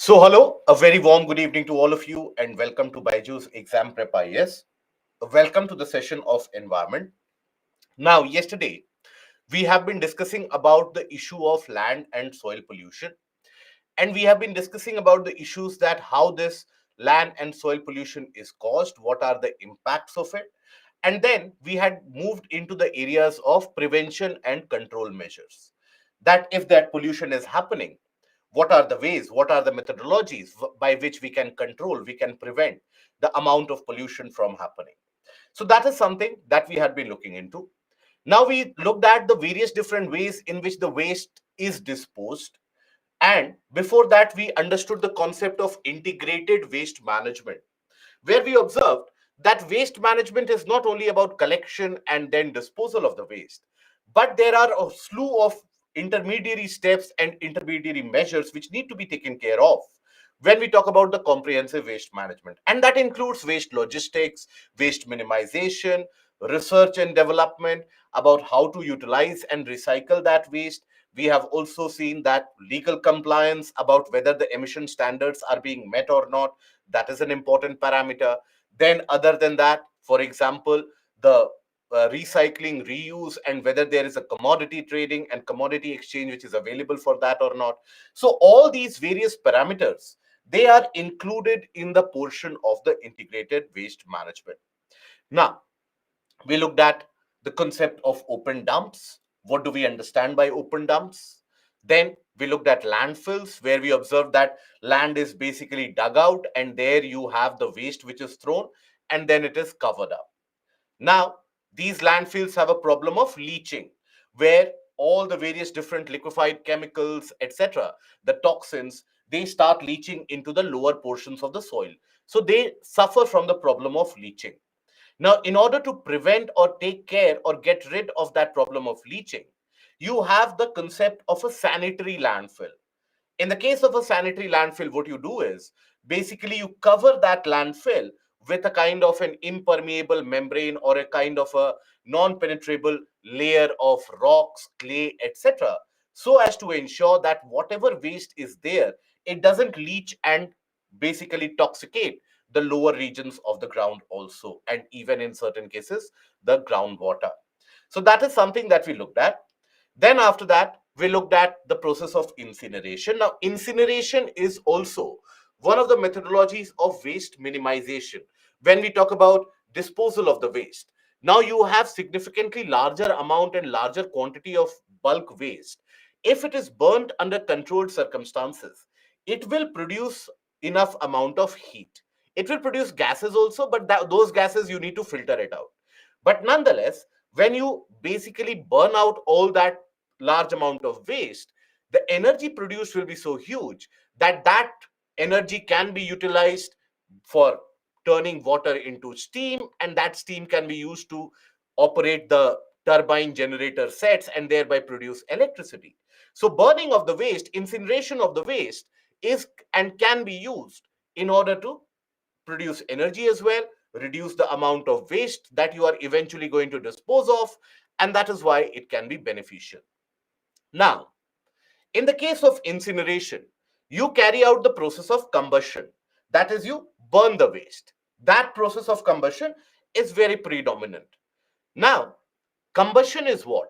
Hello, a very warm good evening to all of you, and welcome to Byjus Exam Prep IS. Welcome to the session of environment. Now, yesterday we have been discussing about the issue of land and soil pollution, and we have been discussing about the issues that how this land and soil pollution is caused, what are the impacts of it, and then we had moved into the areas of prevention and control measures. That if that pollution is happening, what are the ways, what are the methodologies by which we can control, we can prevent the amount of pollution from happening. So that is something that we had been looking into. Now we looked at the various different ways in which the waste is disposed, and before that we understood the concept of integrated waste management, where we observed that waste management is not only about collection and then disposal of the waste, but there are a slew of intermediary steps and intermediary measures which need to be taken care of when we talk about the comprehensive waste management. And that includes waste logistics, waste minimization, research and development about how to utilize and recycle that waste. We have also seen that legal compliance about whether the emission standards are being met or not, that is an important parameter. Then other than that, for example, the recycling, reuse, and whether there is a commodity trading and commodity exchange which is available for that or not. So all these various parameters, they are included in the portion of the integrated waste management. Now we looked at the concept of open dumps. What do we understand by open dumps? Then we looked at landfills, where we observed that land is basically dug out and there you have the waste which is thrown and then it is covered up. Now, these landfills have a problem of leaching, where all the various different liquefied chemicals, etc., the toxins, they start leaching into the lower portions of the soil. So they suffer from the problem of leaching. Now, in order to prevent or take care or get rid of that problem of leaching, you have the concept of a sanitary landfill. In the case of a sanitary landfill, what you do is basically you cover that landfill with a kind of an impermeable membrane or a kind of a non-penetrable layer of rocks, clay, etc., so as to ensure that whatever waste is there, it doesn't leach and basically toxicate the lower regions of the ground also, and even in certain cases, the groundwater. So that is something that we looked at. Then after that, we looked at the process of incineration. Now, incineration is also one of the methodologies of waste minimization. When we talk about disposal of the waste, now you have significantly larger amount and larger quantity of bulk waste. If it is burnt under controlled circumstances, it will produce enough amount of heat. It will produce gases also, but those gases you need to filter it out. But nonetheless, when you basically burn out all that large amount of waste, the energy produced will be so huge that that energy can be utilized for turning water into steam, and that steam can be used to operate the turbine generator sets and thereby produce electricity. So burning of the waste, incineration of the waste is and can be used in order to produce energy as well, reduce the amount of waste that you are eventually going to dispose of, and that is why it can be beneficial. Now, in the case of incineration, you carry out the process of combustion. That is, you burn the waste. That process of combustion is very predominant. Now, combustion is what?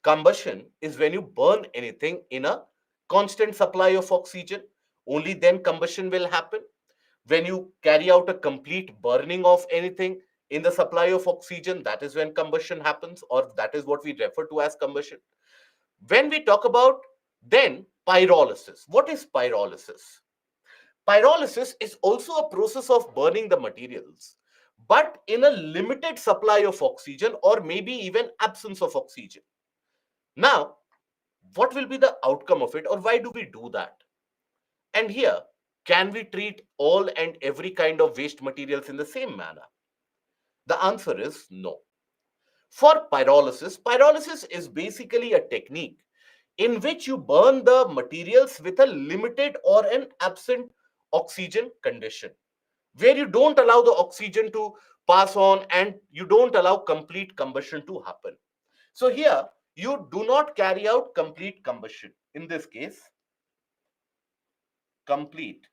Combustion is when you burn anything in a constant supply of oxygen. Only then combustion will happen. When you carry out a complete burning of anything in the supply of oxygen, that is when combustion happens, or that is what we refer to as combustion. When we talk about then pyrolysis, what is pyrolysis? Pyrolysis is also a process of burning the materials, but in a limited supply of oxygen or maybe even absence of oxygen. Now, what will be the outcome of it, or why do we do that? And here, can we treat all and every kind of waste materials in the same manner? The answer is no. For pyrolysis, pyrolysis is basically a technique in which you burn the materials with a limited or an absent oxygen condition, where you don't allow the oxygen to pass on and you don't allow complete combustion to happen. So here, you do not carry out complete combustion. In this case, complete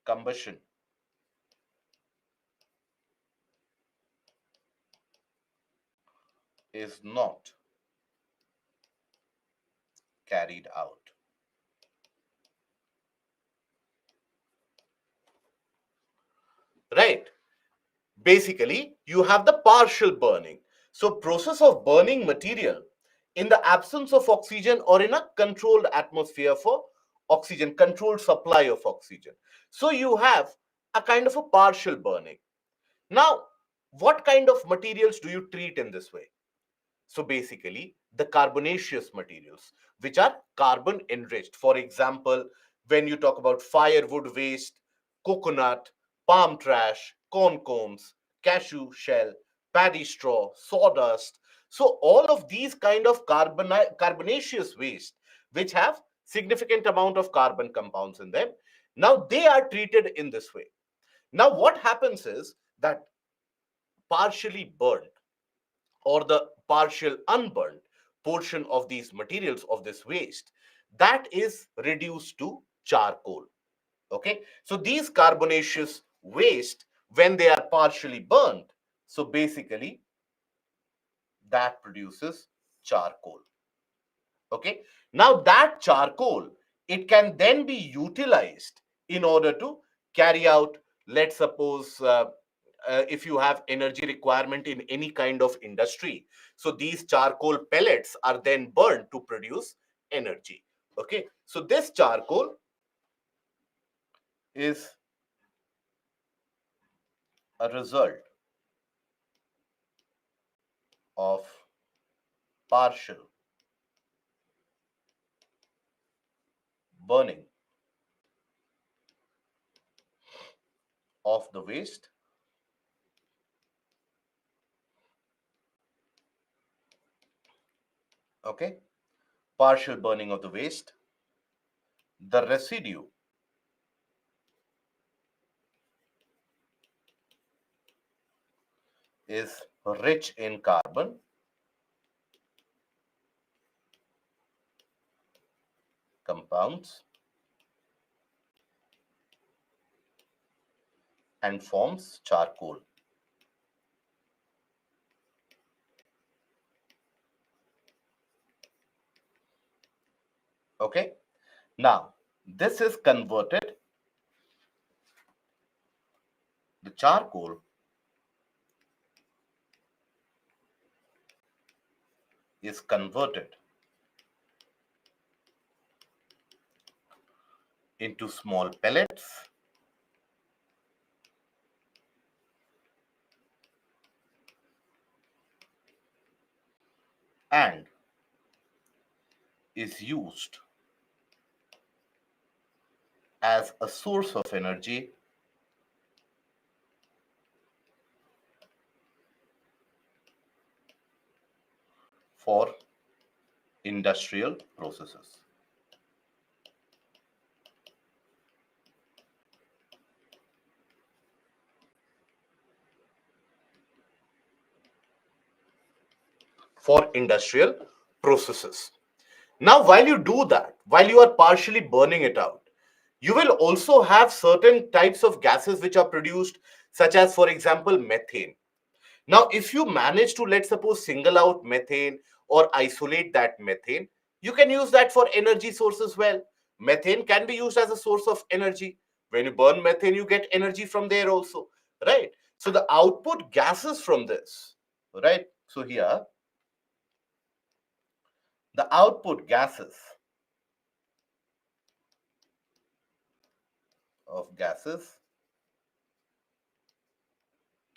combustion is not carried out. Right. Basically, you have the partial burning. So, process of burning material in the absence of oxygen or in a controlled atmosphere for oxygen, controlled supply of oxygen. So, you have a kind of a partial burning. Now, what kind of materials do you treat in this way? So basically, the carbonaceous materials, which are carbon enriched. For example, when you talk about firewood waste, coconut, palm trash, corn combs, cashew shell, paddy straw, sawdust. So all of these kind of carbonaceous waste, which have significant amount of carbon compounds in them, now they are treated in this way. Now what happens is that partially burned or the partial unburned portion of these materials of this waste, that is reduced to charcoal. Okay, so these carbonaceous waste, when they are partially burned, so basically that produces charcoal. Okay, now that charcoal, it can then be utilized in order to carry out, let's suppose, if you have energy requirement in any kind of industry, so these charcoal pellets are then burned to produce energy. Okay, so this charcoal is a result of partial burning of the waste. Okay, partial burning of the waste. The residue is rich in carbon compounds and forms charcoal. Okay, now this is converted, the charcoal is converted into small pellets and is used as a source of energy for industrial processes. For industrial processes. Now, while you do that, while you are partially burning it out, you will also have certain types of gases which are produced, such as, for example, methane. Now, if you manage to, let's suppose, single out methane or isolate that methane, you can use that for energy source as well. Methane can be used as a source of energy. When you burn methane, you get energy from there also, right? So the output gases from this, right? So here, the output gases of gases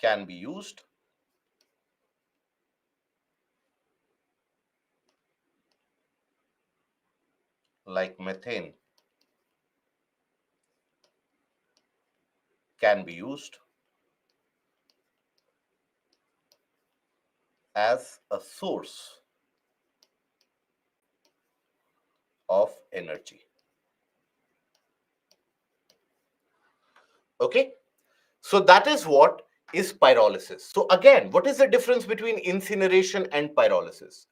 can be used like methane can be used as a source of energy. Okay, so that is what is pyrolysis. So again, what is the difference between incineration and pyrolysis?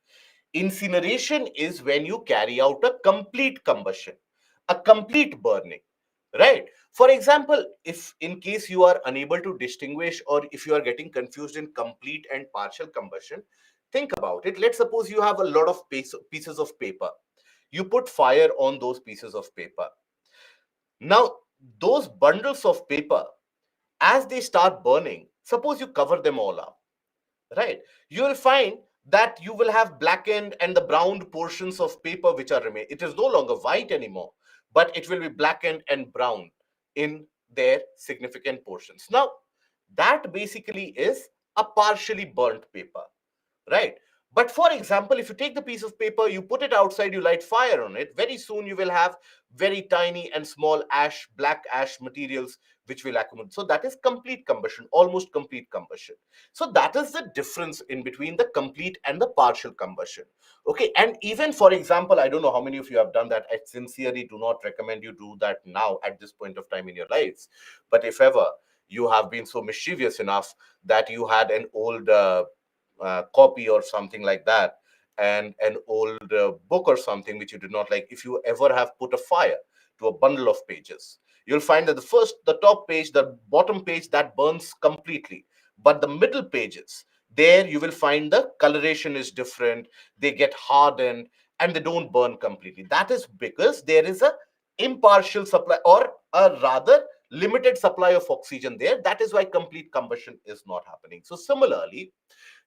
Incineration is when you carry out a complete combustion, a complete burning, right? For example, if in case you are unable to distinguish, or if you are getting confused in complete and partial combustion, think about it. Let's suppose you have a lot of pieces of paper. You put fire on those pieces of paper. Now, those bundles of paper, as they start burning, suppose you cover them all up, right? You will find that you will have blackened and the browned portions of paper which are remain. It is no longer white anymore, but it will be blackened and brown in their significant portions. Now, that basically is a partially burnt paper, right? But for example, if you take the piece of paper, you put it outside, you light fire on it, very soon you will have very tiny and small ash, black ash materials which will accumulate. So that is complete combustion, almost complete combustion. So that is the difference in between the complete and the partial combustion. Okay, and even for example, I don't know how many of you have done that. I sincerely do not recommend you do that now at this point of time in your lives. But if ever you have been so mischievous enough that you had an old copy or something like that, and an old book or something which you did not like, if you ever have put a fire to a bundle of pages, you'll find that the top page, the bottom page, that burns completely, but the middle pages, there you will find the coloration is different, they get hardened, and they don't burn completely. That is because there is a impartial supply, or a rather limited supply of oxygen there. That is why complete combustion is not happening. So similarly,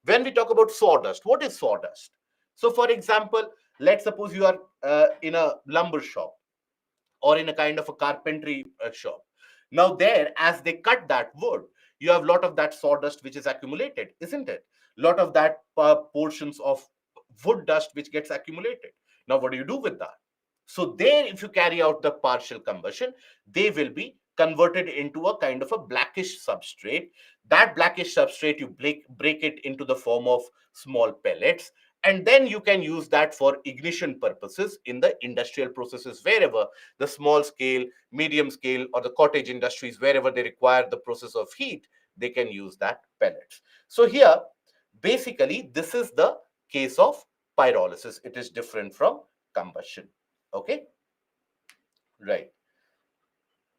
when we talk about sawdust, what is sawdust? So for example, let's suppose you are in a lumber shop, or in a kind of a carpentry shop. Now there, as they cut that wood, you have a lot of that sawdust which is accumulated, isn't it? Lot of that portions of wood dust which gets accumulated. Now what do you do with that? So there, if you carry out the partial combustion, they will be converted into a kind of a blackish substrate. That blackish substrate, you break it into the form of small pellets, and then you can use that for ignition purposes in the industrial processes, wherever the small scale, medium scale, or the cottage industries, wherever they require the process of heat, they can use that pellets. So here, basically, this is the case of pyrolysis. It is different from combustion. Okay, right.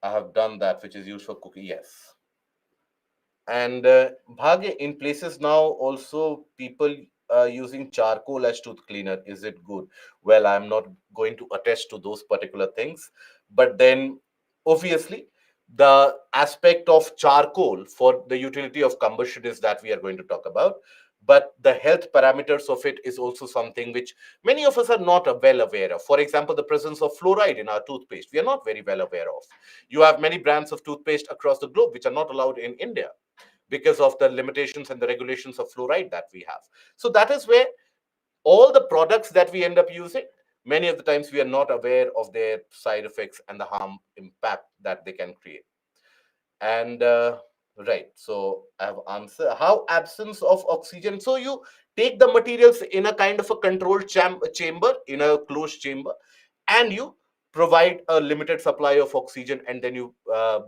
I have done that, which is used for cooking. Yes. And Bhagya, in places now also people using charcoal as tooth cleaner. Is it good? Well, I'm not going to attest to those particular things, but then obviously the aspect of charcoal for the utility of combustion is that we are going to talk about. But the health parameters of it is also something which many of us are not well aware of. For example, the presence of fluoride in our toothpaste, we are not very well aware of. You have many brands of toothpaste across the globe which are not allowed in India because of the limitations and the regulations of fluoride that we have. So that is where all the products that we end up using, many of the times we are not aware of their side effects and the harm impact that they can create. And right, so I have answered how absence of oxygen. So you take the materials in a kind of a controlled chamber, in a closed chamber, and you provide a limited supply of oxygen, and then you uh,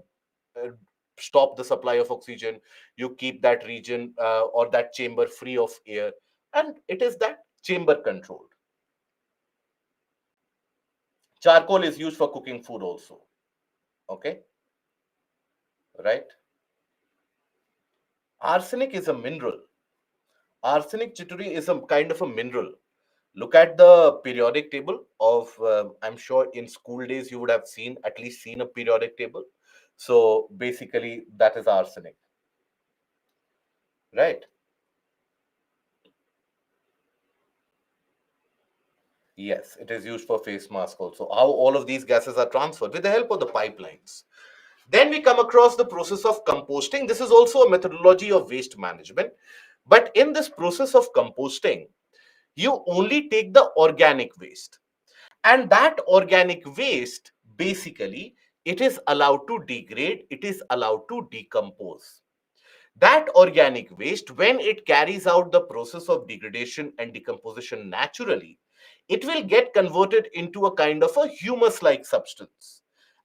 stop the supply of oxygen. You keep that region or that chamber free of air, and it is that chamber controlled. Charcoal is used for cooking food also. Okay, right. Arsenic is a mineral. Arsenic, Chituri, is a kind of a mineral. Look at the periodic table of, I'm sure in school days you would have seen, at least seen a periodic table. So basically, that is arsenic, right? Yes, it is used for face mask also. How all of these gases are transferred with the help of the pipelines. Then we come across the process of composting. This is also a methodology of waste management. But in this process of composting, you only take the organic waste. And that organic waste, basically, it is allowed to degrade, it is allowed to decompose. That organic waste, when it carries out the process of degradation and decomposition naturally, it will get converted into a kind of a humus like substance,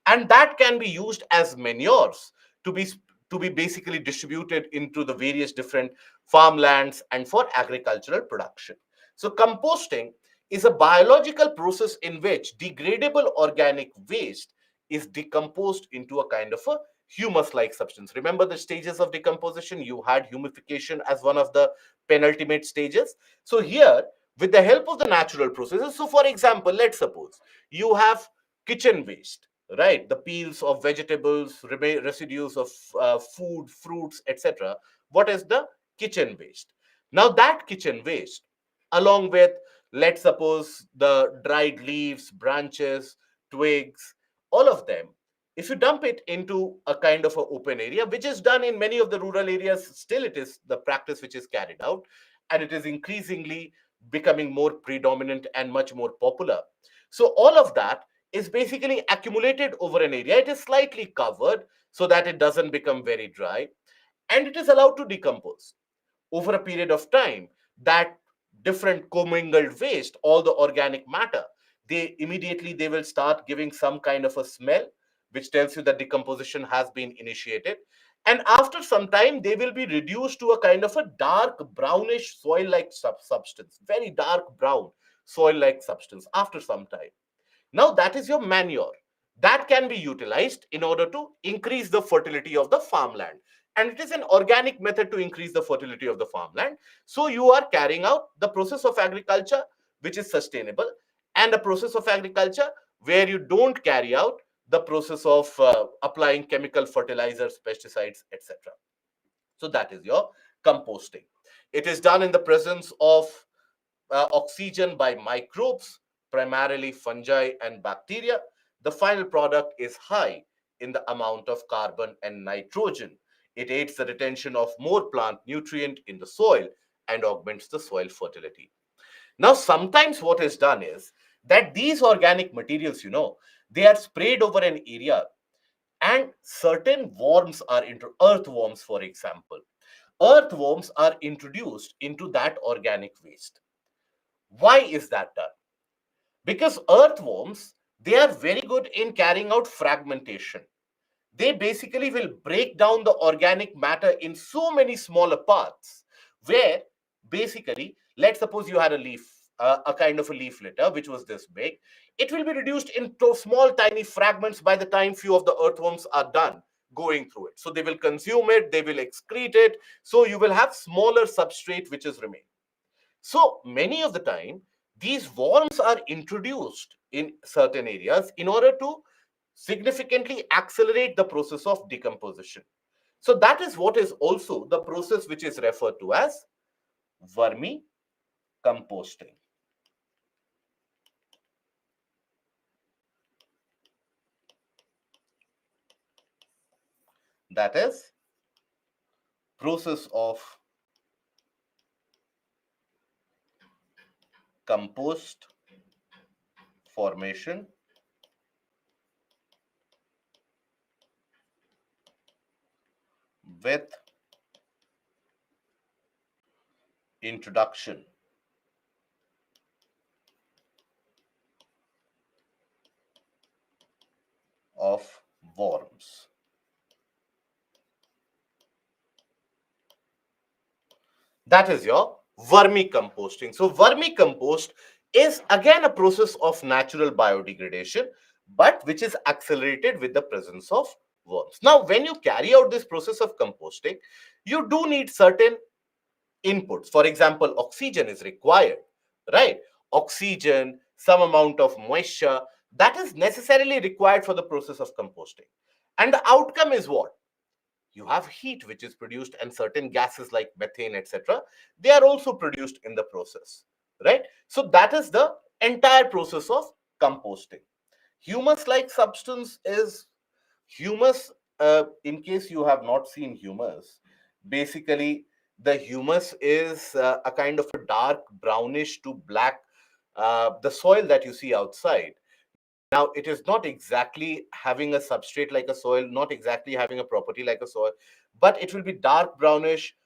and that can be used as manures to be basically distributed into the various different farmlands and for agricultural production. So composting is a biological process in which degradable organic waste is decomposed into a kind of a humus like substance. Remember the stages of decomposition? You had humification as one of the penultimate stages. So here, with the help of the natural processes, so for example, let's suppose you have kitchen waste, right? The peels of vegetables, residues of food, fruits, etc. What is the kitchen waste? Now that kitchen waste, along with, let's suppose, the dried leaves, branches, twigs, all of them, if you dump it into a kind of an open area, which is done in many of the rural areas, still it is the practice which is carried out, and it is increasingly becoming more predominant and much more popular. So all of that is basically accumulated over an area. It is slightly covered so that it doesn't become very dry, and it is allowed to decompose over a period of time. That different commingled waste, all the organic matter, they will start giving some kind of a smell, which tells you that decomposition has been initiated. And after some time they will be reduced to a kind of a dark brownish soil like substance, very dark brown soil like substance after some time. Now that is your manure that can be utilized in order to increase the fertility of the farmland. And it is an organic method to increase the fertility of the farmland. So you are carrying out the process of agriculture which is sustainable, and a process of agriculture where you don't carry out the process of applying chemical fertilizers, pesticides, etc. So that is your composting. It is done in the presence of oxygen by microbes, primarily fungi and bacteria. The final product is high in the amount of carbon and nitrogen. It aids the retention of more plant nutrient in the soil and augments the soil fertility. Now, sometimes what is done is that these organic materials, they are sprayed over an area, and certain worms are earthworms, for example. Earthworms are introduced into that organic waste. Why is that done? Because earthworms, they are very good in carrying out fragmentation. They basically will break down the organic matter in so many smaller parts, where basically, let's suppose you had a leaf, a kind of a leaf litter which was this big. It will be reduced into small tiny fragments by the time few of the earthworms are done going through it. So they will consume it, they will excrete it, so you will have smaller substrate which is remain. So many of the time, these worms are introduced in certain areas in order to significantly accelerate the process of decomposition. So that is what is also the process which is referred to as vermicomposting. That is process of compost formation with introduction of worms. That is your vermicomposting. So vermicompost is again a process of natural biodegradation, but which is accelerated with the presence of worms. Now, when you carry out this process of composting, you do need certain inputs. For example, oxygen is required, right? Oxygen, some amount of moisture, that is necessarily required for the process of composting. And the outcome is what? You have heat which is produced, and certain gases like methane, etc., they are also produced in the process, right? So that is the entire process of composting. Humus like substance is humus. In case you have not seen humus, basically the humus is a kind of a dark brownish to black, the soil that you see outside. Now, it is not exactly having a substrate like a soil, not exactly having a property like a soil, but it will be dark brownish,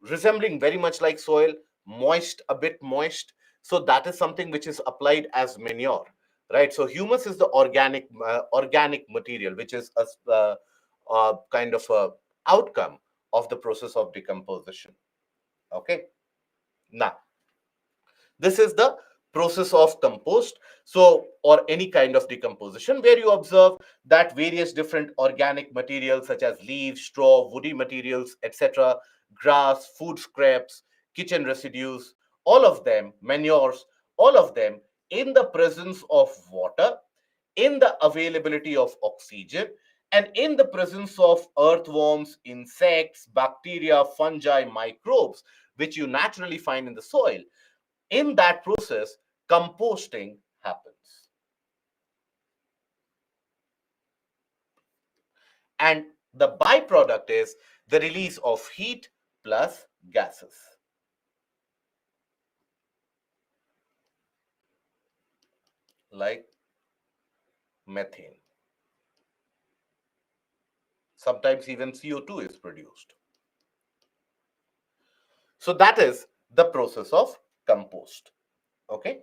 resembling very much like soil, moist, a bit moist. So that is something which is applied as manure, right? So humus is the organic material, which is a kind of a outcome of the process of decomposition. Okay. Now, This is the process of compost. So, or any kind of decomposition where you observe that various different organic materials such as leaves, straw, woody materials, etc., grass, food scraps, kitchen residues, all of them, manures, all of them in the presence of water, in the availability of oxygen, and in the presence of earthworms, insects, bacteria, fungi, microbes, which you naturally find in the soil. In that process, composting happens. And the byproduct is the release of heat plus gases like methane. Sometimes even CO2 is produced. So that is the process of compost. Okay.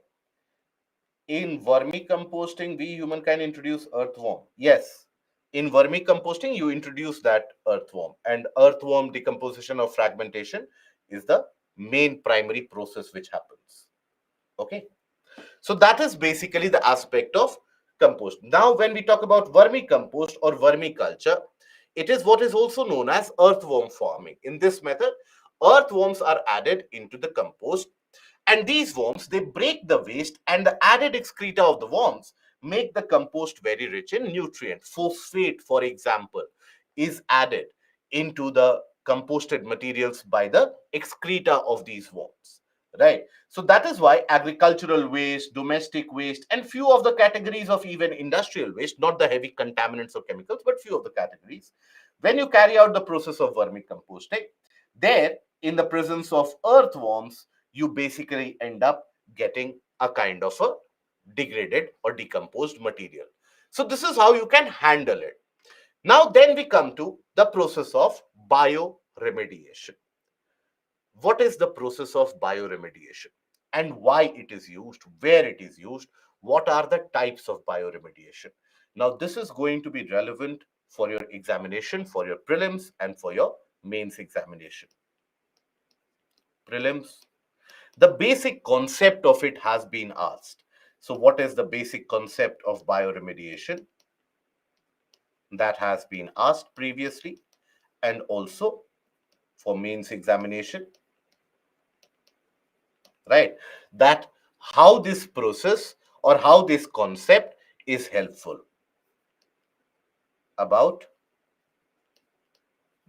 In vermicomposting, we humankind introduce earthworm. Yes, in vermicomposting, you introduce that earthworm, and earthworm decomposition or fragmentation is the main primary process which happens. Okay, so that is basically the aspect of compost. Now, when we talk about vermicompost or vermiculture, it is what is also known as earthworm farming. In this method, earthworms are added into the compost, and these worms, they break the waste, and the added excreta of the worms make the compost very rich in nutrients. Phosphate, for example, is added into the composted materials by the excreta of these worms. Right. So that is why agricultural waste, domestic waste, and few of the categories of even industrial waste, not the heavy contaminants or chemicals, but few of the categories, when you carry out the process of vermicomposting, there in the presence of earthworms, you basically end up getting a kind of a degraded or decomposed material. So this is how you can handle it. Now then we come to the process of bioremediation. What is the process of bioremediation and why it is used, where it is used, what are the types of bioremediation? Now this is going to be relevant for your examination, for your prelims and for your mains examination. Prelims, the basic concept of it has been asked. So what is the basic concept of bioremediation? That has been asked previously, and also for mains examination, right? That how this process or how this concept is helpful about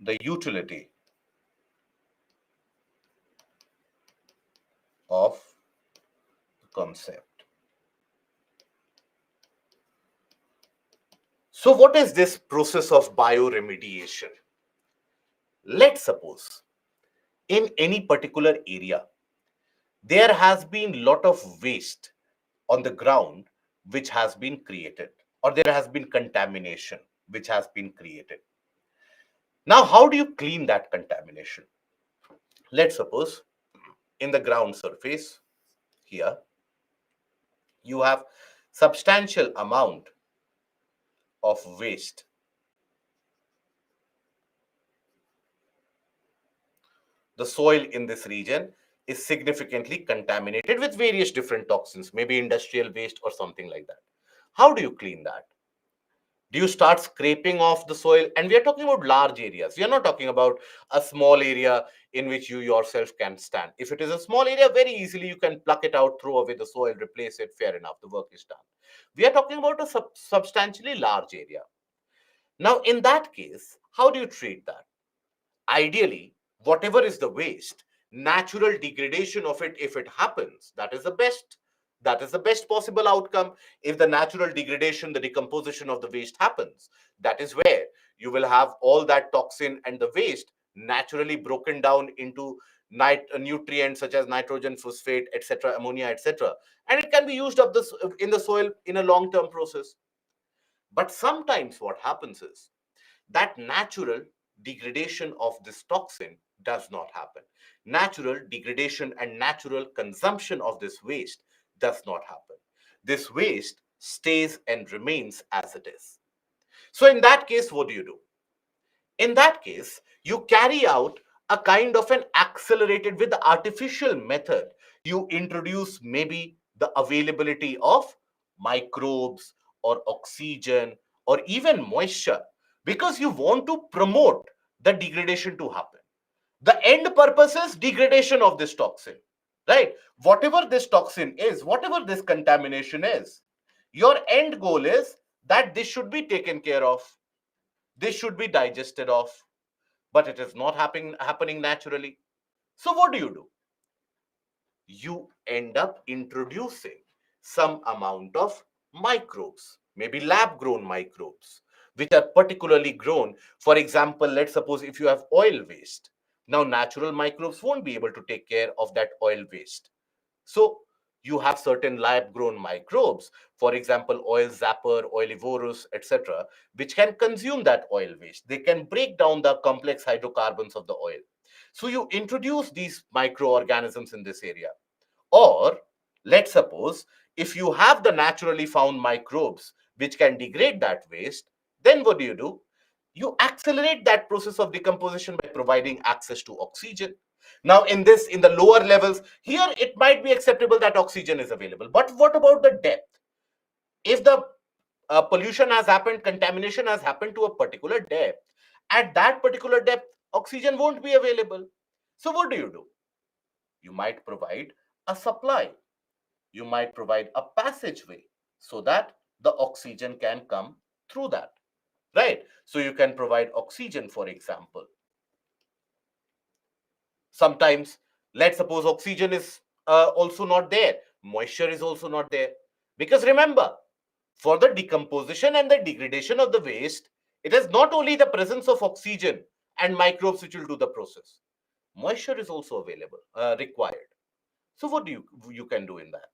the utility of the concept. So what is this process of bioremediation? Let's suppose in any particular area there has been lot of waste on the ground which has been created, or there has been contamination which has been created. Now how do you clean that contamination? Let's suppose in the ground surface here you have substantial amount of waste. The soil in this region is significantly contaminated with various different toxins, maybe industrial waste or something like that. How do you clean that? Do you start scraping off the soil? And we are talking about large areas. We are not talking about a small area in which you yourself can stand. If it is a small area, very easily you can pluck it out, throw away the soil, replace it, fair enough, the work is done. We are talking about a substantially large area. Now, in that case, how do you treat that? Ideally, whatever is the waste, natural degradation of it, if it happens, that is the best possible outcome. If the natural degradation, the decomposition of the waste happens, that is where you will have all that toxin and the waste naturally broken down into nutrients such as nitrogen, phosphate, etc., ammonia, etc., and it can be used up in the soil in a long term process. But sometimes what happens is that natural degradation of this toxin does not happen. Natural degradation and natural consumption of this waste does not happen. This waste stays and remains as it is. So, in that case, what do you do? In that case, you carry out a kind of an accelerated with the artificial method. You introduce maybe the availability of microbes or oxygen or even moisture, because you want to promote the degradation to happen. The end purpose is degradation of this toxin, right? Whatever this toxin is, whatever this contamination is, your end goal is that this should be taken care of, this should be digested of, but it is not happening naturally. So what do? You end up introducing some amount of microbes, maybe lab grown microbes, which are particularly grown. For example, let's suppose if you have oil waste. Now, natural microbes won't be able to take care of that oil waste. So, you have certain lab grown microbes, for example, oil zapper, oilivorous, etc., which can consume that oil waste. They can break down the complex hydrocarbons of the oil. So, you introduce these microorganisms in this area. Or let's suppose if you have the naturally found microbes which can degrade that waste, then what do? You accelerate that process of decomposition by providing access to oxygen. Now, in the lower levels, here it might be acceptable that oxygen is available. But what about the depth? If the pollution has happened, contamination has happened to a particular depth, at that particular depth, oxygen won't be available. So what do? You might provide a supply, you might provide a passageway so that the oxygen can come through that, right? So you can provide oxygen, for example. Sometimes, let's suppose oxygen is also not there, moisture is also not there. Because remember, for the decomposition and the degradation of the waste, it is not only the presence of oxygen and microbes which will do the process. Moisture is also available, required. So what you can do in that?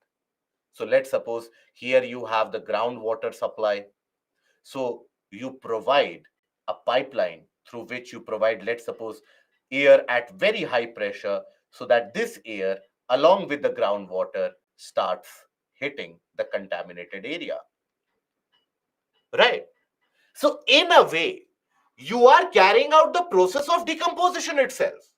So let's suppose here you have the groundwater supply. So you provide a pipeline through which you provide, let's suppose, air at very high pressure, so that this air, along with the groundwater, starts hitting the contaminated area. Right? So, in a way, you are carrying out the process of decomposition itself,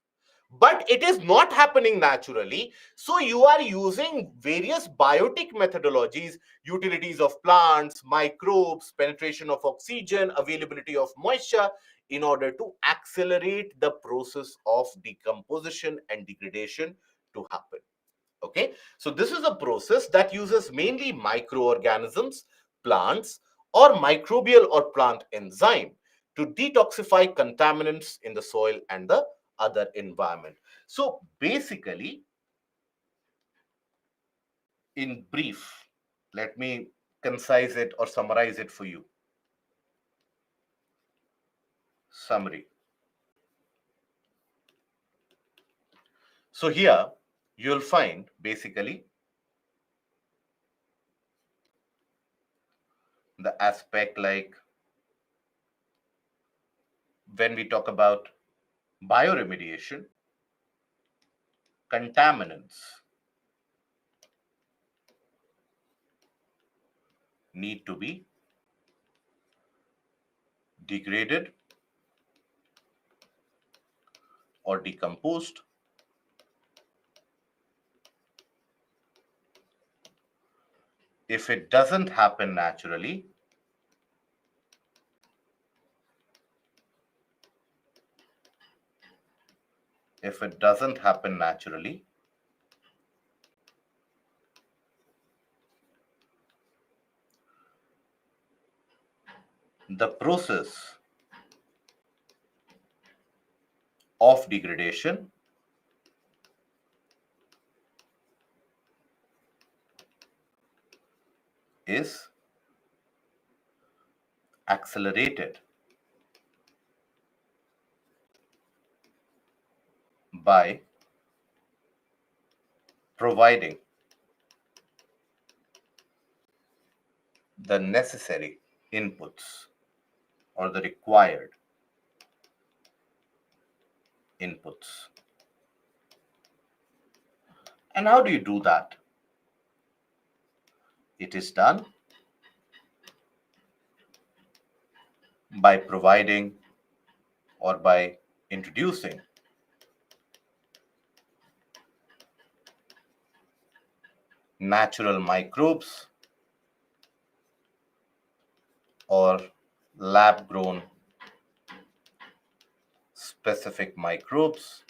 but it is not happening naturally. So you are using various biotic methodologies, utilities of plants, microbes, penetration of oxygen, availability of moisture, in order to accelerate the process of decomposition and degradation to happen. Okay, so this is a process that uses mainly microorganisms, plants, or microbial or plant enzyme to detoxify contaminants in the soil and the other environment. So basically, in brief, let me concise it or summarize it for you. Summary. So here you'll find basically the aspect like when we talk about bioremediation, contaminants need to be degraded or decomposed. If it doesn't happen naturally, if it doesn't happen naturally, the process of degradation is accelerated by providing the necessary inputs or the required inputs. And how do you do that? It is done by providing or by introducing natural microbes or lab grown specific microbes,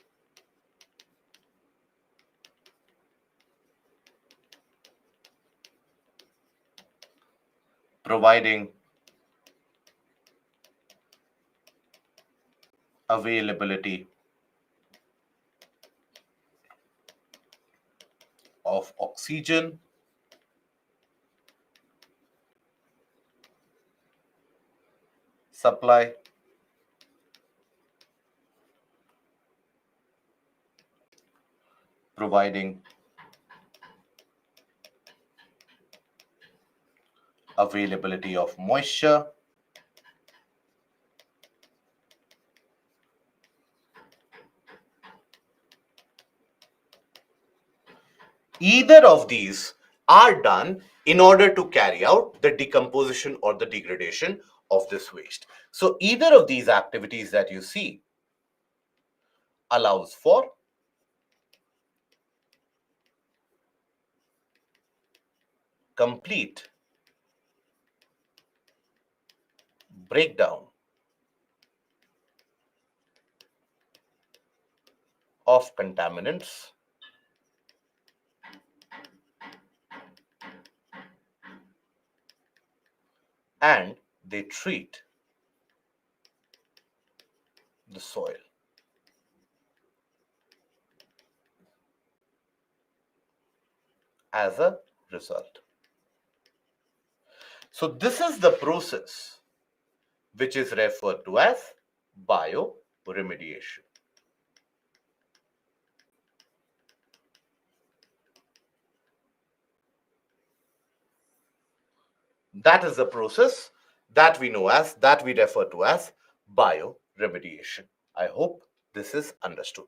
providing availability of oxygen, supply, providing availability of moisture, either of these are done in order to carry out the decomposition or the degradation of this waste. So either of these activities that you see allows for complete breakdown of contaminants and they treat the soil. As a result. So this is the process which is referred to as bioremediation. That is the process that we know as, that we refer to as bioremediation. I hope this is understood.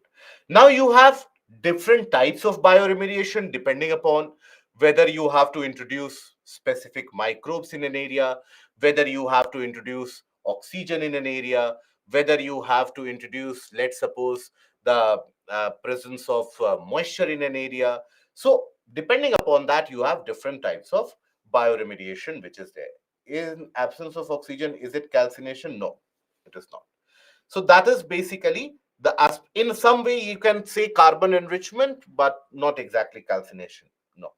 Now you have different types of bioremediation depending upon whether you have to introduce specific microbes in an area, whether you have to introduce oxygen in an area, whether you have to introduce, let's suppose, the presence of moisture in an area. So depending upon that, you have different types of bioremediation which is there. In absence of oxygen, is it calcination? No, it is not. So that is basically the, in some way you can say carbon enrichment, but not exactly calcination. No.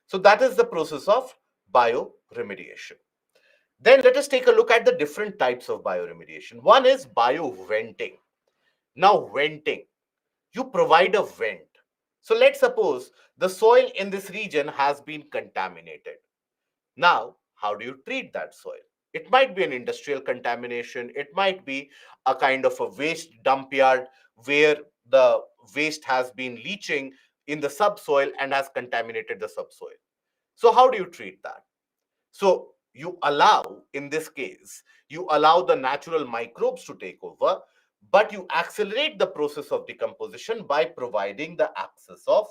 So that is the process of bioremediation. Then let us take a look at the different types of bioremediation. One is bioventing. Now venting, you provide a vent. So let's suppose the soil in this region has been contaminated. Now, how do you treat that soil? It might be an industrial contamination. It might be a kind of a waste dump yard where the waste has been leaching in the subsoil and has contaminated the subsoil. So how do you treat that? So you allow, in this case, you allow the natural microbes to take over, but you accelerate the process of decomposition by providing the access of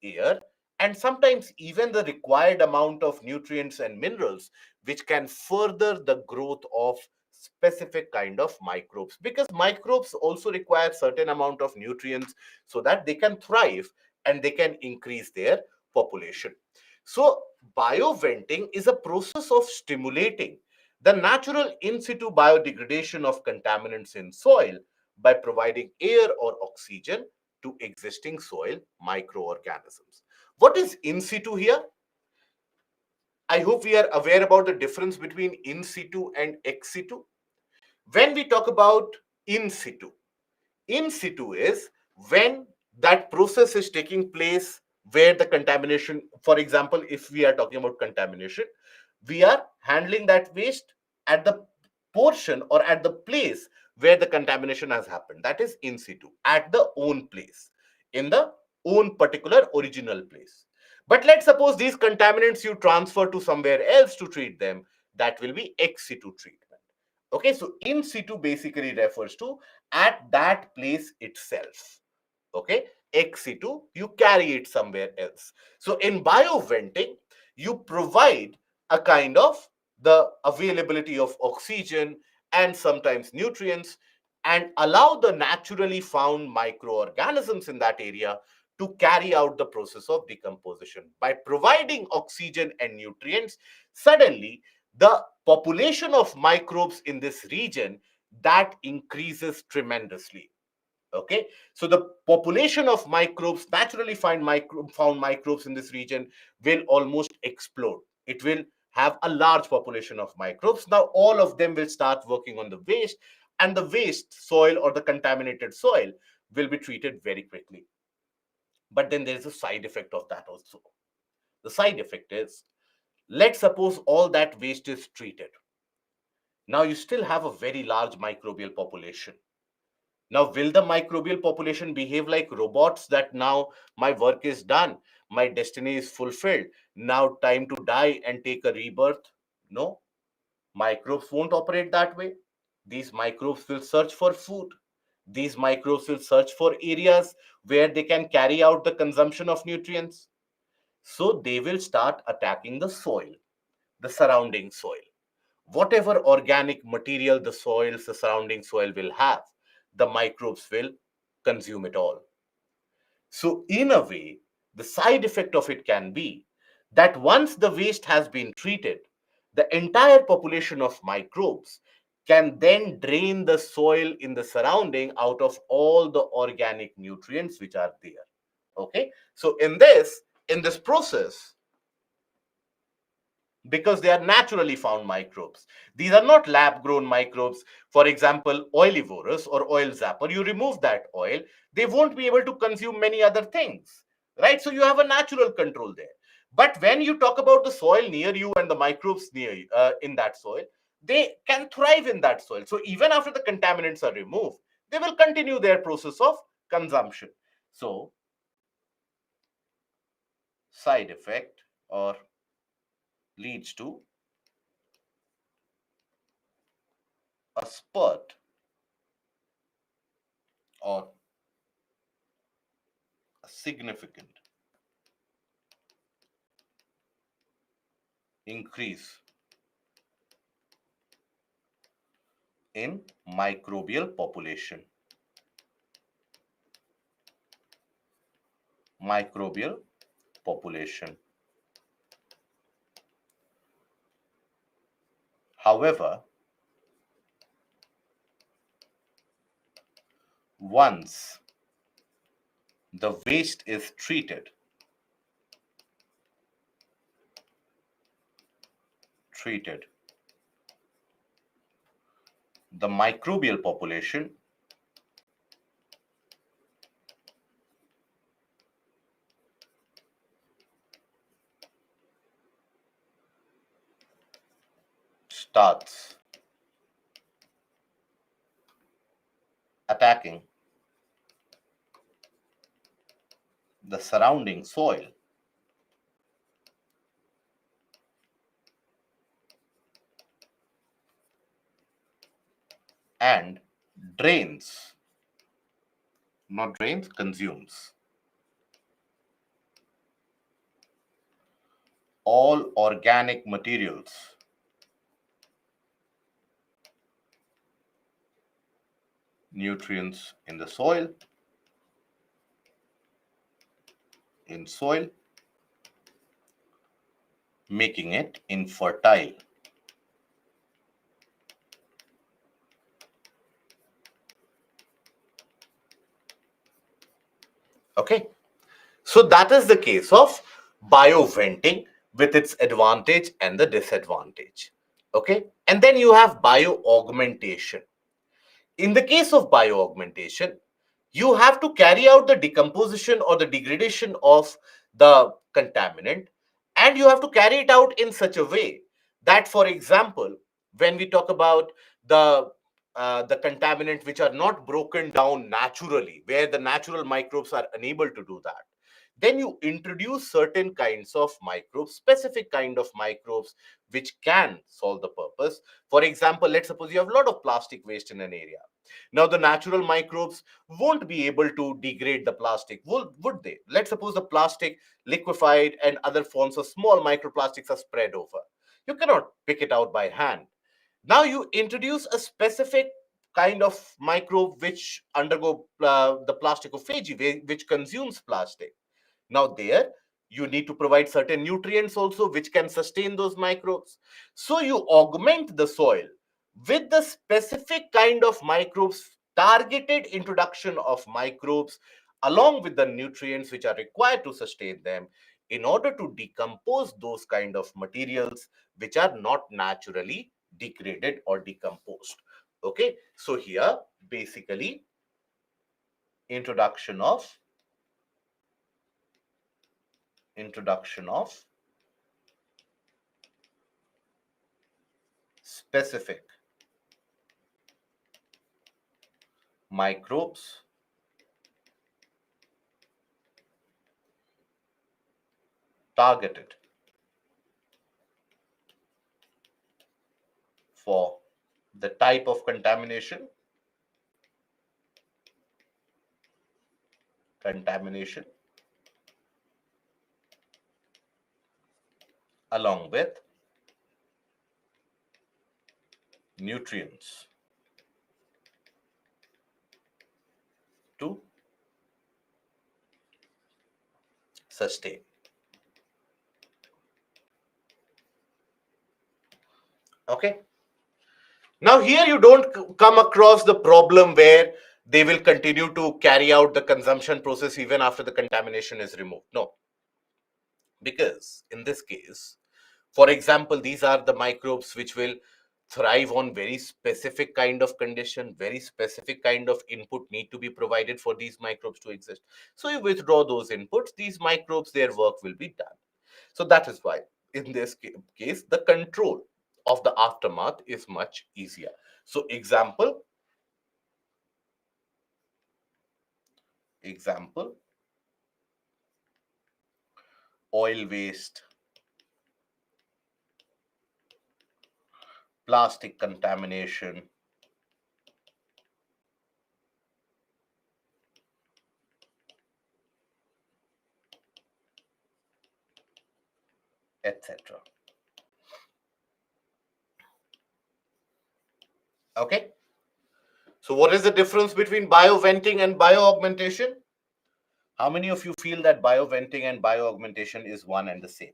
air and sometimes even the required amount of nutrients and minerals, which can further the growth of specific kind of microbes, because microbes also require certain amount of nutrients so that they can thrive and they can increase their population. So bioventing is a process of stimulating the natural in situ biodegradation of contaminants in soil by providing air or oxygen to existing soil microorganisms. What is in situ here? I hope we are aware about the difference between in situ and ex situ. When we talk about in situ is when that process is taking place where the contamination, for example, if we are talking about contamination, we are handling that waste at the portion or at the place where the contamination has happened. That is in situ, at the own place, in the own particular original place. But let's suppose these contaminants you transfer to somewhere else to treat them. That will be ex situ treatment. Okay, so in situ basically refers to at that place itself. Okay, ex situ, you carry it somewhere else. So in bioventing, you provide a kind of the availability of oxygen and sometimes nutrients and allow the naturally found microorganisms in that area to carry out the process of decomposition. By providing oxygen and nutrients, suddenly the population of microbes in this region that increases tremendously. Okay, so the population of microbes, naturally found microbes in this region, will almost explode. It will have a large population of microbes. Now all of them will start working on the waste, and the waste soil or the contaminated soil will be treated very quickly. But then there is a side effect of that also. The side effect is, let's suppose all that waste is treated. Now you still have a very large microbial population. Now, will the microbial population behave like robots, that now my work is done, my destiny is fulfilled, now time to die and take a rebirth? No, microbes won't operate that way. These microbes will search for food. These microbes will search for areas where they can carry out the consumption of nutrients. So they will start attacking the soil, the surrounding soil. Whatever organic material the surrounding soil will have, the microbes will consume it all. So, in a way, the side effect of it can be that once the waste has been treated, the entire population of microbes can then drain the soil in the surrounding out of all the organic nutrients which are there. Okay, so in this process, because they are naturally found microbes. These are not lab grown microbes. For example, oilivorous or oil zapper, you remove that oil, they won't be able to consume many other things, right? So you have a natural control there. But when you talk about the soil near you and the microbes near you, in that soil, they can thrive in that soil. So even after the contaminants are removed, they will continue their process of consumption. So, side effect or leads to a spurt or a significant increase in microbial population. Microbial population. However, once the waste is treated, the microbial population starts attacking the surrounding soil and drains, not drains, consumes all organic materials nutrients in the soil, making it infertile. Okay, so that is the case of bioventing with its advantage and the disadvantage. Okay, and then you have bioaugmentation. In the case of bioaugmentation, you have to carry out the decomposition or the degradation of the contaminant, and you have to carry it out in such a way that, for example, when we talk about the contaminant which are not broken down naturally, where the natural microbes are unable to do that, then you introduce certain kinds of microbes, specific kind of microbes which can solve the purpose. For example, let's suppose you have a lot of plastic waste in an area. Now the natural microbes won't be able to degrade the plastic, would they? Let's suppose the plastic liquefied and other forms of small microplastics are spread over. You cannot pick it out by hand. Now you introduce a specific kind of microbe which undergo the plasticophagy, which consumes plastic. Now, there you need to provide certain nutrients also which can sustain those microbes. So, you augment the soil with the specific kind of microbes, targeted introduction of microbes, along with the nutrients which are required to sustain them in order to decompose those kind of materials which are not naturally degraded or decomposed. Okay, so here basically introduction of specific microbes targeted for the type of contamination along with nutrients to sustain. Okay, now here you don't come across the problem where they will continue to carry out the consumption process even after the contamination is removed. No, because in this case, for example, these are the microbes which will thrive on very specific kind of condition, very specific kind of input need to be provided for these microbes to exist. So you withdraw those inputs, these microbes, their work will be done. So that is why in this case the control of the aftermath is much easier. So example, oil waste, plastic contamination, etc. Okay, so what is the difference between bioventing and bioaugmentation? How many of you feel that bioventing and bioaugmentation is one and the same?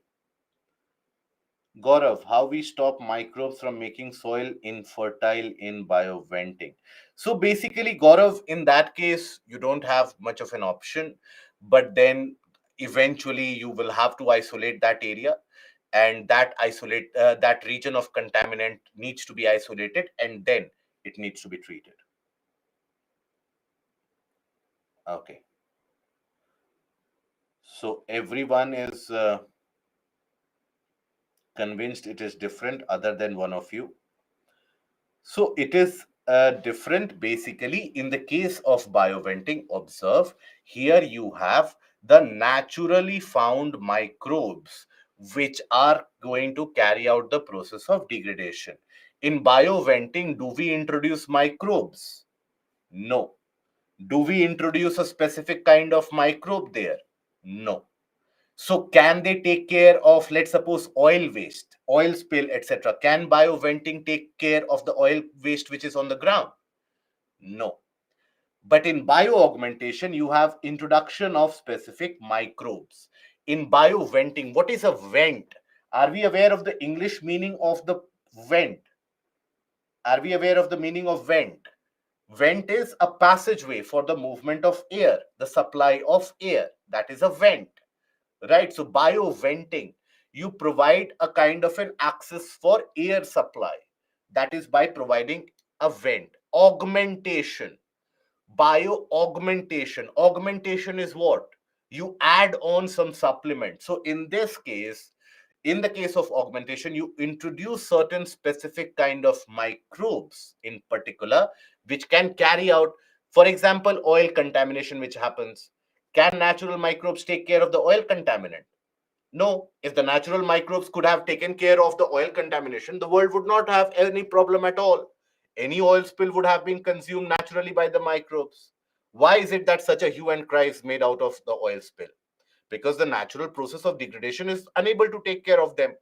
Gaurav, how we stop microbes from making soil infertile in bioventing? So basically, Gaurav, in that case, you don't have much of an option, but then eventually you will have to isolate that area, and that region of contaminant needs to be isolated, and then it needs to be treated. Okay. So everyone is convinced it is different other than one of you. So it is different basically in the case of bioventing. Observe here you have the naturally found microbes which are going to carry out the process of degradation. In bioventing, do we introduce microbes? No. Do we introduce a specific kind of microbe there? No. So can they take care of, let's suppose, oil waste, oil spill, etc.? Can bioventing take care of the oil waste which is on the ground? No. But in bioaugmentation, you have introduction of specific microbes. In bioventing, what is a vent? Are we aware of the English meaning of the vent? Are we aware of the meaning of vent? Vent is a passageway for the movement of air, the supply of air. That is a vent. Right, so bioventing, you provide a kind of an access for air supply, that is by providing a vent. Augmentation is what? You add on some supplement. So in this case, in the case of augmentation, you introduce certain specific kind of microbes in particular which can carry out, for example, oil contamination which happens. Can natural microbes take care of the oil contaminant? No. If the natural microbes could have taken care of the oil contamination, the world would not have any problem at all. Any oil spill would have been consumed naturally by the microbes. Why is it that such a hue and cry is made out of the oil spill? Because the natural process of degradation is unable to take care of them,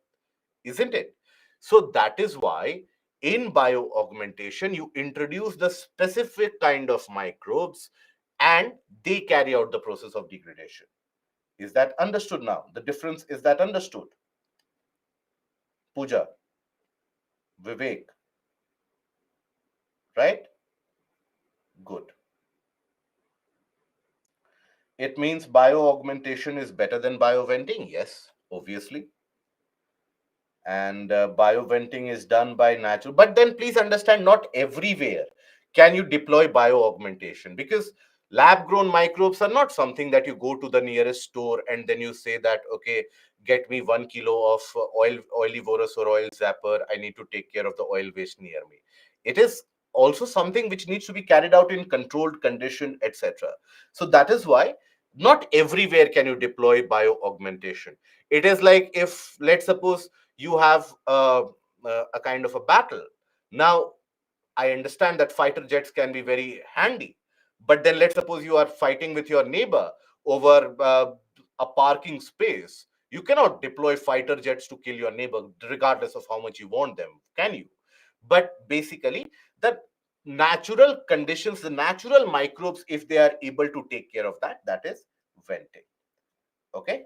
isn't it? So that is why in bioaugmentation, you introduce the specific kind of microbes and they carry out the process of degradation. Is that understood now? The difference, is that understood? Pooja, Vivek, right? Good. It means bioaugmentation is better than bioventing? Yes, obviously. And bioventing is done by natural, but then please understand, not everywhere can you deploy bioaugmentation, because lab grown microbes are not something that you go to the nearest store and then you say that, okay, get me 1 kilo of oilivorous or oil zapper, I need to take care of the oil waste near me. It is also something which needs to be carried out in controlled condition, etc. So that is why not everywhere can you deploy bioaugmentation. It is like, if let's suppose you have a kind of a battle. Now, I understand that fighter jets can be very handy, but then let's suppose you are fighting with your neighbor over a parking space. You cannot deploy fighter jets to kill your neighbor, regardless of how much you want them, can you? But basically, the natural conditions, the natural microbes, if they are able to take care of that, that is venting. Okay.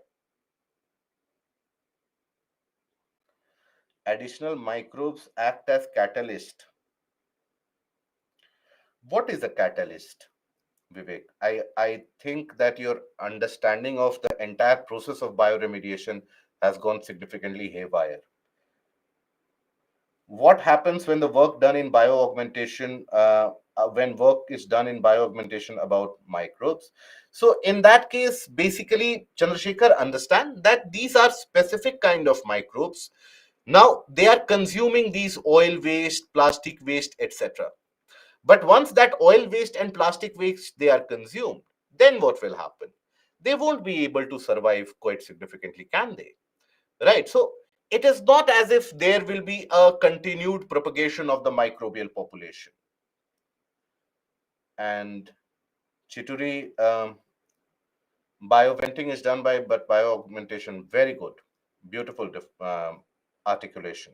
Additional microbes act as catalyst. What is a catalyst, Vivek? I think that your understanding of the entire process of bioremediation has gone significantly haywire. What happens when the work done in bioaugmentation, when work is done in bioaugmentation about microbes? So in that case, basically, Chandrasekhar, understand that these are specific kind of microbes. Now they are consuming these oil waste, plastic waste, etc. But once that oil waste and plastic waste they are consumed, then what will happen? They won't be able to survive quite significantly, can they? Right? So it is not as if there will be a continued propagation of the microbial population. And Chituri, bioventing is done by, but bioaugmentation, very good. Beautiful articulation.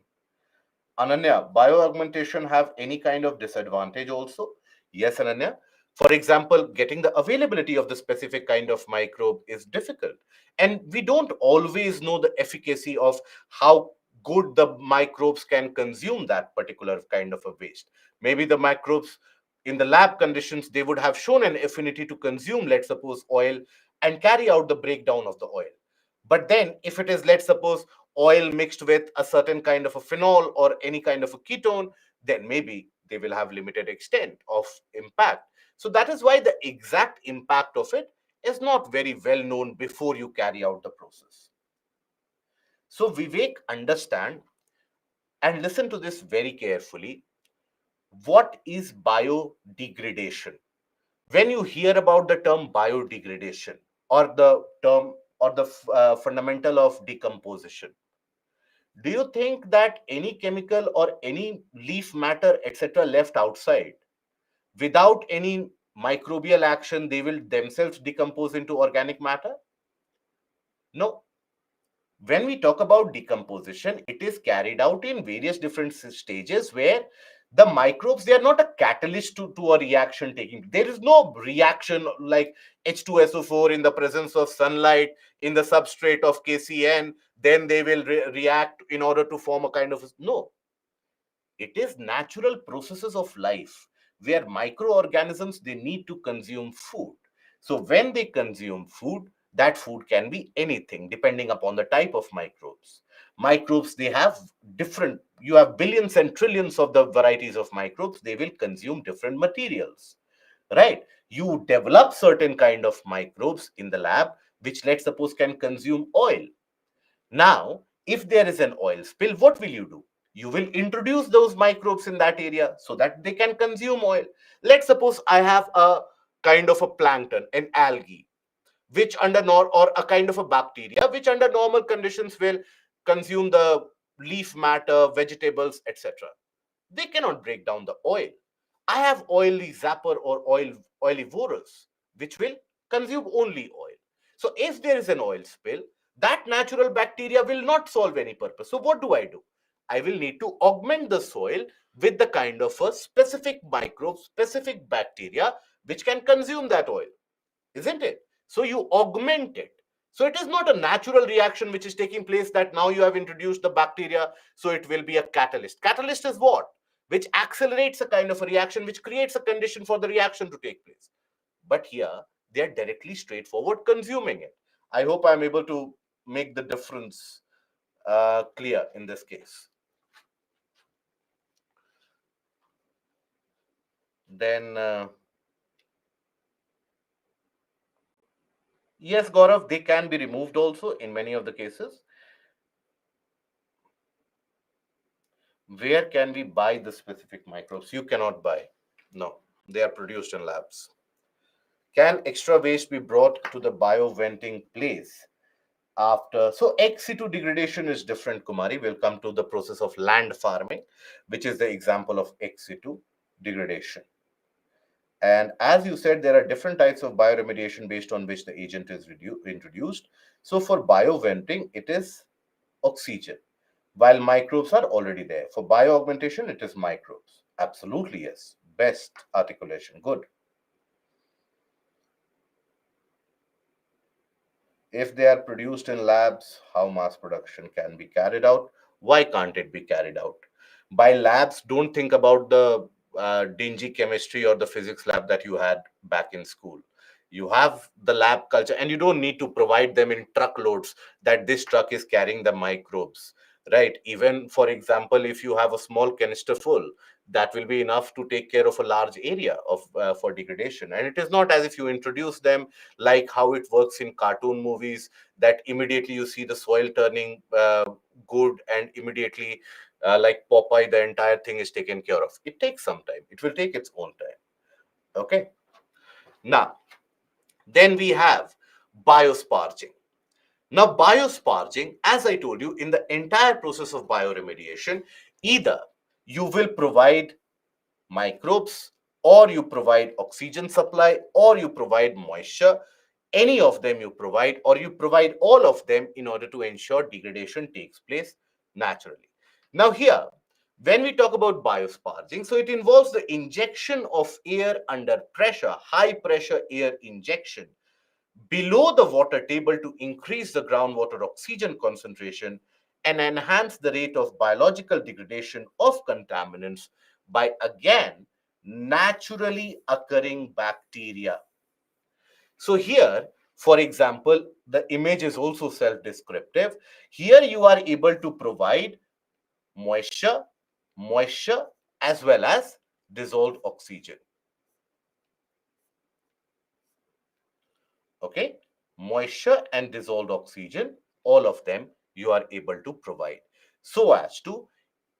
Ananya, bioaugmentation have any kind of disadvantage also? Yes, Ananya. For example, getting the availability of the specific kind of microbe is difficult. And we don't always know the efficacy of how good the microbes can consume that particular kind of a waste. Maybe the microbes in the lab conditions, they would have shown an affinity to consume, let's suppose, oil and carry out the breakdown of the oil. But then if it is, let's suppose, oil mixed with a certain kind of a phenol or any kind of a ketone, then maybe they will have limited extent of impact. So that is why the exact impact of it is not very well known before you carry out the process. So Vivek, understand and listen to this very carefully. What is biodegradation? When you hear about the term biodegradation, or the term, or the fundamental of decomposition, do you think that any chemical or any leaf matter, etc., left outside, without any microbial action, they will themselves decompose into organic matter? No. When we talk about decomposition, it is carried out in various different stages where the microbes, they are not a catalyst to a reaction taking. There is no reaction like H2SO4 in the presence of sunlight in the substrate of KCN, then they will react in order to form a kind of, no. It is natural processes of life where microorganisms, they need to consume food. So when they consume food, that food can be anything depending upon the type of microbes. Microbes, they have different, you have billions and trillions of the varieties of microbes, they will consume different materials, right? You develop certain kind of microbes in the lab, which let's suppose can consume oil. Now, if there is an oil spill, what will you do? You will introduce those microbes in that area so that they can consume oil. Let's suppose I have a kind of a plankton, an algae, which under or a kind of a bacteria, which under normal conditions will consume the leaf matter, vegetables, etc. They cannot break down the oil. I have oily zapper or oilivorous, which will consume only oil. So if there is an oil spill, that natural bacteria will not solve any purpose. So what do? I will need to augment the soil with the kind of a specific microbe, specific bacteria which can consume that oil, isn't it? So you augment it. So it is not a natural reaction which is taking place, that now you have introduced the bacteria, so it will be a catalyst. Catalyst is what? Which accelerates a kind of a reaction, which creates a condition for the reaction to take place. But here, they are directly straightforward consuming it. I hope I'm able to make the difference clear in this case. Then, yes, Gaurav, they can be removed also in many of the cases. Where can we buy the specific microbes? You cannot buy. No, they are produced in labs. Can extra waste be brought to the bioventing place after? So ex situ degradation is different, Kumari. We'll come to the process of land farming, which is the example of ex situ degradation. And as you said, there are different types of bioremediation based on which the agent is introduced. So for bioventing, it is oxygen, while microbes are already there. For bioaugmentation, it is microbes. Absolutely, yes. Best articulation. Good. If they are produced in labs, how mass production can be carried out? Why can't it be carried out? By labs, don't think about the dingy chemistry or the physics lab that you had back in school. You have the lab culture, and you don't need to provide them in truckloads that this truck is carrying the microbes, right? Even, for example, if you have a small canister full, that will be enough to take care of a large area of for degradation. And it is not as if you introduce them like how it works in cartoon movies, that immediately you see the soil turning good, and immediately like Popeye, the entire thing is taken care of. It takes some time. It will take its own time. Okay. Now, then we have biosparging. Now, biosparging, as I told you, in the entire process of bioremediation, either you will provide microbes, or you provide oxygen supply, or you provide moisture. Any of them you provide, or you provide all of them, in order to ensure degradation takes place naturally. Now here, when we talk about biosparging, so it involves the injection of air under pressure, high pressure air injection below the water table, to increase the groundwater oxygen concentration and enhance the rate of biological degradation of contaminants by, again, naturally occurring bacteria. So here, for example, the image is also self-descriptive. Here you are able to provide moisture, moisture as well as dissolved oxygen. Okay, moisture and dissolved oxygen, all of them you are able to provide, so as to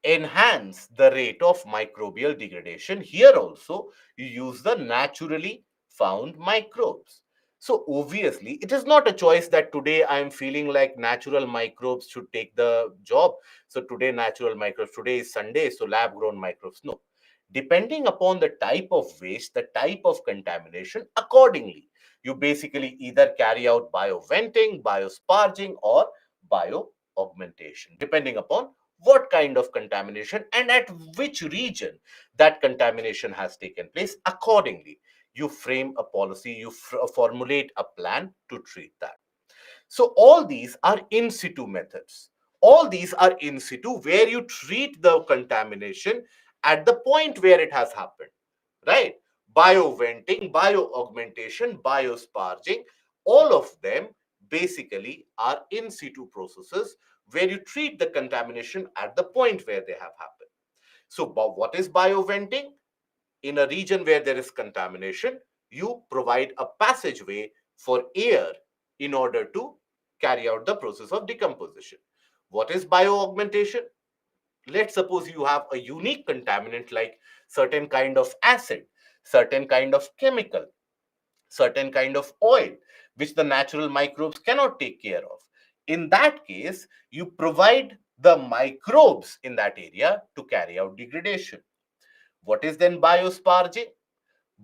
enhance the rate of microbial degradation. Here also, you use the naturally found microbes. So obviously, it is not a choice that today I am feeling like natural microbes should take the job. So today, natural microbes, today is Sunday, so lab grown microbes. No. Depending upon the type of waste, the type of contamination, accordingly, you basically either carry out bioventing, biosparging, or bioaugmentation, depending upon what kind of contamination and at which region that contamination has taken place. Accordingly, you frame a policy, you formulate a plan to treat that. So all these are in situ methods. All these are in situ, where you treat the contamination at the point where it has happened, right? Bioventing, bioaugmentation, biosparging, all of them basically are in situ processes, where you treat the contamination at the point where they have happened. So what is bioventing? In a region where there is contamination, you provide a passageway for air in order to carry out the process of decomposition. What is bioaugmentation? Let's suppose you have a unique contaminant, like certain kind of acid, certain kind of chemical, certain kind of oil, which the natural microbes cannot take care of. In that case, you provide the microbes in that area to carry out degradation. What is then biosparging?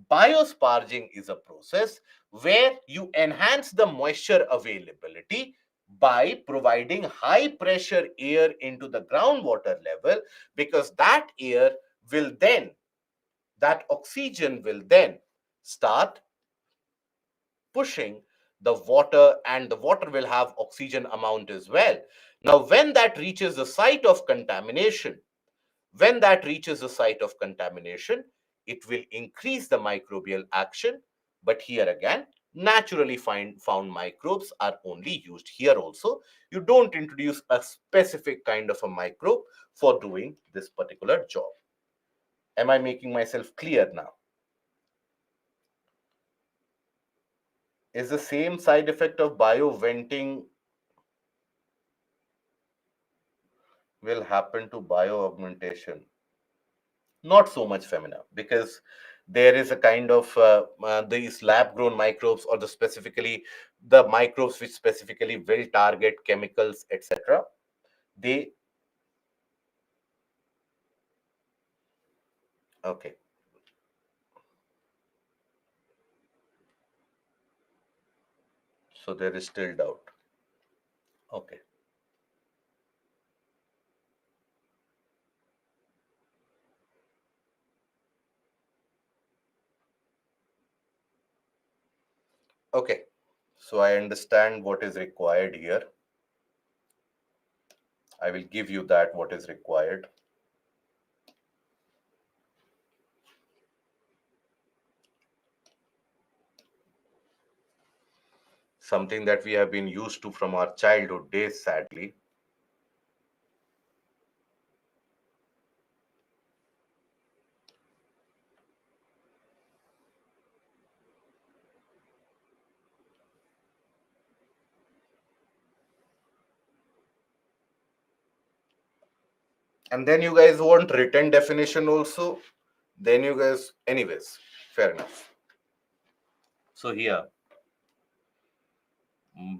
Biosparging is a process where you enhance the moisture availability by providing high pressure air into the groundwater level, because that air will then, that oxygen will then start pushing the water, and the water will have oxygen amount as well. Now, when that reaches the site of contamination, when that reaches the site of contamination, it will increase the microbial action. But here again, naturally found microbes are only used. Here also, you don't introduce a specific kind of a microbe for doing this particular job. Am I making myself clear now? Is the same side effect of bioventing will happen to bioaugmentation? Not so much, Femina, because there is a kind of these lab grown microbes, or the specifically the microbes which specifically will target chemicals, etc. They, okay, so there is still doubt. Okay, okay, so I understand what is required here. I will give you that what is required. Something that we have been used to from our childhood days, sadly. And then you guys want written definition also. Then you guys, anyways, fair enough. So here,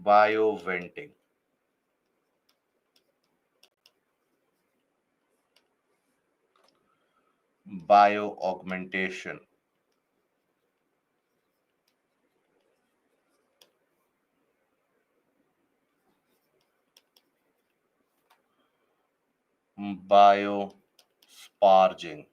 bioventing. Bioaugmentation. Biosparging.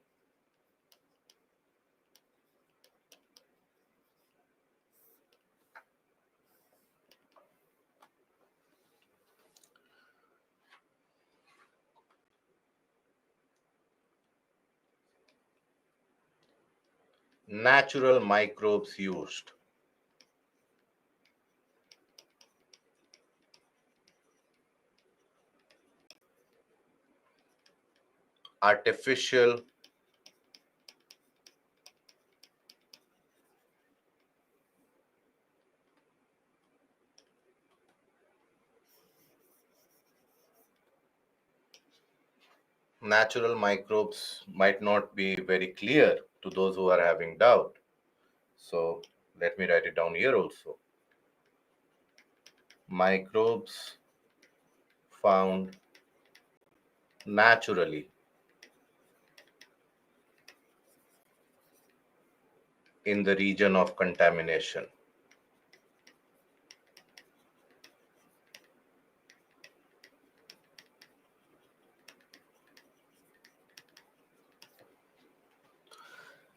Natural microbes used. Artificial natural microbes might not be very clear to those who are having doubt. So let me write it down here also. Microbes found naturally in the region of contamination.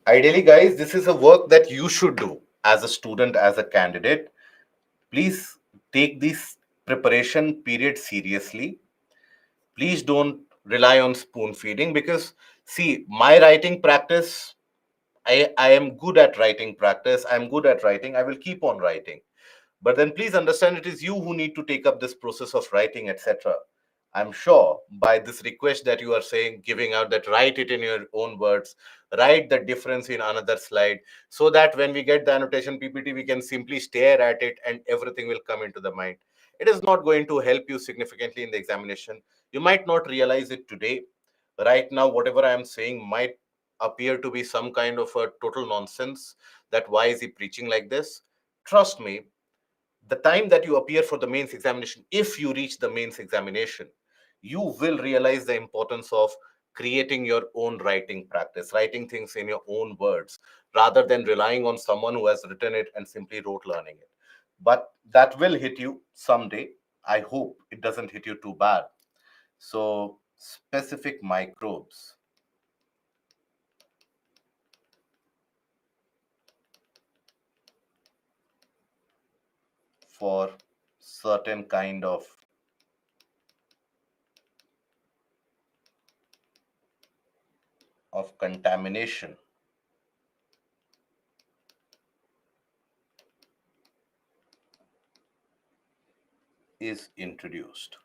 Ideally, guys, this is a work that you should do as a student, as a candidate. Please take this preparation period seriously. Please don't rely on spoon feeding, because see, my writing practice, I am good at writing practice. I'm good at writing. I will keep on writing. But then please understand, it is you who need to take up this process of writing, etc. I'm sure by this request that you are saying, giving out, that write it in your own words, write the difference in another slide, so that when we get the annotation PPT, we can simply stare at it and everything will come into the mind. It is not going to help you significantly in the examination. You might not realize it today. Right now, whatever I am saying might appear to be some kind of a total nonsense, that why is he preaching like this? Trust me, the time that you appear for the mains examination, if you reach the mains examination, you will realize the importance of creating your own writing practice, writing things in your own words, rather than relying on someone who has written it and simply wrote learning it. But that will hit you someday. I hope it doesn't hit you too bad. So specific microbes for certain kind of contamination is introduced.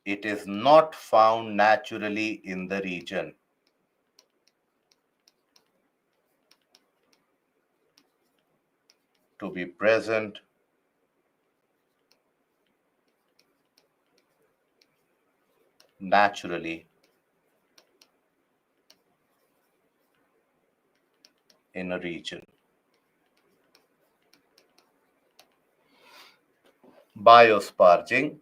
It is not found naturally in the region. To be present naturally in a region. Biosparging,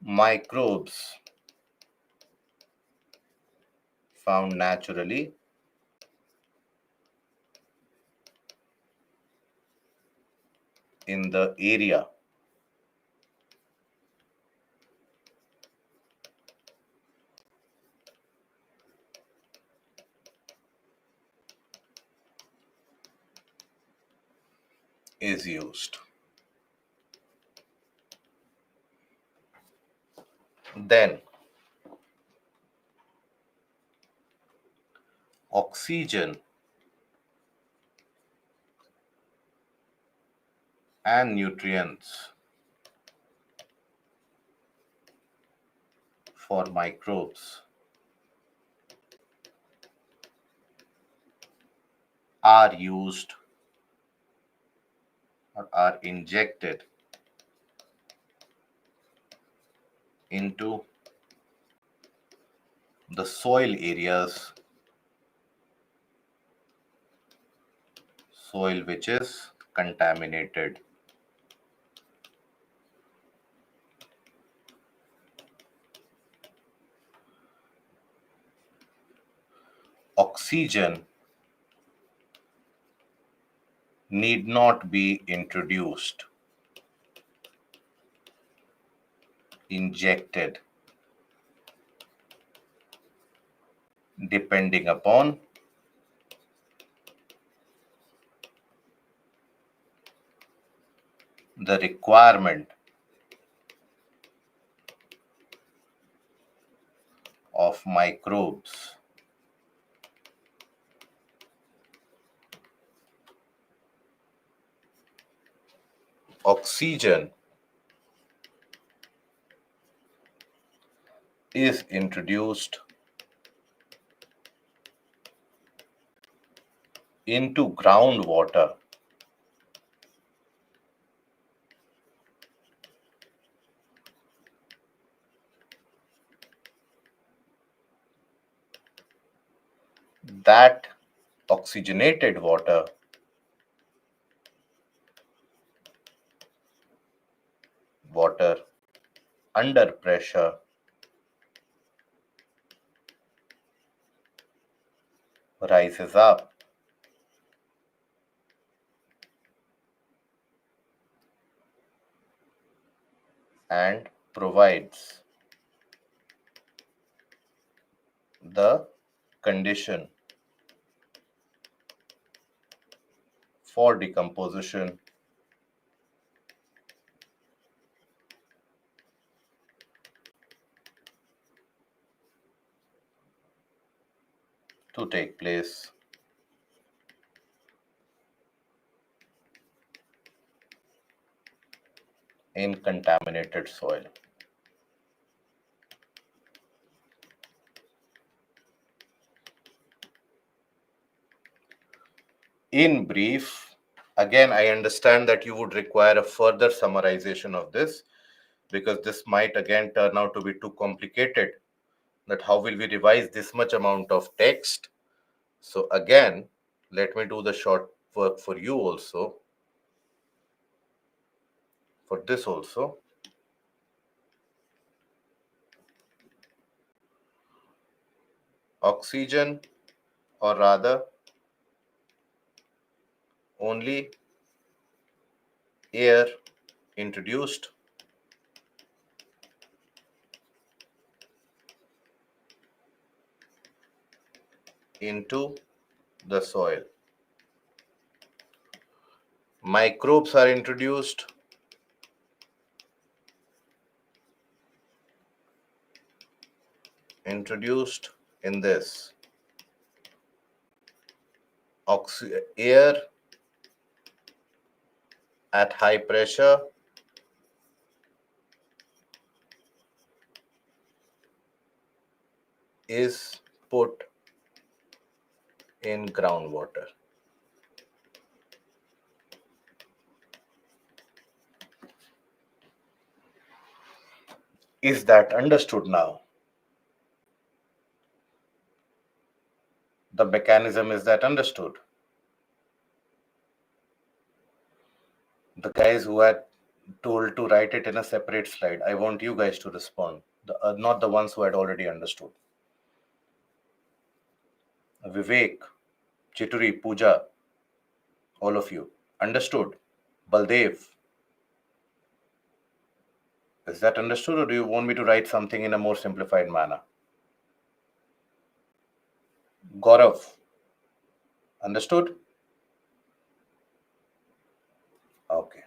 microbes found naturally in the area is used. Then oxygen and nutrients for microbes are used or are injected into the soil areas, soil which is contaminated. Oxygen need not be introduced, injected, depending upon the requirement of microbes. Oxygen is introduced into groundwater that oxygenated water under pressure rises up and provides the condition for decomposition to take place in contaminated soil. In brief, again, I understand that you would require a further summarization of this because this might again turn out to be too complicated. That how will we revise this much amount of text? So again, let me do the short work for you also, for this also. Oxygen, or rather only air introduced into the soil. Microbes are introduced in this. Air at high pressure is put in groundwater. Is that understood now? The mechanism, is that understood? The guys who had told to write it in a separate slide, I want you guys to respond, not the ones who had already understood. Vivek, Chituri, Pooja, all of you, understood? Baldev, is that understood, or do you want me to write something in a more simplified manner? Gaurav, understood? Okay.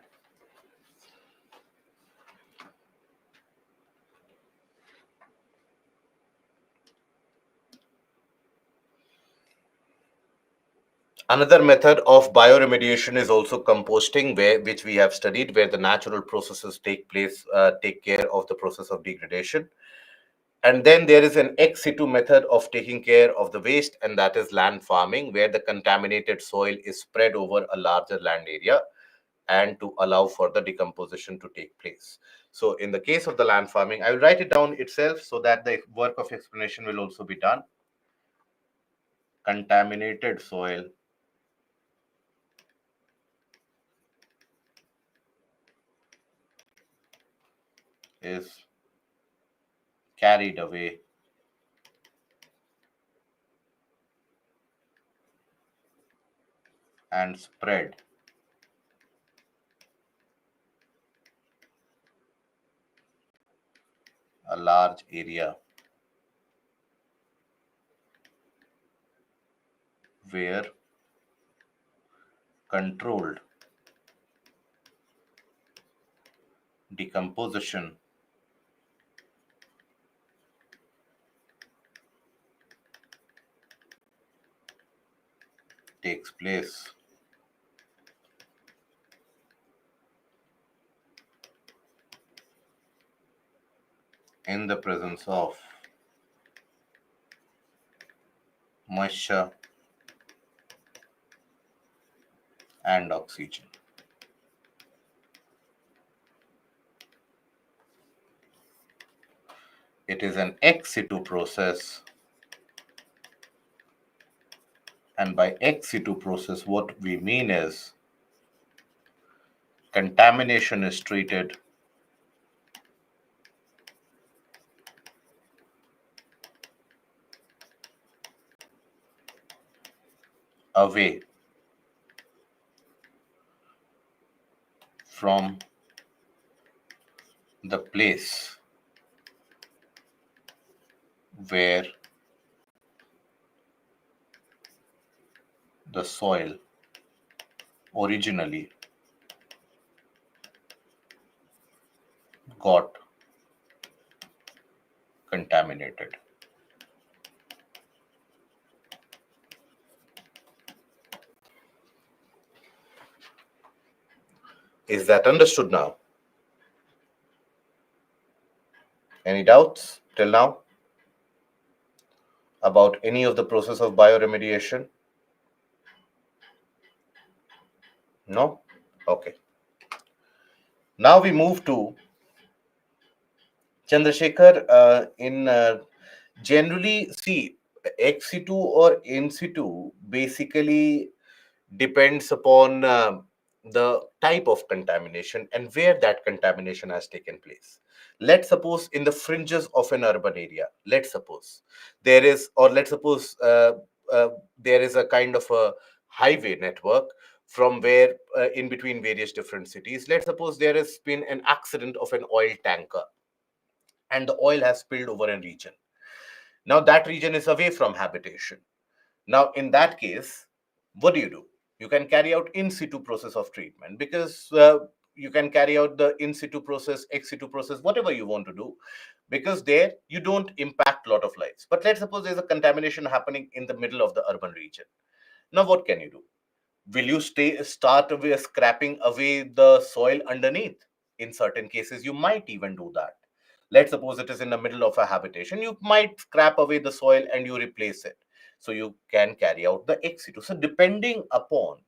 Another method of bioremediation is also composting, which we have studied, where the natural processes take care of the process of degradation. And then there is an ex situ method of taking care of the waste, and that is land farming, where the contaminated soil is spread over a larger land area and to allow for the decomposition to take place. So in the case of the land farming, I will write it down itself so that the work of explanation will also be done. Contaminated soil is carried away and spread a large area where controlled decomposition takes place. In the presence of moisture and oxygen. It is an ex situ process, and by ex situ process, what we mean is contamination is treated away from the place where the soil originally got contaminated. Is that understood now? Any doubts till now about any of the process of bioremediation? No? Okay. Now we move to Chandrasekhar. In generally, see, ex situ or in situ basically depends upon the type of contamination and where that contamination has taken place. Let's suppose in the fringes of an urban area, let's suppose there is, or let's suppose there is a kind of a highway network from where in between various different cities. Let's suppose there has been an accident of an oil tanker and the oil has spilled over a region. Now that region is away from habitation. Now, in that case, What do? You can carry out in situ process of treatment, because you can carry out the in situ process, ex situ process, whatever you want to do, because there you don't impact a lot of lives. But let's suppose there's a contamination happening in the middle of the urban region. Now what can you do? Will you start away scrapping away the soil underneath? In certain cases you might even do that. Let's suppose it is in the middle of a habitation, you might scrap away the soil and you replace it, so you can carry out the ex situ. So depending upon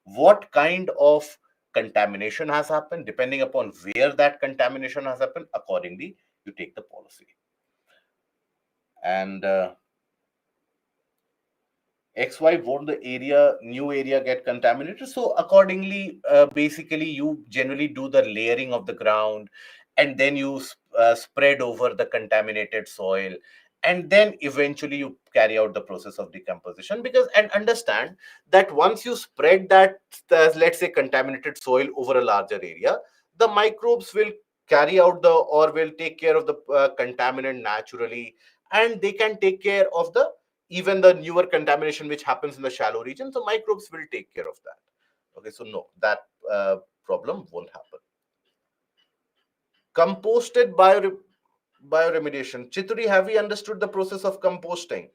what kind of contamination has happened, depending upon where that contamination has happened, accordingly you take the policy. And XY, won't the new area get contaminated? So accordingly, basically, you generally do the layering of the ground, and then you spread over the contaminated soil, and then eventually you carry out the process of decomposition. Because, and understand that once you spread that, let's say, contaminated soil over a larger area, the microbes will carry out the, or will take care of the contaminant naturally, and they can take care of the even the newer contamination which happens in the shallow region. So microbes will take care of that. Okay, so no, that problem won't happen. Composted bioremediation. Chituri, have we understood the process of composting?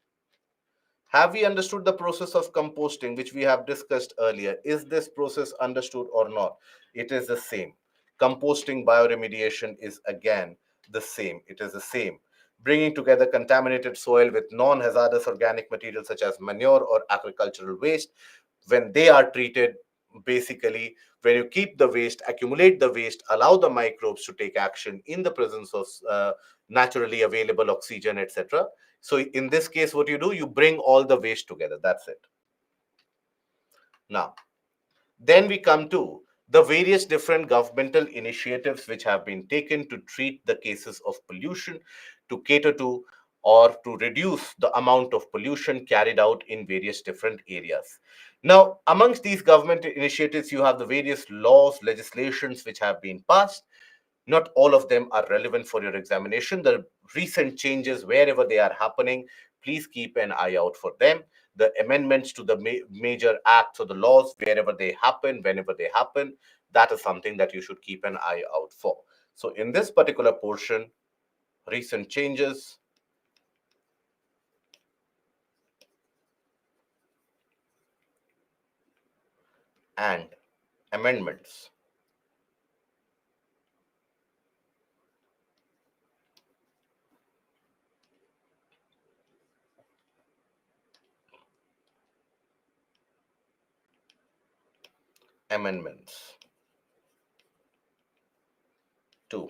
Have we understood the process of composting, which we have discussed earlier? Is this process understood or not? It is the same. Composting bioremediation is again the same. It is the same. Bringing together contaminated soil with non-hazardous organic materials such as manure or agricultural waste, when they are treated, basically, when you keep the waste, accumulate the waste, allow the microbes to take action in the presence of naturally available oxygen, etc. So in this case, what you do, you bring all the waste together. That's it. Now, then we come to the various different governmental initiatives which have been taken to treat the cases of pollution, to cater to or to reduce the amount of pollution carried out in various different areas. Now, amongst these government initiatives, you have the various laws, legislations which have been passed. Not all of them are relevant for your examination. The recent changes, wherever they are happening, please keep an eye out for them. The amendments to the major acts or the laws, wherever they happen, whenever they happen, that is something that you should keep an eye out for. So in this particular portion, recent changes and amendments. Amendments to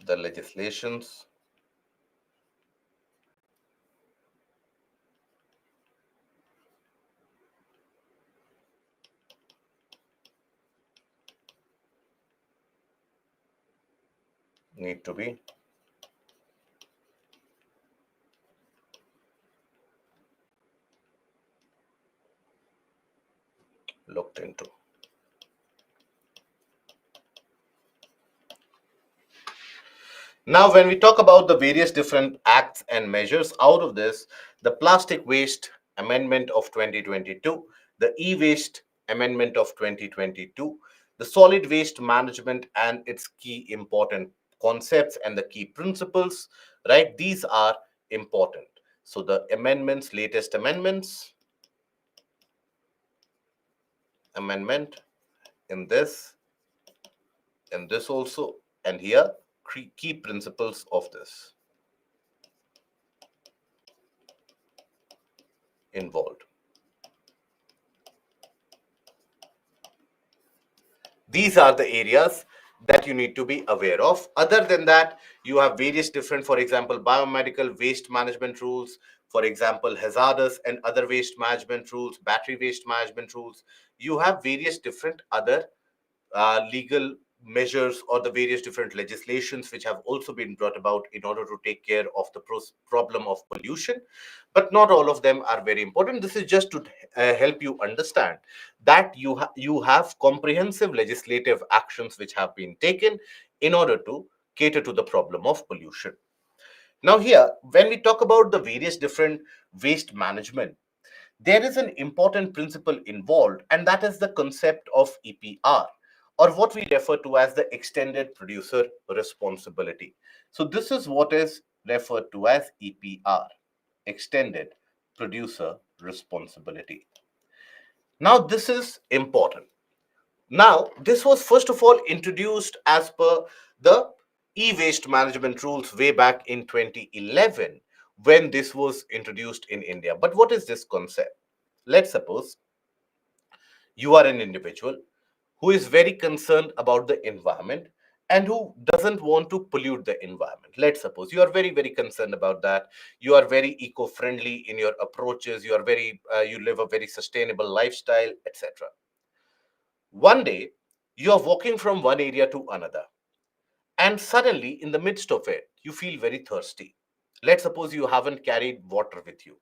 the legislations need to be looked into. Now, when we talk about the various different acts and measures out of this, the Plastic Waste Amendment of 2022, the E-Waste Amendment of 2022, the Solid Waste Management and its key important concepts and the key principles, right? These are important. So the amendments, latest amendments, amendment in this also, and here, key principles of this involved. These are the areas that you need to be aware of. Other than that, you have various different, for example, biomedical waste management rules, for example, hazardous and other waste management rules, battery waste management rules. You have various different other legal measures or the various different legislations which have also been brought about in order to take care of the problem of pollution. But not all of them are very important. This is just to help you understand that you have comprehensive legislative actions which have been taken in order to cater to the problem of pollution. Now, here, when we talk about the various different waste management, there is an important principle involved, and that is the concept of EPR, or what we refer to as the extended producer responsibility. So, this is what is referred to as EPR, extended producer responsibility. Now, this is important. Now, this was first of all introduced as per the e-waste management rules way back in 2011 when this was introduced in India. But what is this concept? Let's suppose you are an individual who is very concerned about the environment and who doesn't want to pollute the environment. Let's suppose you are very, very concerned about that. You are very eco-friendly in your approaches. You live a very sustainable lifestyle, etc. One day, you are walking from one area to another, and suddenly, in the midst of it, you feel very thirsty. Let's suppose you haven't carried water with you,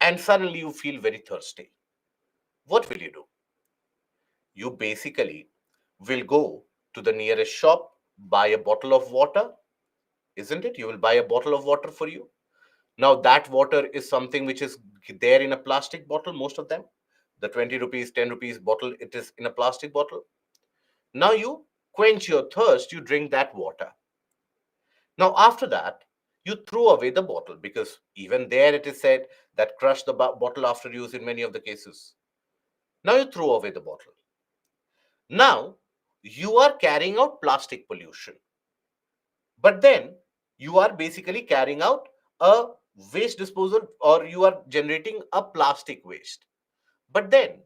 and suddenly you feel very thirsty. What will you do? You basically will go to the nearest shop, buy a bottle of water, isn't it? You will buy a bottle of water for you. Now, that water is something which is there in a plastic bottle, most of them. The 20 rupees, 10 rupees bottle, it is in a plastic bottle. Now, you quench your thirst, you drink that water. Now, after that, you throw away the bottle because even there it is said that crush the bottle after use in many of the cases. Now, you throw away the bottle. Now, you are carrying out plastic pollution. But then you are basically carrying out a waste disposal, or you are generating a plastic waste. But then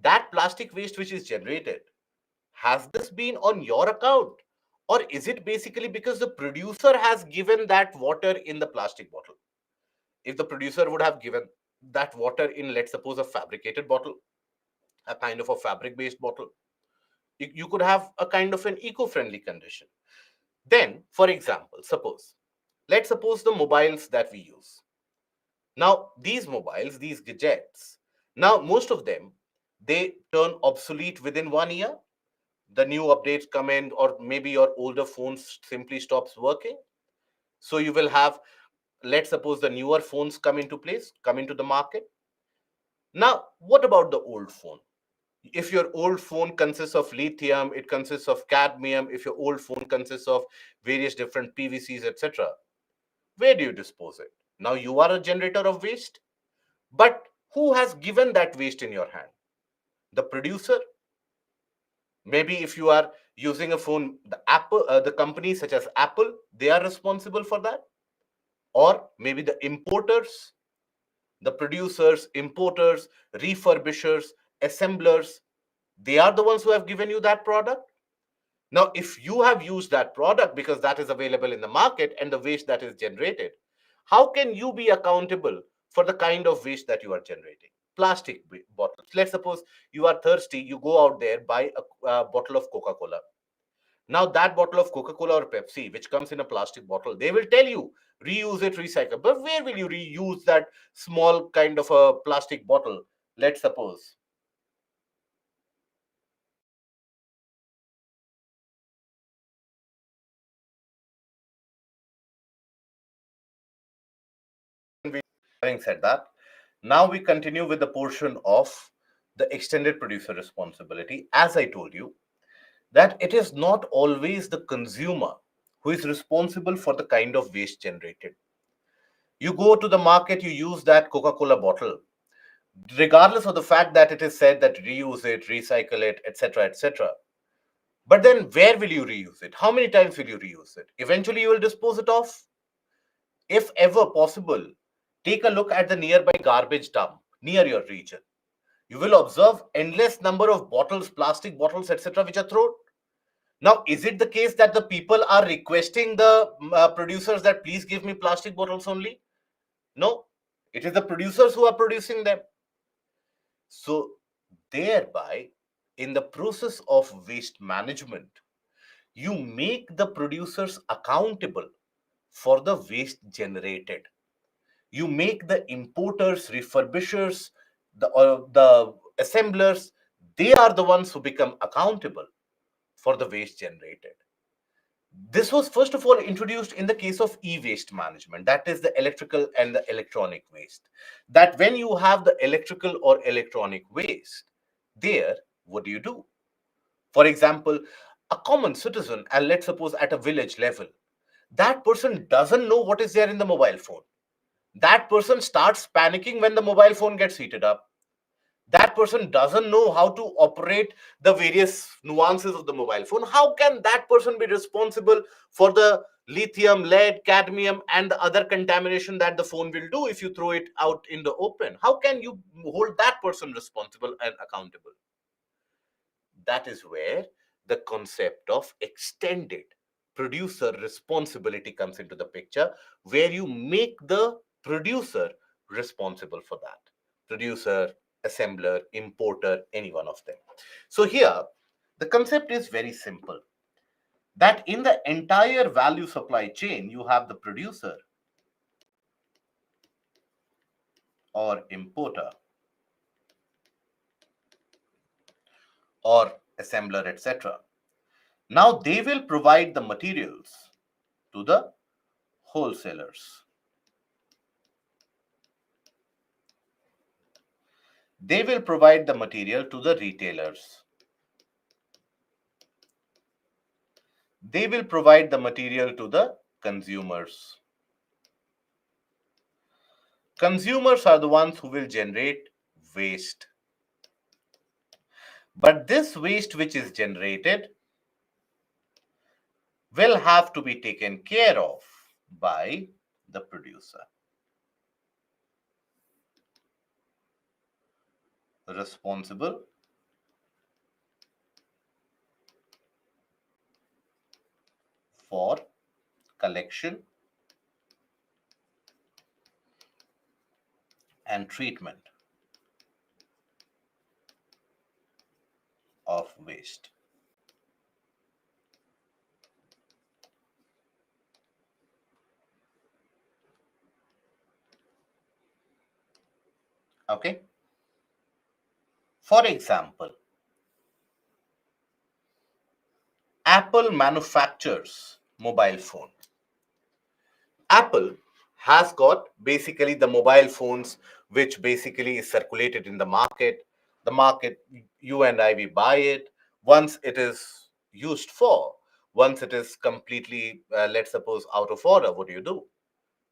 that plastic waste which is generated, has this been on your account? Or is it basically because the producer has given that water in the plastic bottle? If the producer would have given that water in, let's suppose, a fabricated bottle, a kind of a fabric based bottle, you could have a kind of an eco friendly condition. Then, for example, let's suppose the mobiles that we use. Now, these mobiles, these gadgets, now most of them, they turn obsolete within 1 year. The new updates come in, or maybe your older phones simply stops working. So you will have, let's suppose, the newer phones come into place, come into the market. Now, what about the old phone? If your old phone consists of lithium, it consists of cadmium, if your old phone consists of various different PVCs, etc., where do you dispose it? Now you are a generator of waste, but who has given that waste in your hand? The producer? Maybe if you are using a phone, the companies such as Apple, they are responsible for that. Or maybe the importers, the producers, importers, refurbishers, assemblers, they are the ones who have given you that product. Now, if you have used that product because that is available in the market and the waste that is generated, how can you be accountable for the kind of waste that you are generating? Plastic bottles. Let's suppose you are thirsty, you go out there, buy a bottle of Coca Cola. Now, that bottle of Coca Cola or Pepsi, which comes in a plastic bottle, they will tell you reuse it, recycle. But where will you reuse that small kind of a plastic bottle? Let's suppose having said that, now we continue with the portion of the extended producer responsibility. As I told you, that it is not always the consumer who is responsible for the kind of waste generated. You go to the market, you use that Coca Cola bottle, regardless of the fact that it is said that reuse it, recycle it, etc., etc. But then where will you reuse it? How many times will you reuse it? Eventually, you will dispose it off. If ever possible, take a look at the nearby garbage dump near your region. You will observe endless number of bottles, plastic bottles, etc., which are thrown. Now, is it the case that the people are requesting the producers that please give me plastic bottles only? No, it is the producers who are producing them. So, thereby, in the process of waste management, you make the producers accountable for the waste generated. You make the importers, refurbishers, the assemblers, they are the ones who become accountable for the waste generated. This was first of all introduced in the case of e-waste management, that is the electrical and the electronic waste. That when you have the electrical or electronic waste, there, what do you do? For example, a common citizen, and let's suppose at a village level, that person doesn't know what is there in the mobile phone. That person starts panicking when the mobile phone gets heated up. That person doesn't know how to operate the various nuances of the mobile phone. How can that person be responsible for the lithium, lead, cadmium, and the other contamination that the phone will do if you throw it out in the open? How can you hold that person responsible and accountable? That is where the concept of extended producer responsibility comes into the picture, where you make the producer responsible for that. Producer, assembler, importer, any one of them. So here, the concept is very simple, that in the entire value supply chain, you have the producer or importer or assembler, etc. Now they will provide the materials to the wholesalers. They will provide the material to the retailers. They will provide the material to the consumers. Consumers are the ones who will generate waste. But this waste which is generated will have to be taken care of by the producer. Responsible for collection and treatment of waste. Okay? For example, Apple manufactures mobile phone. Apple has got basically the mobile phones, which basically is circulated in the market. The market, you and I, we buy it. Once it is used for, once it is completely, let's suppose, out of order, what do?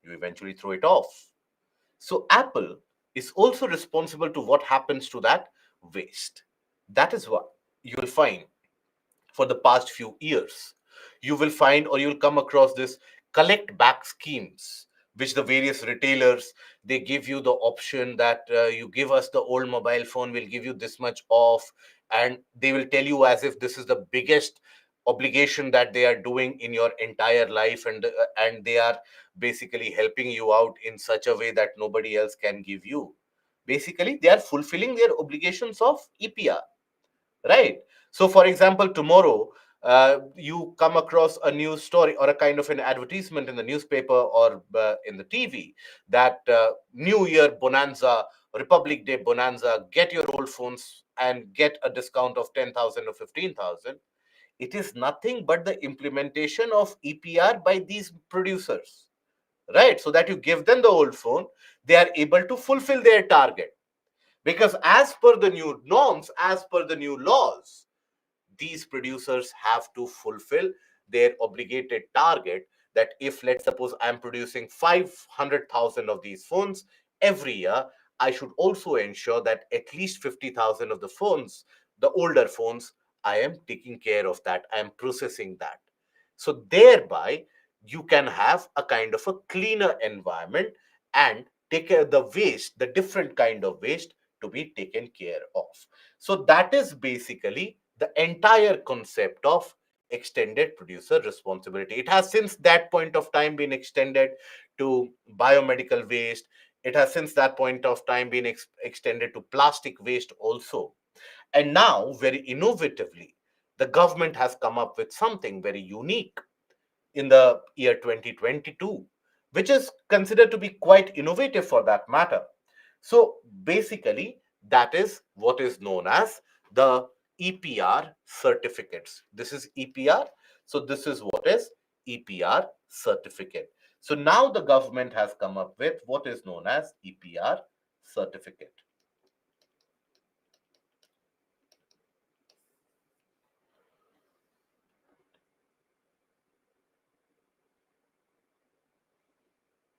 You eventually throw it off. So Apple is also responsible to what happens to that waste. That is what you will find for the past few years. You will find or you'll come across this collect back schemes, which the various retailers, they give you the option that you give us the old mobile phone, we'll give you this much off, and they will tell you as if this is the biggest obligation that they are doing in your entire life, and they are basically helping you out in such a way that nobody else can give you. Basically they are fulfilling their obligations of EPR. Right. So, for example, tomorrow you come across a news story or a kind of an advertisement in the newspaper or in the TV that New Year bonanza, Republic Day bonanza, get your old phones and get a discount of 10,000 or 15,000. It is nothing but the implementation of EPR by these producers, right? So that you give them the old phone, they are able to fulfill their target. Because as per the new norms, as per the new laws, these producers have to fulfill their obligated target, that if, let's suppose, I'm producing 500,000 of these phones every year, I should also ensure that at least 50,000 of the phones, the older phones, I am taking care of that, I am processing that. So thereby you can have a kind of a cleaner environment and take care of the waste, the different kind of waste to be taken care of. So that is basically the entire concept of extended producer responsibility. It has since that point of time been extended to biomedical waste. It has since that point of time been extended to plastic waste also. And now, very innovatively, the government has come up with something very unique in the year 2022, which is considered to be quite innovative for that matter. So basically, that is what is known as the EPR certificates. This is EPR. So this is what is EPR certificate. So now the government has come up with what is known as EPR certificate.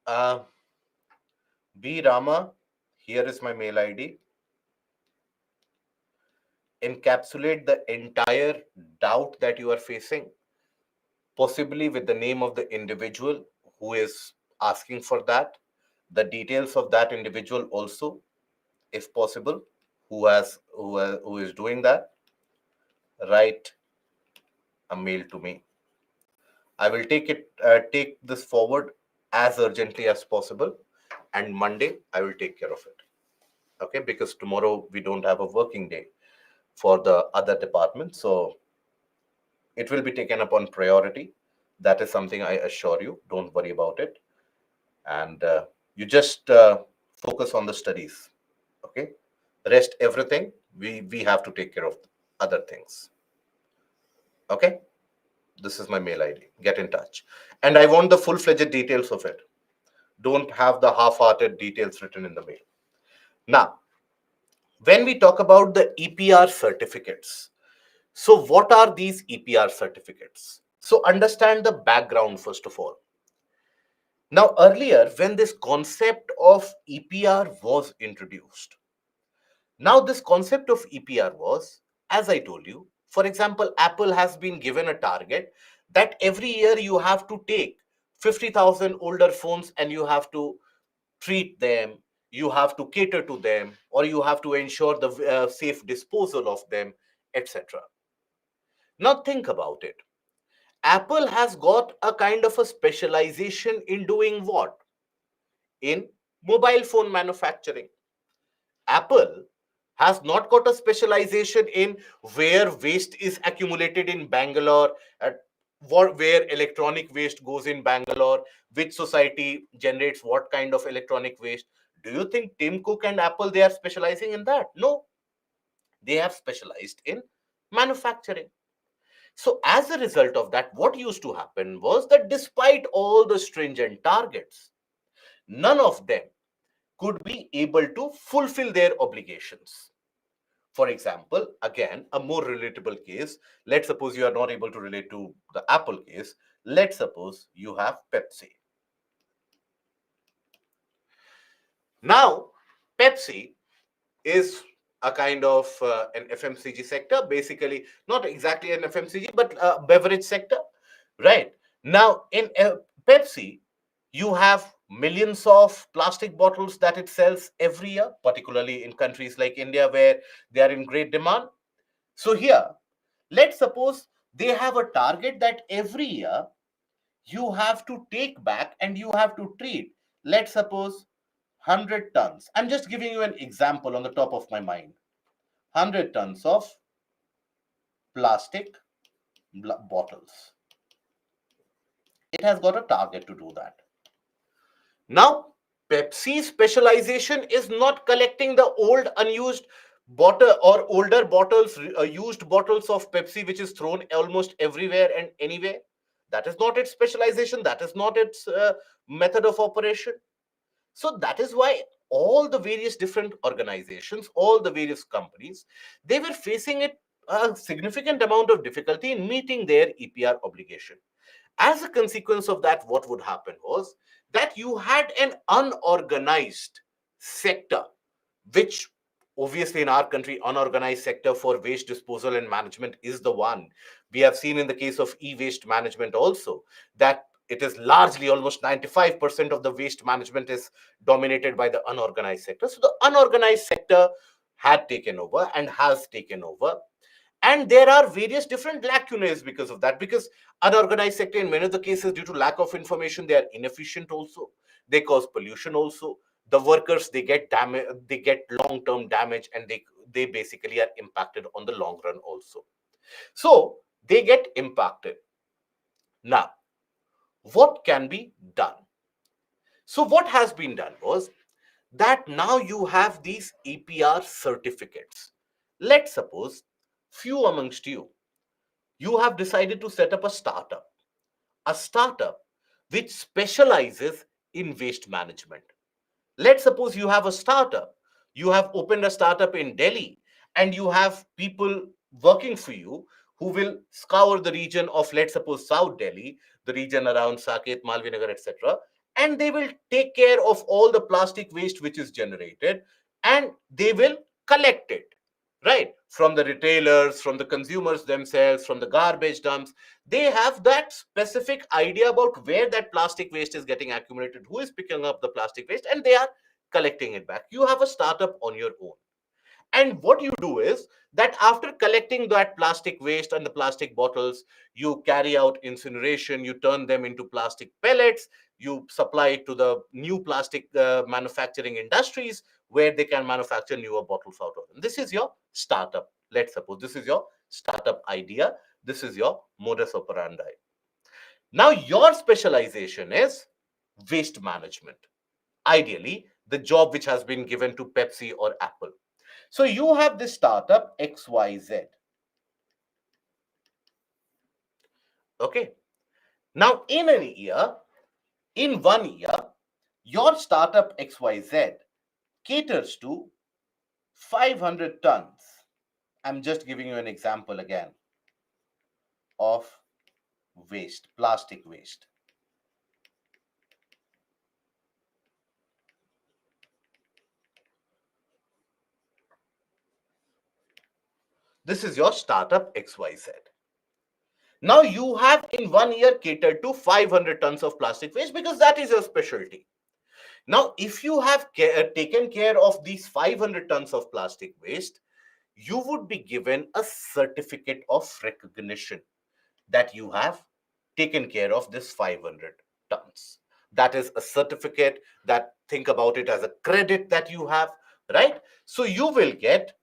Uh, B. Rama, here is my mail ID. Encapsulate the entire doubt that you are facing, possibly with the name of the individual who is asking for that, the details of that individual also, if possible, who is doing that. Write a mail to me. I will take this forward as urgently as possible, and Monday I will take care of it. Okay, because tomorrow we don't have a working day for the other department, so it will be taken up on priority. That is something I assure you. Don't worry about it, and you just focus on the studies. Okay, rest everything we have to take care of other things. Okay, this is my mail ID. Get in touch, and I want the full-fledged details of it. Don't have the half-hearted details written in the mail. Now, when we talk about the EPR certificates, so what are these EPR certificates? So understand the background first of all. Now, earlier, when this concept of EPR was introduced, now this concept of EPR was, as I told you, for example, Apple has been given a target that every year you have to take 50,000 older phones and you have to treat them, you have to cater to them, or you have to ensure the safe disposal of them, etc. Now, think about it. Apple has got a kind of a specialization in doing what? In mobile phone manufacturing. Apple has not got a specialization in where waste is accumulated in Bangalore, at where electronic waste goes in Bangalore, which society generates what kind of electronic waste. Do you think Tim Cook and Apple they are specializing in that? No, they have specialized in manufacturing. So as a result of that, what used to happen was that despite all the stringent targets, none of them could be able to fulfill their obligations. For example, again, a more relatable case, let's suppose you are not able to relate to the Apple case. Let's suppose you have Pepsi. Now, Pepsi is a kind of an FMCG sector, basically, not exactly an FMCG, but a beverage sector, right? Now, in Pepsi, you have millions of plastic bottles that it sells every year, particularly in countries like India where they are in great demand. So here, let's suppose they have a target that every year you have to take back and you have to treat, let's suppose, 100 tons. I'm just giving you an example on the top of my mind. 100 tons of plastic bottles. It has got a target to do that. Now, Pepsi's specialization is not collecting the old unused bottle or older bottles, used bottles of Pepsi, which is thrown almost everywhere and anywhere. That is not its specialization. That is not its method of operation. So that is why all the various different organizations, all the various companies, they were facing a significant amount of difficulty in meeting their EPR obligation. As a consequence of that, what would happen was that you had an unorganized sector, which obviously in our country, unorganized sector for waste disposal and management is the one. We have seen in the case of e-waste management also that it is largely almost 95% of the waste management is dominated by the unorganized sector. So the unorganized sector had taken over and has taken over, and there are various different lacunae because of that, because unorganized sector in many of the cases, due to lack of information, they are inefficient also, they cause pollution also, the workers they get damage, they get long term damage, and they basically are impacted on the long run also. So they get impacted. Now, what can be done? So what has been done was that now you have these EPR certificates. Let's suppose few amongst you, you have decided to set up a startup which specializes in waste management. Let's suppose you have a startup, you have opened a startup in Delhi, and you have people working for you who will scour the region of, let's suppose, South Delhi, the region around Saket, Malvinagar, etc. And they will take care of all the plastic waste which is generated, and they will collect it, right? From the retailers, from the consumers themselves, from the garbage dumps. They have that specific idea about where that plastic waste is getting accumulated, who is picking up the plastic waste, and they are collecting it back. You have a startup on your own. And what you do is that after collecting that plastic waste and the plastic bottles, you carry out incineration, you turn them into plastic pellets, you supply it to the new plastic manufacturing industries where they can manufacture newer bottles out of them. This is your startup. Let's suppose this is your startup idea. This is your modus operandi. Now, your specialization is waste management. Ideally, the job which has been given to Pepsi or Apple. So you have this startup XYZ. Okay. Now, in 1 year, your startup XYZ caters to 500 tons. I'm just giving you an example again of waste, plastic waste. This is your startup XYZ. Now you have in 1 year catered to 500 tons of plastic waste because that is your specialty. Now, if you have taken care of these 500 tons of plastic waste, you would be given a certificate of recognition that you have taken care of this 500 tons. That is a certificate that, think about it as a credit that you have, right? So you will get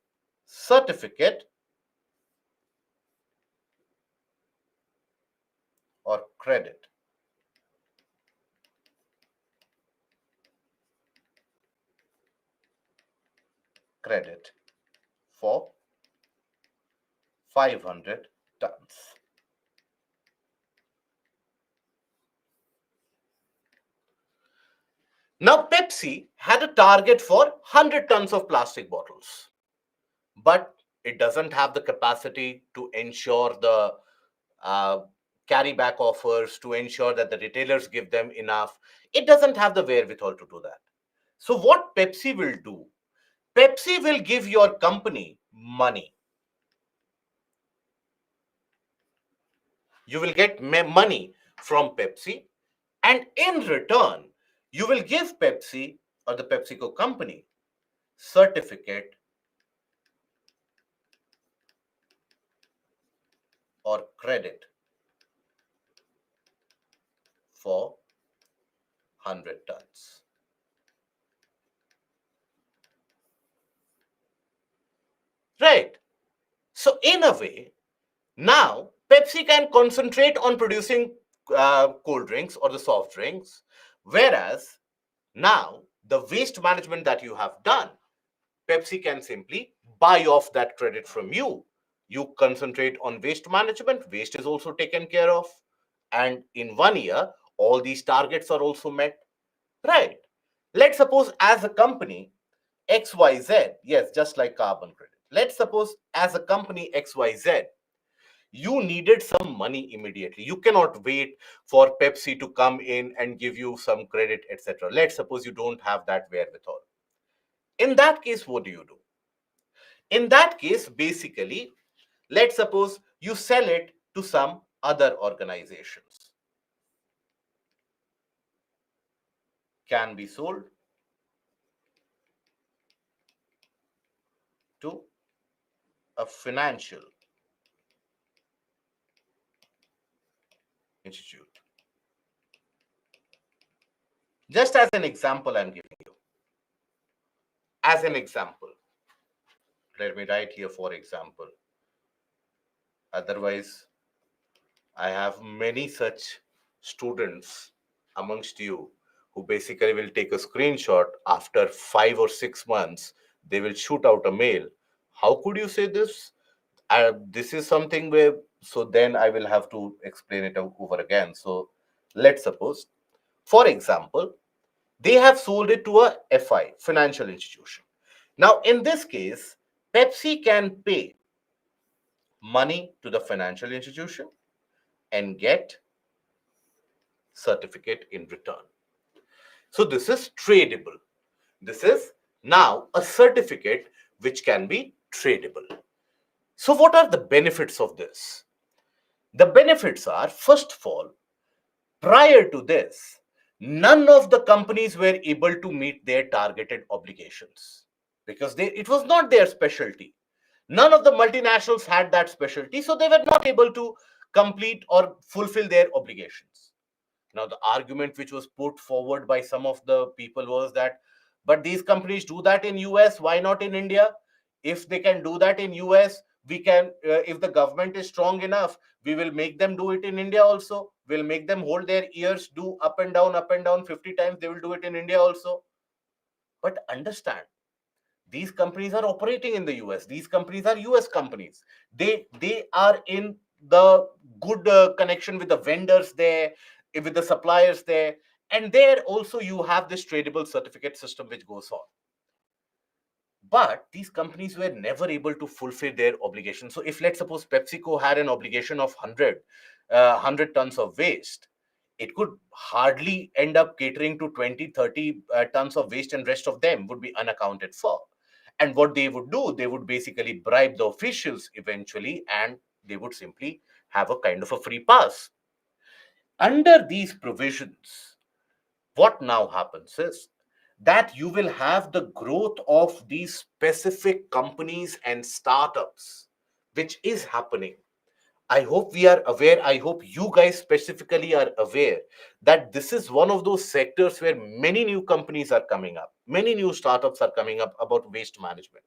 certificate or credit for 500 tons. Now, Pepsi had a target for 100 tons of plastic bottles, but it doesn't have the capacity to ensure the uh, carry back offers, to ensure that the retailers give them enough. It doesn't have the wherewithal to do that. So, what Pepsi will do? Pepsi will give your company money. You will get money from Pepsi, and in return, you will give Pepsi or the PepsiCo company certificate or credit for 100 tons. Right. So, in a way, now Pepsi can concentrate on producing cold drinks or the soft drinks, whereas now the waste management that you have done, Pepsi can simply buy off that credit from you. You concentrate on waste management, waste is also taken care of, and in 1 year, all these targets are also met. Right. Let's suppose as a company XYZ, yes, just like carbon credit. Let's suppose as a company XYZ, you needed some money immediately. You cannot wait for Pepsi to come in and give you some credit, etc. Let's suppose you don't have that wherewithal. In that case, what do you do? In that case, basically, let's suppose you sell it to some other organizations. Can be sold to a financial institute. Just as an example, I'm giving you. As an example, let me write here for example. Otherwise, I have many such students amongst you who basically will take a screenshot after 5 or 6 months. They will shoot out a mail. How could you say this? This is something where, so then I will have to explain it over again. So let's suppose, for example, they have sold it to a FI, financial institution. Now, in this case, Pepsi can pay money to the financial institution and get certificate in return. So this is tradable. This is now a certificate which can be tradable. So what are the benefits of this? The benefits are, first of all, prior to this, none of the companies were able to meet their targeted obligations because it was not their specialty. None of the multinationals had that specialty, so they were not able to complete or fulfill their obligations. Now, the argument which was put forward by some of the people was that, but these companies do that in US, why not in India? If they can do that in US, we can, if the government is strong enough, we will make them do it in India also. We'll make them hold their ears, do up and down 50 times. They will do it in India also. But understand, these companies are operating in the US. These companies are US companies. They are in the good connection with the vendors there, with the suppliers there, and there also you have this tradable certificate system which goes on. But these companies were never able to fulfill their obligation. So if, let's suppose, PepsiCo had an obligation of 100 tons of waste, it could hardly end up catering to 20, 30 tons of waste, and rest of them would be unaccounted for. And what they would do, they would basically bribe the officials eventually, and they would simply have a kind of a free pass. Under these provisions, what now happens is that you will have the growth of these specific companies and startups, which is happening. I hope we are aware. I hope you guys specifically are aware that this is one of those sectors where many new companies are coming up, many new startups are coming up about waste management.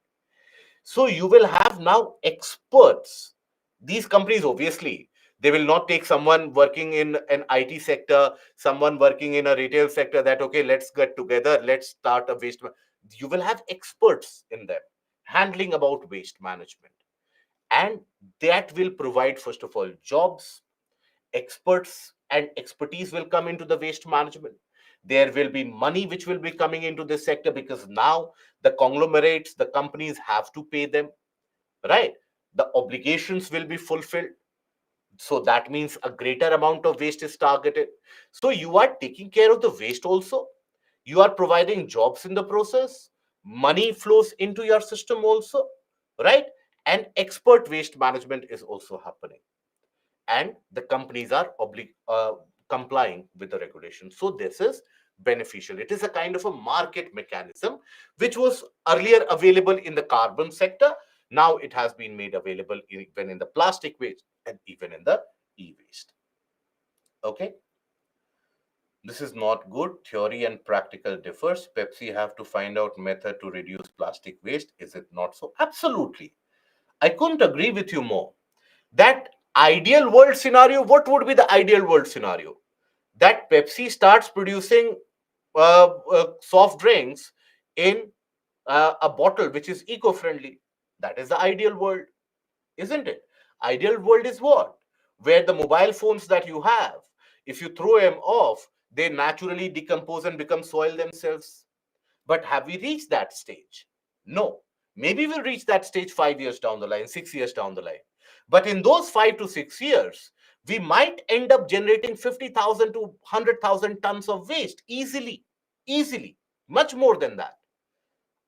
So you will have now experts. These companies, obviously, they will not take someone working in an IT sector, someone working in a retail sector that, okay, let's get together, let's start a waste. You will have experts in them handling about waste management. And that will provide, first of all, jobs. Experts and expertise will come into the waste management. There will be money which will be coming into this sector because now the conglomerates, the companies have to pay them, right? The obligations will be fulfilled. So that means a greater amount of waste is targeted. So you are taking care of the waste also. You are providing jobs in the process. Money flows into your system also, right? And expert waste management is also happening, and the companies are complying with the regulation. So this is beneficial. It is a kind of a market mechanism which was earlier available in the carbon sector. Now it has been made available even in the plastic waste and even in the e-waste. Okay. This is not good. Theory and practical differs. Pepsi have to find out method to reduce plastic waste. Is it not so? Absolutely. I couldn't agree with you more. That ideal world scenario, what would be the ideal world scenario? That Pepsi starts producing soft drinks in a bottle which is eco-friendly. That is the ideal world, isn't it? Ideal world is what? Where the mobile phones that you have, if you throw them off, they naturally decompose and become soil themselves. But have we reached that stage? No. Maybe we'll reach that stage 5 years down the line, 6 years down the line. But in those 5 to 6 years, we might end up generating 50,000 to 100,000 tons of waste easily, easily, much more than that.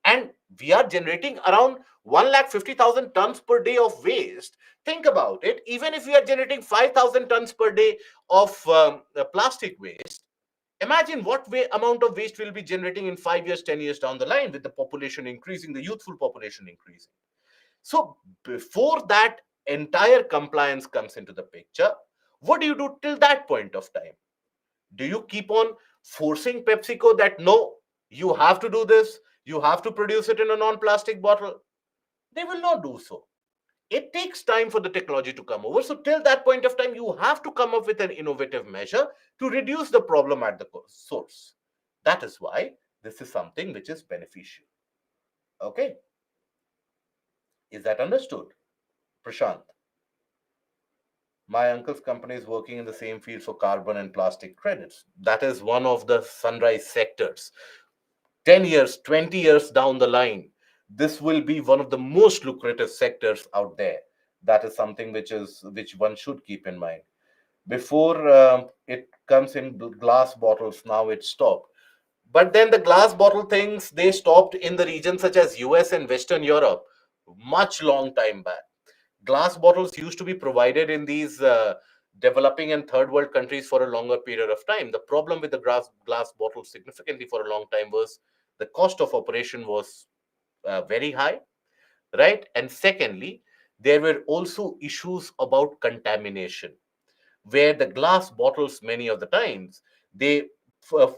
And we are generating around 150,000 tons per day of waste. Think about it. Even if we are generating 5,000 tons per day of plastic waste, imagine what amount of waste we'll be generating in 5 years, 10 years down the line with the population increasing, the youthful population increasing. So before that entire compliance comes into the picture, what do you do till that point of time? Do you keep on forcing PepsiCo that no, you have to do this, you have to produce it in a non-plastic bottle? They will not do so. It takes time for the technology to come over. So till that point of time, you have to come up with an innovative measure to reduce the problem at the source. That is why this is something which is beneficial. Okay. Is that understood? Prashant, my uncle's company is working in the same field for carbon and plastic credits. That is one of the sunrise sectors. 10 years, 20 years down the line, this will be one of the most lucrative sectors out there. That is something which one should keep in mind. Before it comes in glass bottles, now it's stopped. But then the glass bottle things, they stopped in the regions such as US and Western Europe much long time back. Glass bottles used to be provided in these developing and third world countries for a longer period of time. The problem with the glass bottles significantly for a long time was the cost of operation was very high, right? And secondly, there were also issues about contamination, where the glass bottles, many of the times, they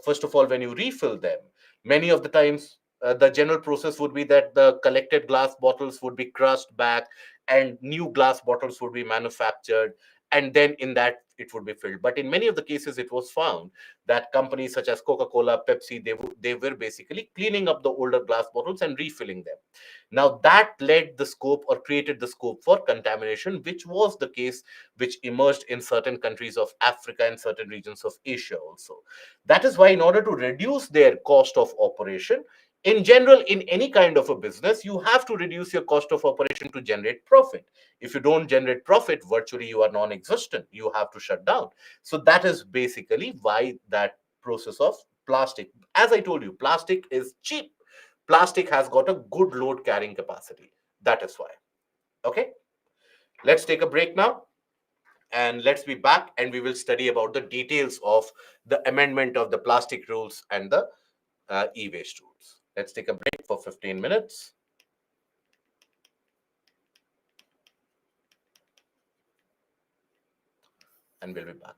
first of all, when you refill them, many of the times the general process would be that the collected glass bottles would be crushed back and new glass bottles would be manufactured, and then in that it would be filled. But in many of the cases it was found that companies such as Coca-Cola, Pepsi, they were basically cleaning up the older glass bottles and refilling them. Now that led the scope or created the scope for contamination, which was the case which emerged in certain countries of Africa and certain regions of Asia also. That is why, in order to reduce their cost of operation, in general, in any kind of a business, you have to reduce your cost of operation to generate profit. If you don't generate profit, virtually you are non existent. You have to shut down. So, that is basically why that process of plastic, as I told you, plastic is cheap. Plastic has got a good load carrying capacity. That is why. Okay, let's take a break now and let's be back and we will study about the details of the amendment of the plastic rules and the e-waste rules. Let's take a break for 15 minutes and we'll be back.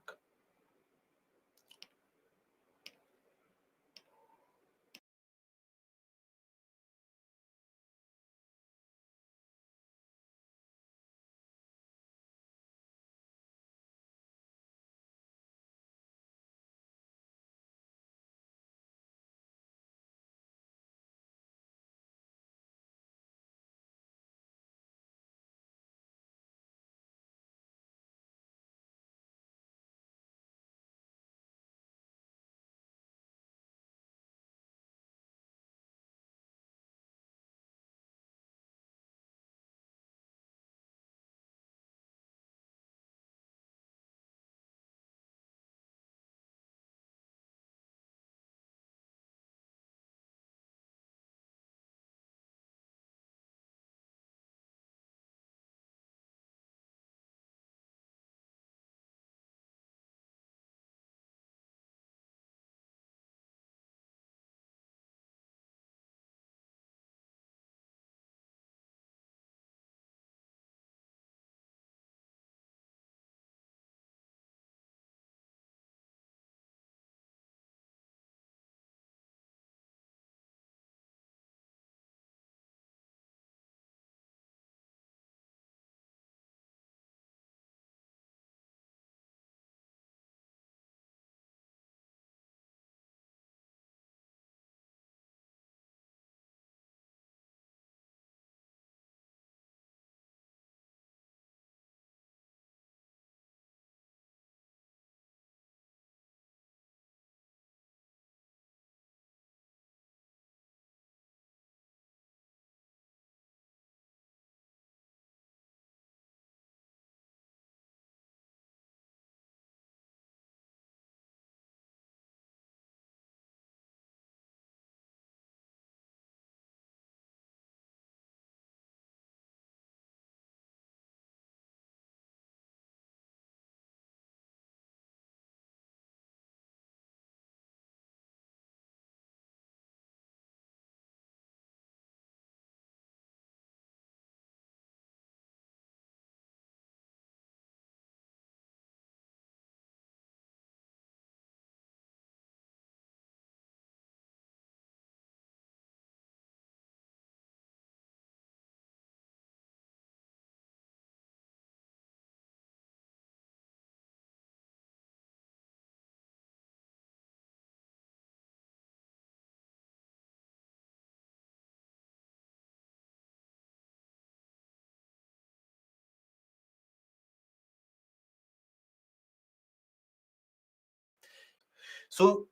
So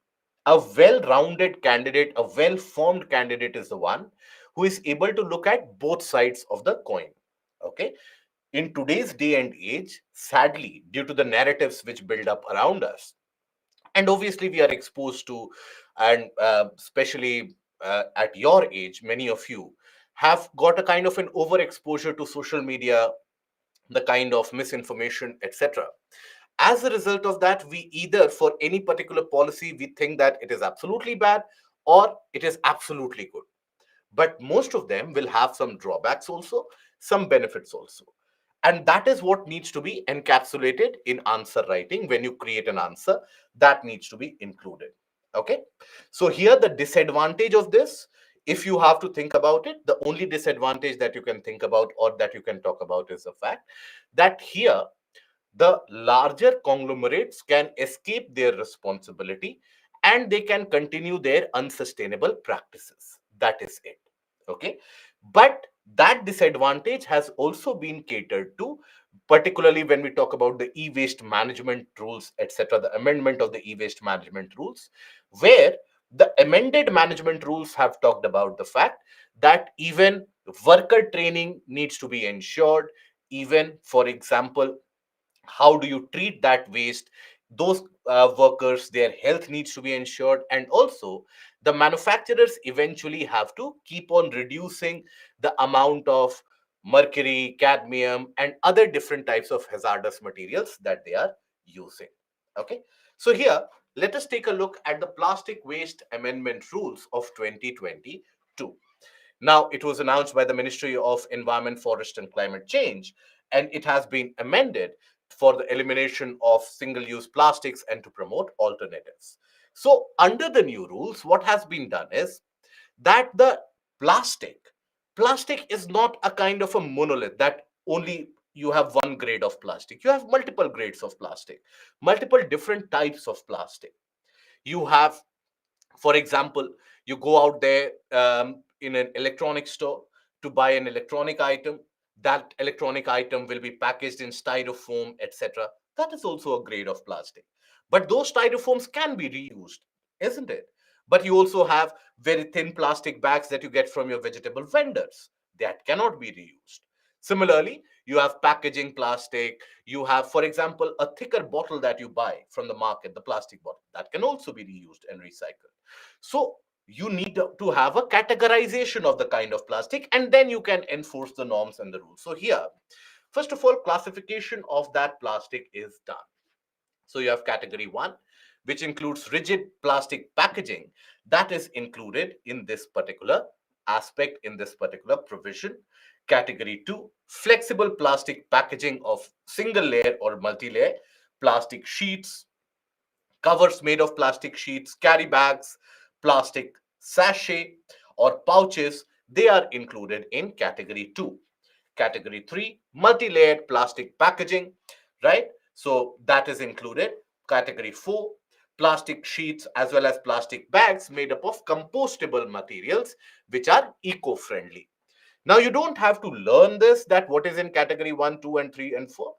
a well-rounded candidate, a well-formed candidate is the one who is able to look at both sides of the coin. Okay. In today's day and age, sadly, due to the narratives which build up around us, and obviously we are exposed to, and especially at your age, many of you have got a kind of an overexposure to social media, the kind of misinformation, etc. As a result of that, we either, for any particular policy, we think that it is absolutely bad or it is absolutely good. But most of them will have some drawbacks also, some benefits also. And that is what needs to be encapsulated in answer writing. When you create an answer, that needs to be included. Okay. So here the disadvantage of this, if you have to think about it, the only disadvantage that you can think about or that you can talk about is the fact that here the larger conglomerates can escape their responsibility and they can continue their unsustainable practices. That is it. Okay. But that disadvantage has also been catered to, particularly when we talk about the e-waste management rules, etc., the amendment of the e-waste management rules, where the amended management rules have talked about the fact that even worker training needs to be ensured. Even, for example, how do you treat that waste, those workers, their health needs to be ensured, and also the manufacturers eventually have to keep on reducing the amount of mercury, cadmium, and other different types of hazardous materials that they are using. Okay. So here, let us take a look at the plastic waste amendment rules of 2022. Now, it was announced by the Ministry of Environment, Forest and Climate Change, and it has been amended for the elimination of single-use plastics and to promote alternatives. So, under the new rules, what has been done is that the plastic, plastic is not a kind of a monolith that only you have one grade of plastic. You have multiple grades of plastic, multiple different types of plastic. You have, for example, you go out there in an electronic store to buy an electronic item. That electronic item will be packaged in styrofoam, etc. That is also a grade of plastic. But those styrofoams can be reused, isn't it? But you also have very thin plastic bags that you get from your vegetable vendors that cannot be reused. Similarly, you have packaging plastic. You have, for example, a thicker bottle that you buy from the market, the plastic bottle, that can also be reused and recycled. So you need to have a categorization of the kind of plastic, and then you can enforce the norms and the rules. So here, first of all, classification of that plastic is done. So you have category 1, which includes rigid plastic packaging. That is included in this particular aspect, in this particular provision. Category 2, flexible plastic packaging of single layer or multi-layer plastic sheets, covers made of plastic sheets, carry bags, plastic sachet, or pouches, they are included in category 2. Category 3, multi-layered plastic packaging, right? So that is included. Category 4, plastic sheets as well as plastic bags made up of compostable materials, which are eco-friendly. Now, you don't have to learn this, that what is in category 1, 2, and 3, and 4,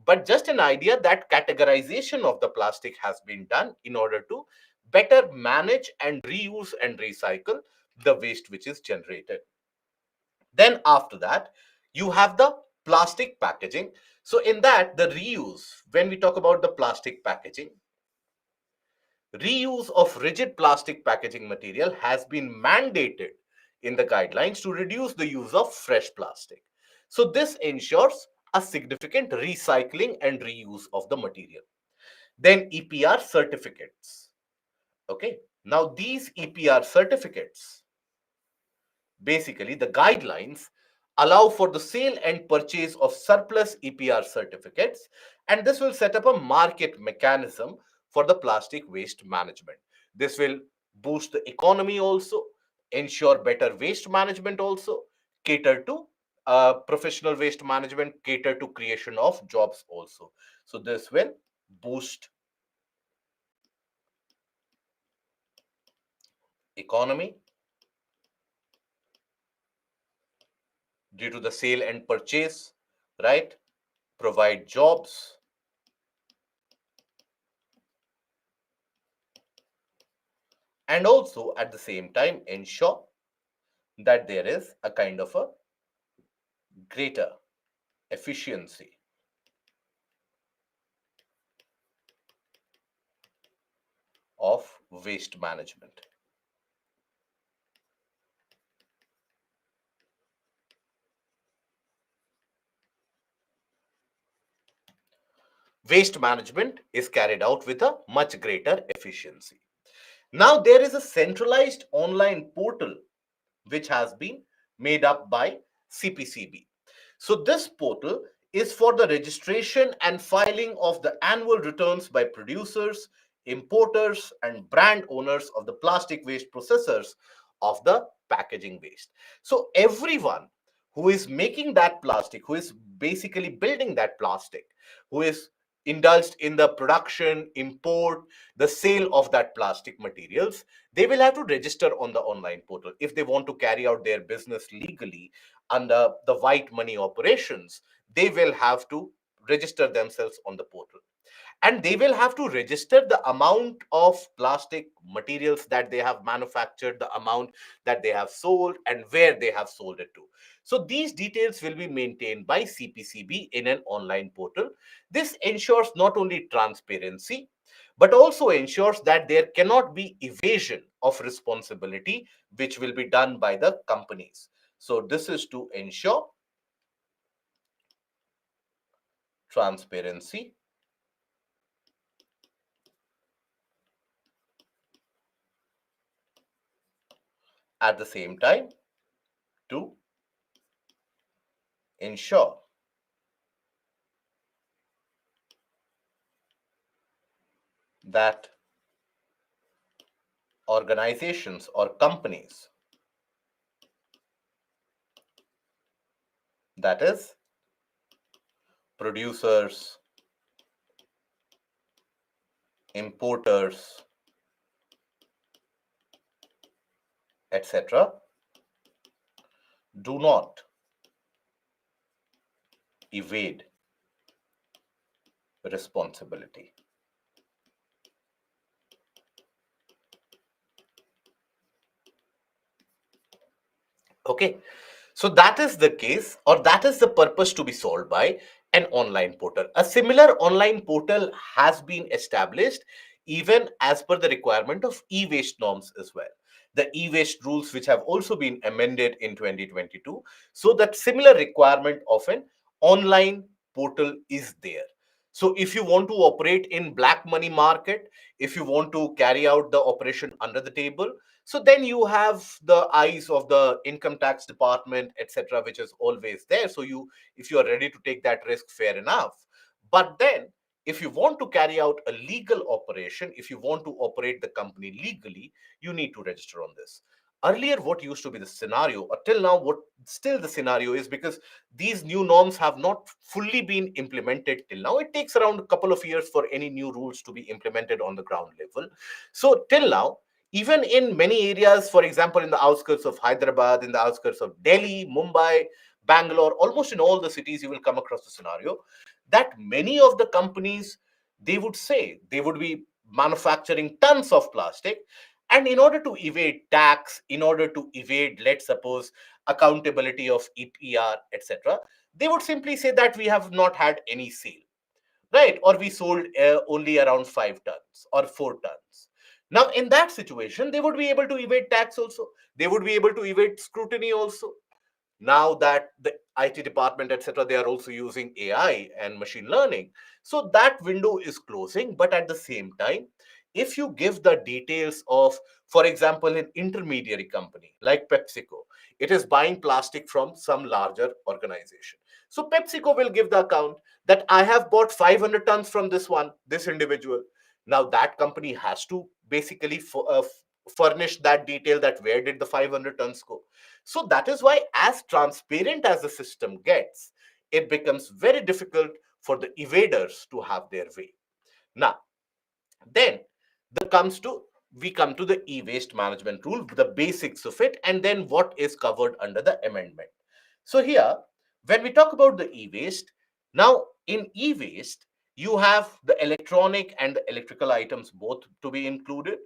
but just an idea that categorization of the plastic has been done in order to better manage and reuse and recycle the waste which is generated. Then, after that, you have the plastic packaging. So, in that, the reuse, when we talk about the plastic packaging, reuse of rigid plastic packaging material has been mandated in the guidelines to reduce the use of fresh plastic. So this ensures a significant recycling and reuse of the material. Then EPR certificates. Okay. Now these EPR certificates, basically the guidelines allow for the sale and purchase of surplus EPR certificates, and this will set up a market mechanism for the plastic waste management. This will boost the economy also, ensure better waste management also, cater to professional waste management, cater to creation of jobs also. So this will boost economy due to the sale and purchase, right? Provide jobs, and also at the same time ensure that there is a kind of a greater efficiency of waste management. Waste management is carried out with a much greater efficiency. Now, there is a centralized online portal which has been made up by CPCB. So, this portal is for the registration and filing of the annual returns by producers, importers, and brand owners of the plastic waste processors of the packaging waste. So, everyone who is making that plastic, who is basically building that plastic, who is indulged in the production, import, the sale of that plastic materials, they will have to register on the online portal if they want to carry out their business legally under the white money operations. They will have to register themselves on the portal, and they will have to register the amount of plastic materials that they have manufactured, the amount that they have sold, and where they have sold it to. So these details will be maintained by CPCB in an online portal. This ensures not only transparency but also ensures that there cannot be evasion of responsibility which will be done by the companies. So this is to ensure transparency, at the same time to ensure that organizations or companies, that is producers, importers, etc., do not evade responsibility. Okay, so that is the case, or that is the purpose to be solved by an online portal. A similar online portal has been established even as per the requirement of e-waste norms as well. The e-waste rules, which have also been amended in 2022, so that similar requirement of an online portal is there. So if you want to operate in black money market, if you want to carry out the operation under the table, so then you have the eyes of the income tax department, etc., which is always there. So you, if you are ready to take that risk, fair enough. But then if you want to carry out a legal operation, if you want to operate the company legally, you need to register on this. Earlier, what used to be the scenario, or till now what still the scenario is, because these new norms have not fully been implemented till now, it takes around a couple of years for any new rules to be implemented on the ground level. So till now, even in many areas, for example, in the outskirts of Hyderabad, in the outskirts of Delhi, Mumbai, Bangalore, almost in all the cities, you will come across the scenario that many of the companies, they would say they would be manufacturing tons of plastic, and in order to evade tax, in order to evade, let's suppose, accountability of EPR, etc., they would simply say that we have not had any sale, right? Or we sold only around 5 tons or 4 tons. Now, in that situation, they would be able to evade tax also. They would be able to evade scrutiny also. Now that the IT department, etc., they are also using AI and machine learning. So that window is closing. But at the same time, if you give the details of, for example, an intermediary company like PepsiCo, it is buying plastic from some larger organization. So PepsiCo will give the account that I have bought 500 tons from this one, this individual. Now that company has to basically furnish that detail, that where did the 500 tons go. So that is why, as transparent as the system gets, it becomes very difficult for the evaders to have their way. Now, then the comes to we come to the e-waste management rule, the basics of it, and then what is covered under the amendment. So here, when we talk about the e-waste, now in e-waste, you have the electronic and the electrical items both to be included.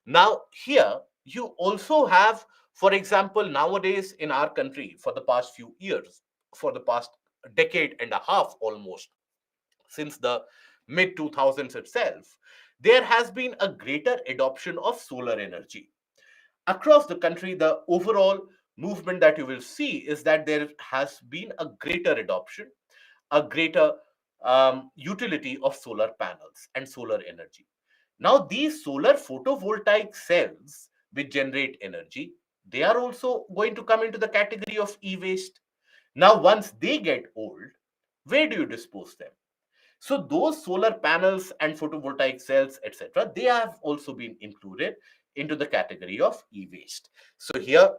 Now, here you also have, for example, nowadays in our country, for the past few years, for the past decade and a half almost, since the mid 2000s itself, there has been a greater adoption of solar energy. Across the country, the overall movement that you will see is that there has been a greater adoption, a greater utility of solar panels and solar energy. Now, these solar photovoltaic cells which generate energy, they are also going to come into the category of e-waste. Now, once they get old, where do you dispose them? So those solar panels and photovoltaic cells, etc., they have also been included into the category of e-waste. So here,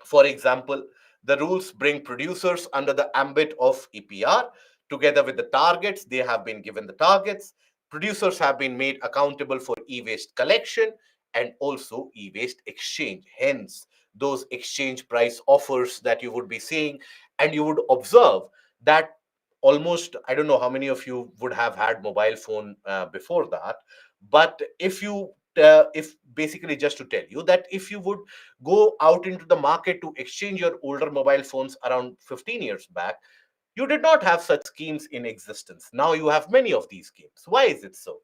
for example, the rules bring producers under the ambit of EPR. Together with the targets, they have been given the targets. Producers have been made accountable for e-waste collection and also e-waste exchange. Hence, those exchange price offers that you would be seeing, and you would observe that almost, I don't know how many of you would have had mobile phone before that, but if basically, just to tell you that if you would go out into the market to exchange your older mobile phones around 15 years back, you did not have such schemes in existence. Now you have many of these schemes. Why is it so?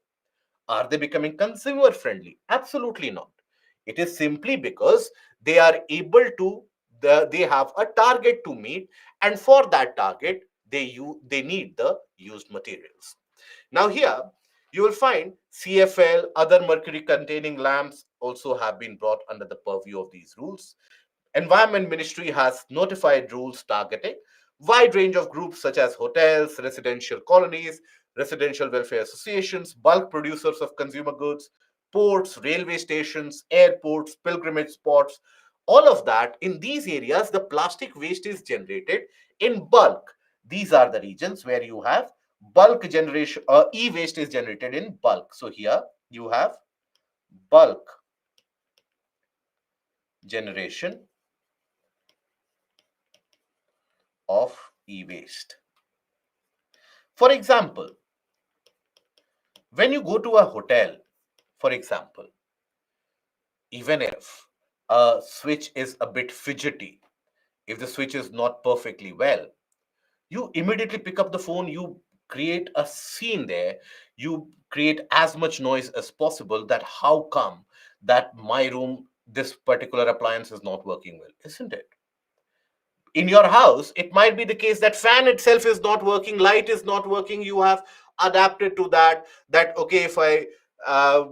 Are they becoming consumer friendly? Absolutely not. It is simply because they are able to, they have a target to meet, and for that target, they need the used materials. Now, here you will find CFL, other mercury containing lamps also have been brought under the purview of these rules. Environment Ministry has notified rules targeting wide range of groups such as hotels, residential colonies, residential welfare associations, bulk producers of consumer goods, ports, railway stations, airports, pilgrimage spots. All of that, in these areas, the plastic waste is generated in bulk. These are the regions where you have bulk generation, e-waste is generated in bulk. So here you have bulk generation of e-waste. For example, when you go to a hotel, for example, even if a switch is a bit fidgety, if the switch is not perfectly well, you immediately pick up the phone, you create a scene there, you create as much noise as possible that how come that my room, this particular appliance is not working well, isn't it? In your house it might be the case that fan itself is not working, light is not working, you have adapted to that, that okay, if I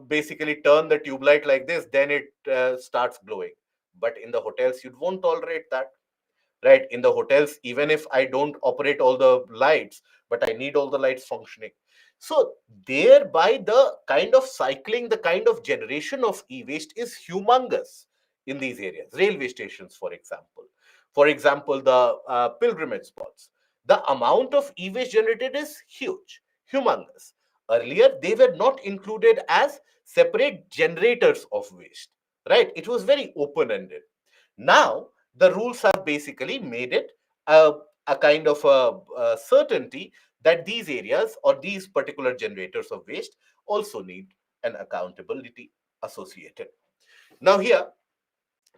basically turn the tube light like this, then it starts glowing. But in the hotels you won't tolerate that, right? In the hotels, even if I don't operate all the lights, but I need all the lights functioning. So thereby the kind of cycling, the kind of generation of e-waste is humongous in these areas. Railway stations, for example, the pilgrimage spots, the amount of e-waste generated is huge, humongous. Earlier they were not included as separate generators of waste, right? It was very open ended. Now the rules have basically made it a kind of a certainty that these areas or these particular generators of waste also need an accountability associated. Now, here,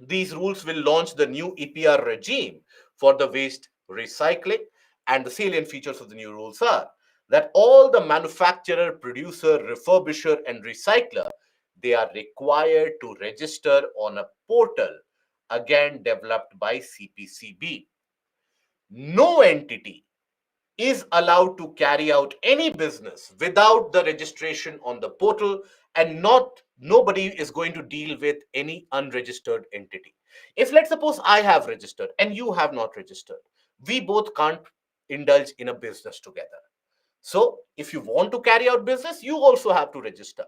these rules will launch the new EPR regime for the waste recycling, and the salient features of the new rules are that all the manufacturer, producer, refurbisher, and recycler, they are required to register on a portal again developed by CPCB. No entity is allowed to carry out any business without the registration on the portal, and not nobody is going to deal with any unregistered entity. If let's suppose I have registered and you have not registered, we both can't indulge in a business together. So if you want to carry out business, you also have to register.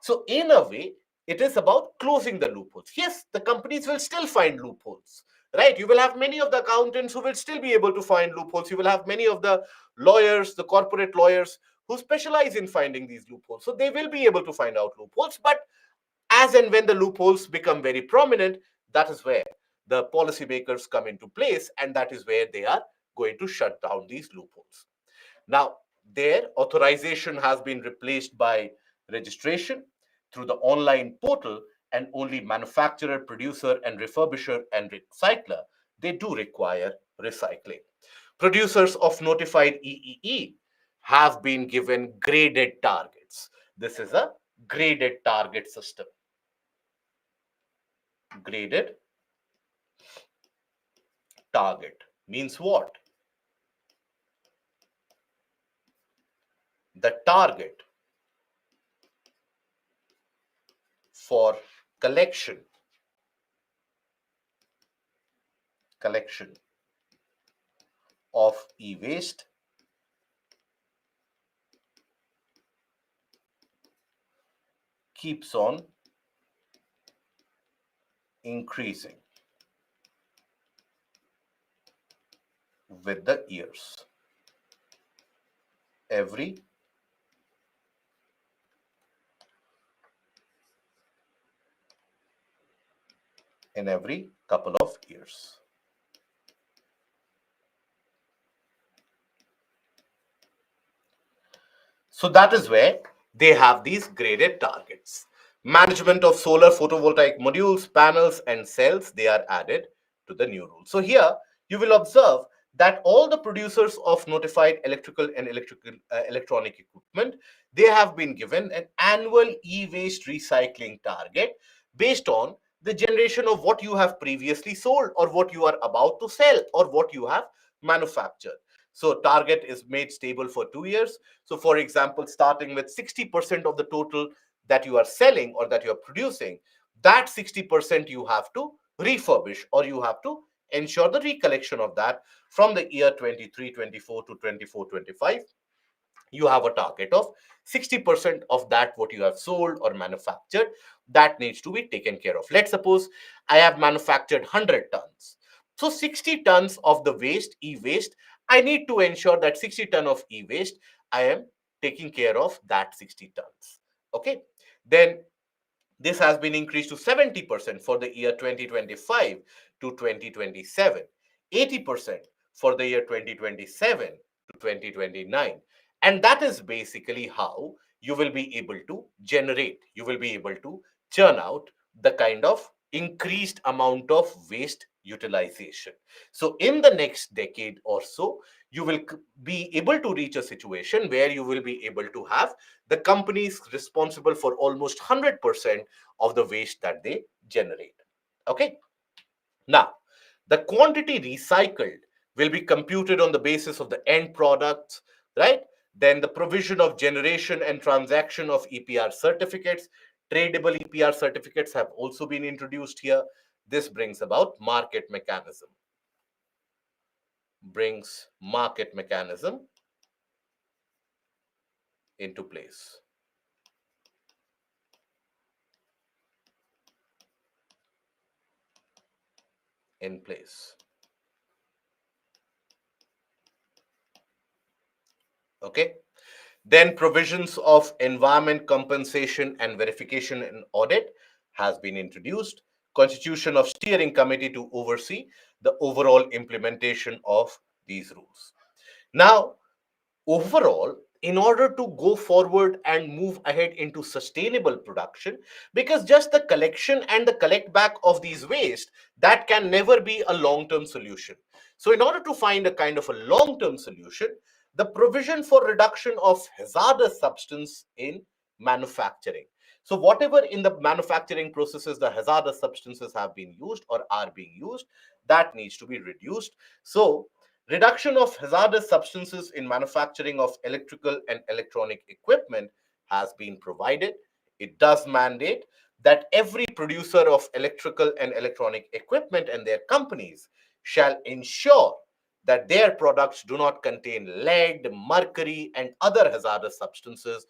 So in a way, it is about closing the loopholes. Yes, the companies will still find loopholes, right? You will have many of the accountants who will still be able to find loopholes. You will have many of the lawyers, the corporate lawyers who specialize in finding these loopholes. So they will be able to find out loopholes. But as and when the loopholes become very prominent, that is where the policymakers come into place, and that is where they are going to shut down these loopholes. Now, their authorization has been replaced by registration through the online portal, and only manufacturer, producer, and refurbisher and recycler, they do require recycling. Producers of notified EEE have been given graded targets. This is a graded target system. Graded target means what? The target for collection of e-waste keeps on increasing with the years. In every couple of years. So that is where they have these graded targets. Management of solar photovoltaic modules, panels, and cells, they are added to the new rule. So here you will observe that all the producers of notified electrical and electronic equipment, they have been given an annual e-waste recycling target based on the generation of what you have previously sold or what you are about to sell or what you have manufactured. So target is made stable for 2 years. So for example, starting with 60% of the total that you are selling or that you are producing, that 60% you have to refurbish or you have to ensure the recollection of that from the year 23-24 to 24-25. You have a target of 60% of that what you have sold or manufactured that needs to be taken care of. Let's suppose I have manufactured 100 tons. So 60 tons of the waste, e-waste, I need to ensure that 60 ton of e-waste, I am taking care of that 60 tons. Okay. Then this has been increased to 70% for the year 2025 to 2027, 80% for the year 2027 to 2029. And that is basically how you will be able to generate, you will be able to churn out the kind of increased amount of waste utilization. So in the next decade or so, you will be able to reach a situation where you will be able to have the companies responsible for almost 100% of the waste that they generate. Okay. Now, the quantity recycled will be computed on the basis of the end products, right? Then the provision of generation and transaction of EPR certificates, tradable EPR certificates have also been introduced here. This brings about market mechanism. Brings market mechanism into place. In place. Okay. Then provisions of environment compensation and verification and audit has been introduced. Constitution of steering committee to oversee the overall implementation of these rules. Now, overall, in order to go forward and move ahead into sustainable production, because just the collection and the collect back of these waste, that can never be a long-term solution. So in order to find a kind of a long-term solution, the provision for reduction of hazardous substance in manufacturing. So whatever in the manufacturing processes the hazardous substances have been used or are being used, that needs to be reduced. So reduction of hazardous substances in manufacturing of electrical and electronic equipment has been provided. It does mandate that every producer of electrical and electronic equipment and their companies shall ensure that their products do not contain lead, mercury, and other hazardous substances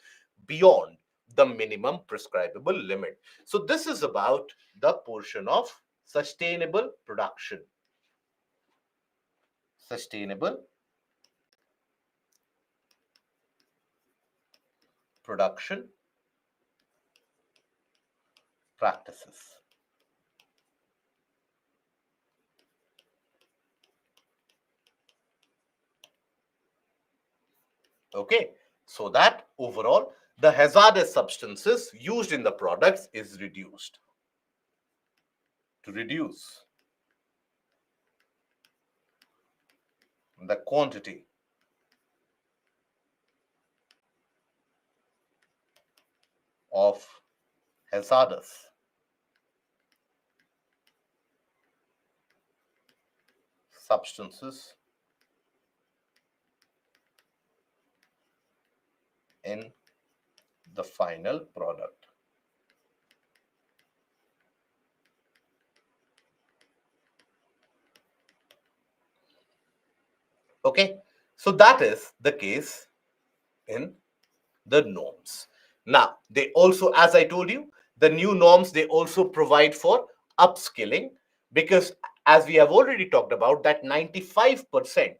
beyond the minimum prescribable limit. So, this is about the portion of sustainable production. Sustainable production practices. Okay, so that overall the hazardous substances used in the products is reduced. to reduce the quantity of hazardous substances in the final product. Okay, so that is the case in the norms. Now, they also, as I told you, the new norms, they also provide for upskilling, because as we have already talked about, that 95%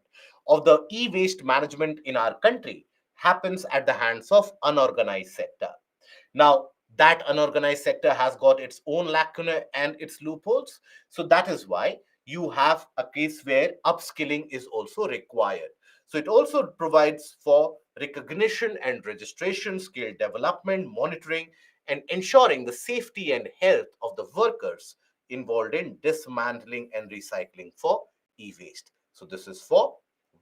of the e-waste management in our country happens at the hands of unorganized sector. Now, that unorganized sector has got its own lacuna and its loopholes. So that is why you have a case where upskilling is also required. So it also provides for recognition and registration, skill development, monitoring, and ensuring the safety and health of the workers involved in dismantling and recycling for e-waste. So this is for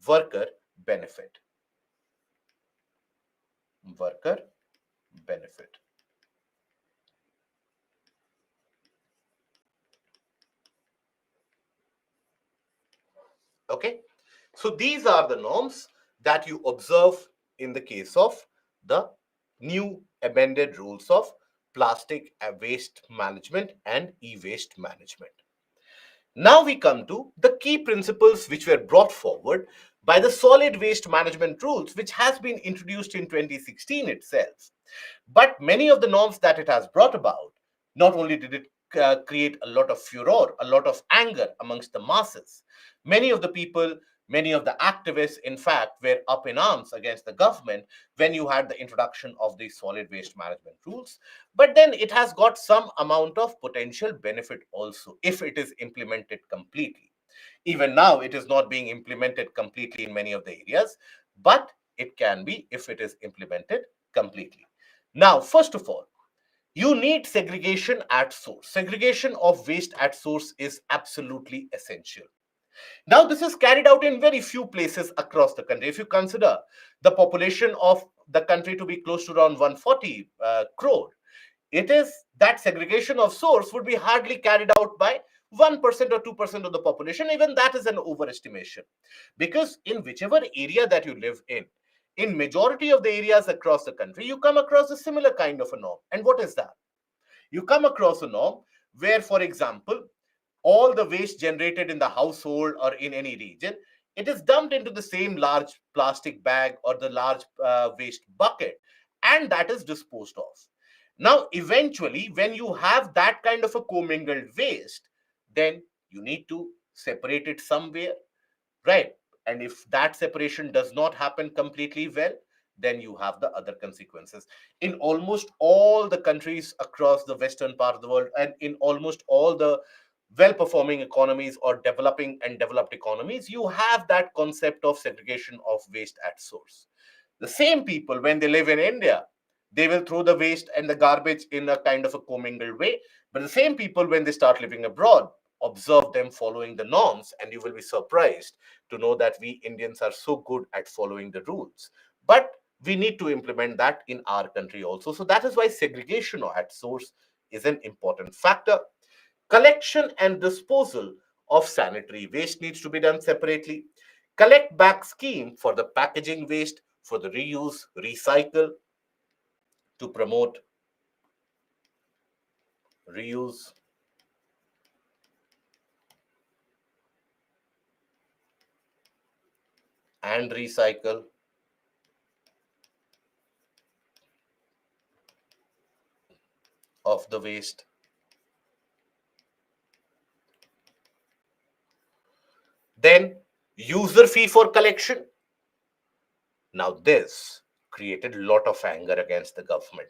worker benefit. Worker benefit. Okay, so these are the norms that you observe in the case of the new amended rules of plastic waste management and e-waste management. Now we come to the key principles which were brought forward by the solid waste management rules, which has been introduced in 2016 itself. But many of the norms that it has brought about, not only did it create a lot of furor, a lot of anger amongst the masses, many of the people, many of the activists, in fact, were up in arms against the government when you had the introduction of these solid waste management rules. But then it has got some amount of potential benefit also if it is implemented completely. Even now, it is not being implemented completely in many of the areas, but it can be if it is implemented completely. Now, first of all, you need segregation at source. Segregation of waste at source is absolutely essential. Now, this is carried out in very few places across the country. If you consider the population of the country to be close to around 140 crore, it is that segregation of source would be hardly carried out by 1% or 2% of the population. Even that is an overestimation, because in whichever area that you live in majority of the areas across the country, you come across a similar kind of a norm. And what is that? You come across a norm where, for example, all the waste generated in the household or in any region, it is dumped into the same large plastic bag or the large waste bucket, and that is disposed of. Now, eventually, when you have that kind of a commingled waste, then you need to separate it somewhere, right? And if that separation does not happen completely well, then you have the other consequences. In almost all the countries across the western part of the world, and in almost all the well performing economies or developing and developed economies, you have that concept of segregation of waste at source. The same people, when they live in India, they will throw the waste and the garbage in a kind of a commingled way. But the same people, when they start living abroad, observe them following the norms, and you will be surprised to know that we Indians are so good at following the rules. But we need to implement that in our country also. So that is why segregation at source is an important factor. Collection and disposal of sanitary waste needs to be done separately. Collect back scheme for the packaging waste, for the reuse, recycle, to promote reuse and recycle of the waste. Then user fee for collection. Now this created a lot of anger against the government,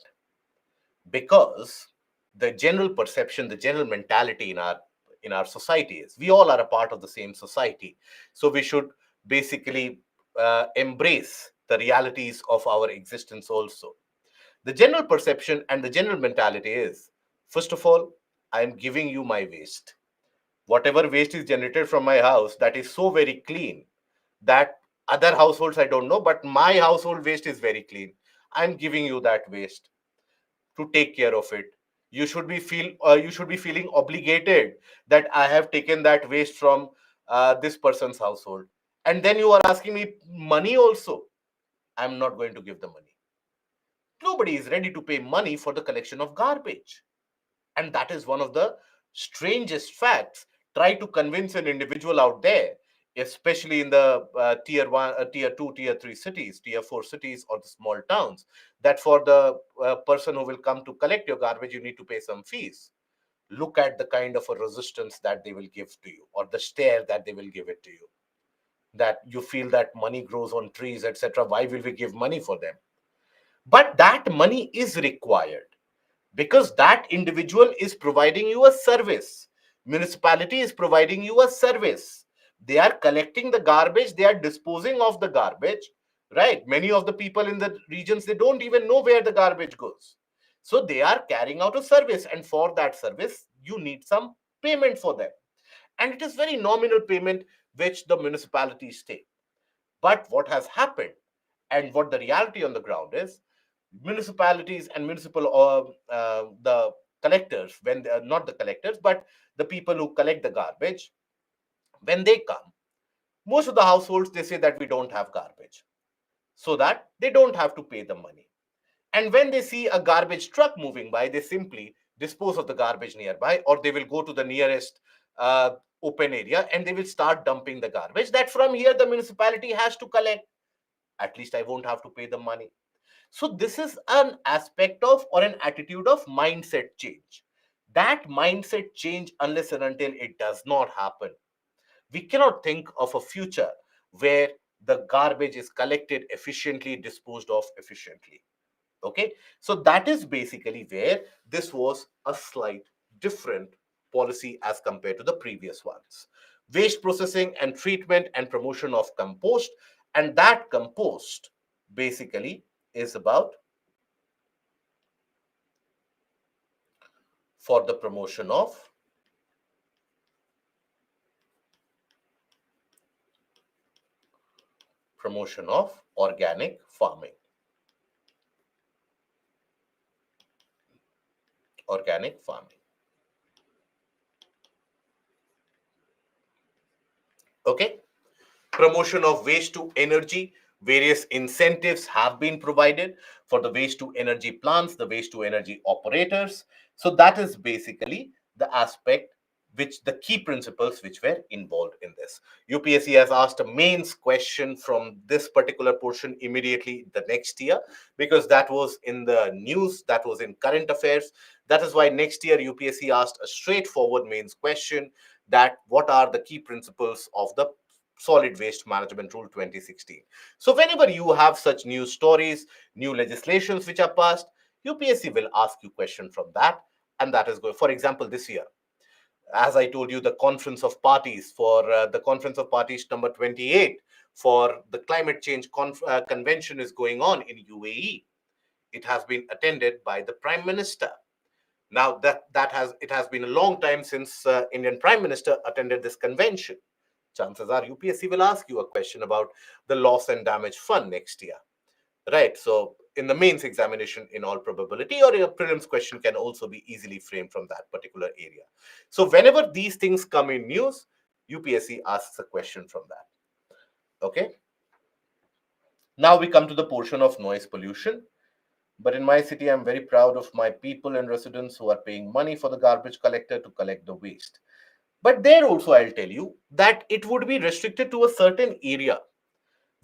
because the general perception, the general mentality in our society is we all are a part of the same society. So we should basically embrace the realities of our existence also. The general perception and the general mentality is, first of all, I am giving you my waste. Whatever waste is generated from my house, that is so very clean that other households I don't know, but my household waste is very clean. I'm giving you that waste to take care of it. You should be feeling obligated that I have taken that waste from this person's household, and then you are asking me money also. I'm not going to give the money. Nobody is ready to pay money for the collection of garbage. And that is one of the strangest facts. Try to convince an individual out there, especially in the tier 1, tier 2, tier 3 cities, tier 4 cities, or the small towns, that for the person who will come to collect your garbage, you need to pay some fees. Look at the kind of a resistance that they will give to you, or the stare that they will give it to you. That you feel that money grows on trees, etc. Why will we give money for them? But that money is required because that individual is providing you a service. Municipality is providing you a service. They are collecting the garbage, they are disposing of the garbage, right? Many of the people in the regions, they don't even know where the garbage goes. So they are carrying out a service, and for that service you need some payment for them, and it is very nominal payment which the municipalities take. But what has happened, and what the reality on the ground is, municipalities and municipal the collectors, when they are not the collectors but the people who collect the garbage, when they come, most of the households, they say that we don't have garbage, so that they don't have to pay the money. And when they see a garbage truck moving by, they simply dispose of the garbage nearby, or they will go to the nearest uh, open area and they will start dumping the garbage that from here the municipality has to collect. At least I won't have to pay the money. So this is an aspect of, or an attitude of, mindset change. That mindset change, unless and until it does not happen, we cannot think of a future where the garbage is collected efficiently, disposed of efficiently. Okay, so that is basically where this was a slight different policy as compared to the previous ones. Waste processing and treatment and promotion of compost, and that compost basically is about for the promotion of organic farming. Okay, promotion of waste to energy. Various incentives have been provided for the waste to energy plants, the waste to energy operators. So that is basically the aspect, which the key principles which were involved in this. UPSC has asked a mains question from this particular portion immediately the next year, because that was in the news, that was in current affairs. That is why next year UPSC asked a straightforward mains question, that what are the key principles of the solid waste management rule 2016. So whenever you have such news stories, new legislations which are passed, UPSC will ask you question from that. And that is good. For example, this year, as I told you, the conference of parties for the conference of parties number 28 for the climate change convention is going on in UAE. It has been attended by the Prime Minister. Now that has it has been a long time since Indian Prime Minister attended this convention. Chances are UPSC will ask you a question about the loss and damage fund next year, right? So in the mains examination, in all probability, or your prelims question can also be easily framed from that particular area. So whenever these things come in news, UPSC asks a question from that. Okay, now we come to the portion of noise pollution. But in my city, I'm very proud of my people and residents who are paying money for the garbage collector to collect the waste. But there also, I'll tell you that it would be restricted to a certain area.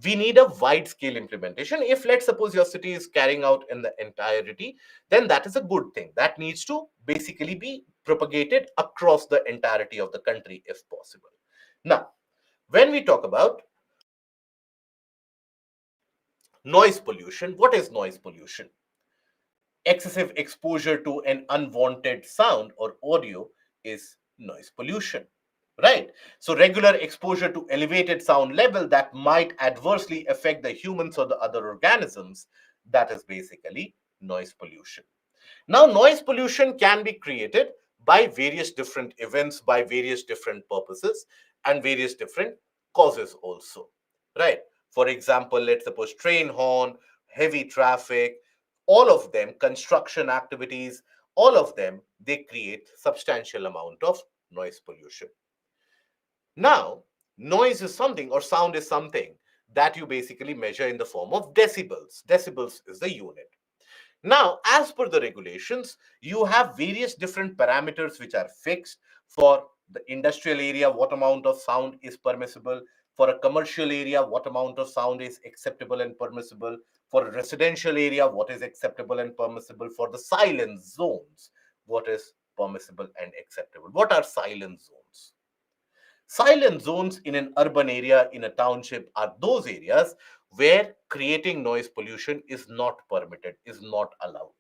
We need a wide scale implementation. If, let's suppose, your city is carrying out in the entirety, then that is a good thing. That needs to basically be propagated across the entirety of the country if possible. Now, when we talk about noise pollution, what is noise pollution? Excessive exposure to an unwanted sound or audio is noise pollution, right? So regular exposure to elevated sound level that might adversely affect the humans or the other organisms, that is basically noise pollution. Now noise pollution can be created by various different events, by various different purposes, and various different causes also, right? For example, let's suppose train horn, heavy traffic, all of them, construction activities, all of them, they create substantial amount of noise pollution. Now, noise is something, or sound is something that you basically measure in the form of decibels. Decibels is the unit. Now, as per the regulations, you have various different parameters which are fixed. For the industrial area, what amount of sound is permissible. For a commercial area, what amount of sound is acceptable and permissible. For a residential area, what is acceptable and permissible. For the silence zones, what is permissible and acceptable. What are silence zones? Silent zones in an urban area, in a township, are those areas where creating noise pollution is not permitted, is not allowed.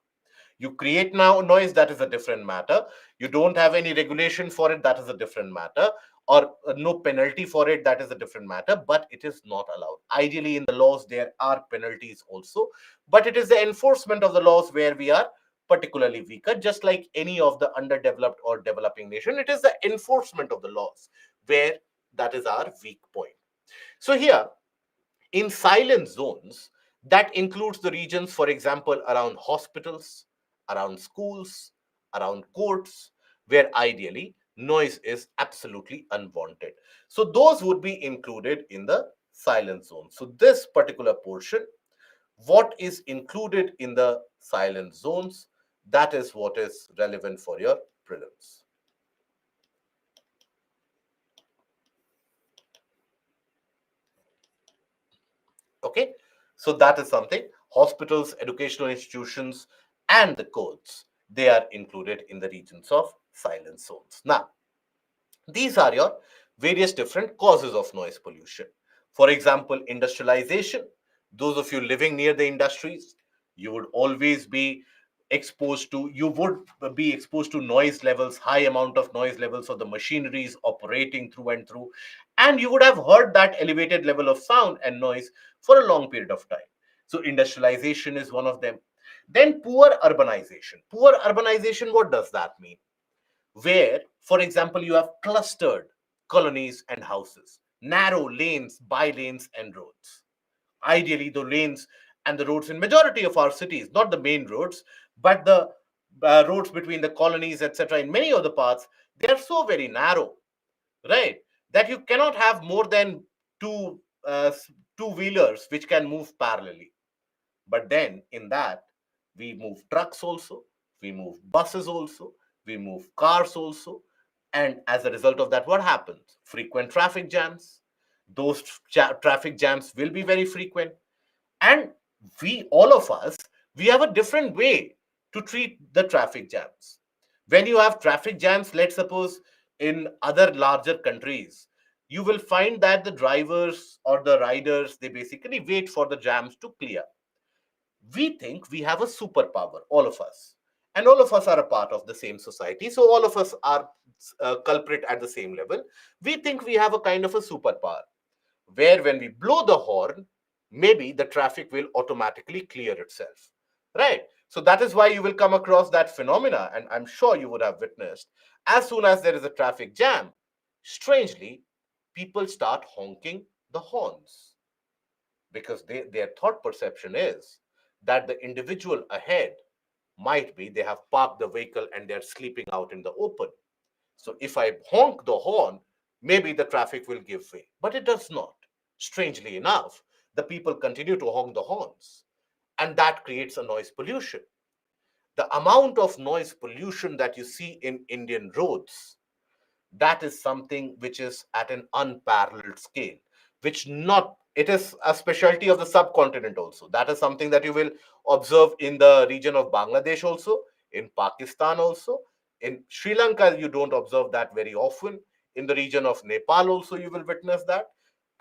You create now noise, that is a different matter. You don't have any regulation for it, that is a different matter. Or no penalty for it, that is a different matter, but it is not allowed. Ideally, in the laws, there are penalties also, but it is the enforcement of the laws where we are particularly weaker. Just like any of the underdeveloped or developing nation, it is the enforcement of the laws where that is our weak point. So here, in silent zones, that includes the regions, for example, around hospitals, around schools, around courts, where ideally noise is absolutely unwanted. So those would be included in the silent zone. So this particular portion, what is included in the silent zones, that is what is relevant for your prelims. Okay, so that is something. Hospitals, educational institutions, and the courts, they are included in the regions of silent zones. Now, these are your various different causes of noise pollution. For example, industrialization. Those of you living near the industries, you would always be exposed to noise levels, high amount of noise levels of the machineries operating through and through, and you would have heard that elevated level of sound and noise for a long period of time. So industrialization is one of them. Then poor urbanization. Poor urbanization, what does that mean? Where, for example, you have clustered colonies and houses, narrow lanes, by lanes, and roads. Ideally, the lanes and the roads in majority of our cities, not the main roads, but the roads between the colonies, etc., in many of the parts, they are so very narrow, right? That you cannot have more than two two-wheelers which can move parallelly. But then in that, we move trucks also, we move buses also, we move cars also. And as a result of that, what happens? Frequent traffic jams. Those traffic jams will be very frequent. And all of us, we have a different way to treat the traffic jams. When you have traffic jams, let's suppose in other larger countries, you will find that the drivers or the riders, they basically wait for the jams to clear. We think we have a superpower, all of us, and all of us are a part of the same society, so all of us are culprit at the same level. We think we have a kind of a superpower where when we blow the horn, maybe the traffic will automatically clear itself, right? So that is why you will come across that phenomena, and I'm sure you would have witnessed, as soon as there is a traffic jam, strangely, people start honking the horns, because their thought perception is that the individual ahead might be they have parked the vehicle and they're sleeping out in the open. So if I honk the horn, maybe the traffic will give way. But it does not. Strangely enough, the people continue to honk the horns, and that creates a noise pollution. The amount of noise pollution that you see in Indian roads, that is something which is at an unparalleled scale, which not, it is a specialty of the subcontinent also. That is something that you will observe in the region of Bangladesh also, in Pakistan also, in Sri Lanka you don't observe that very often, in the region of Nepal also you will witness that,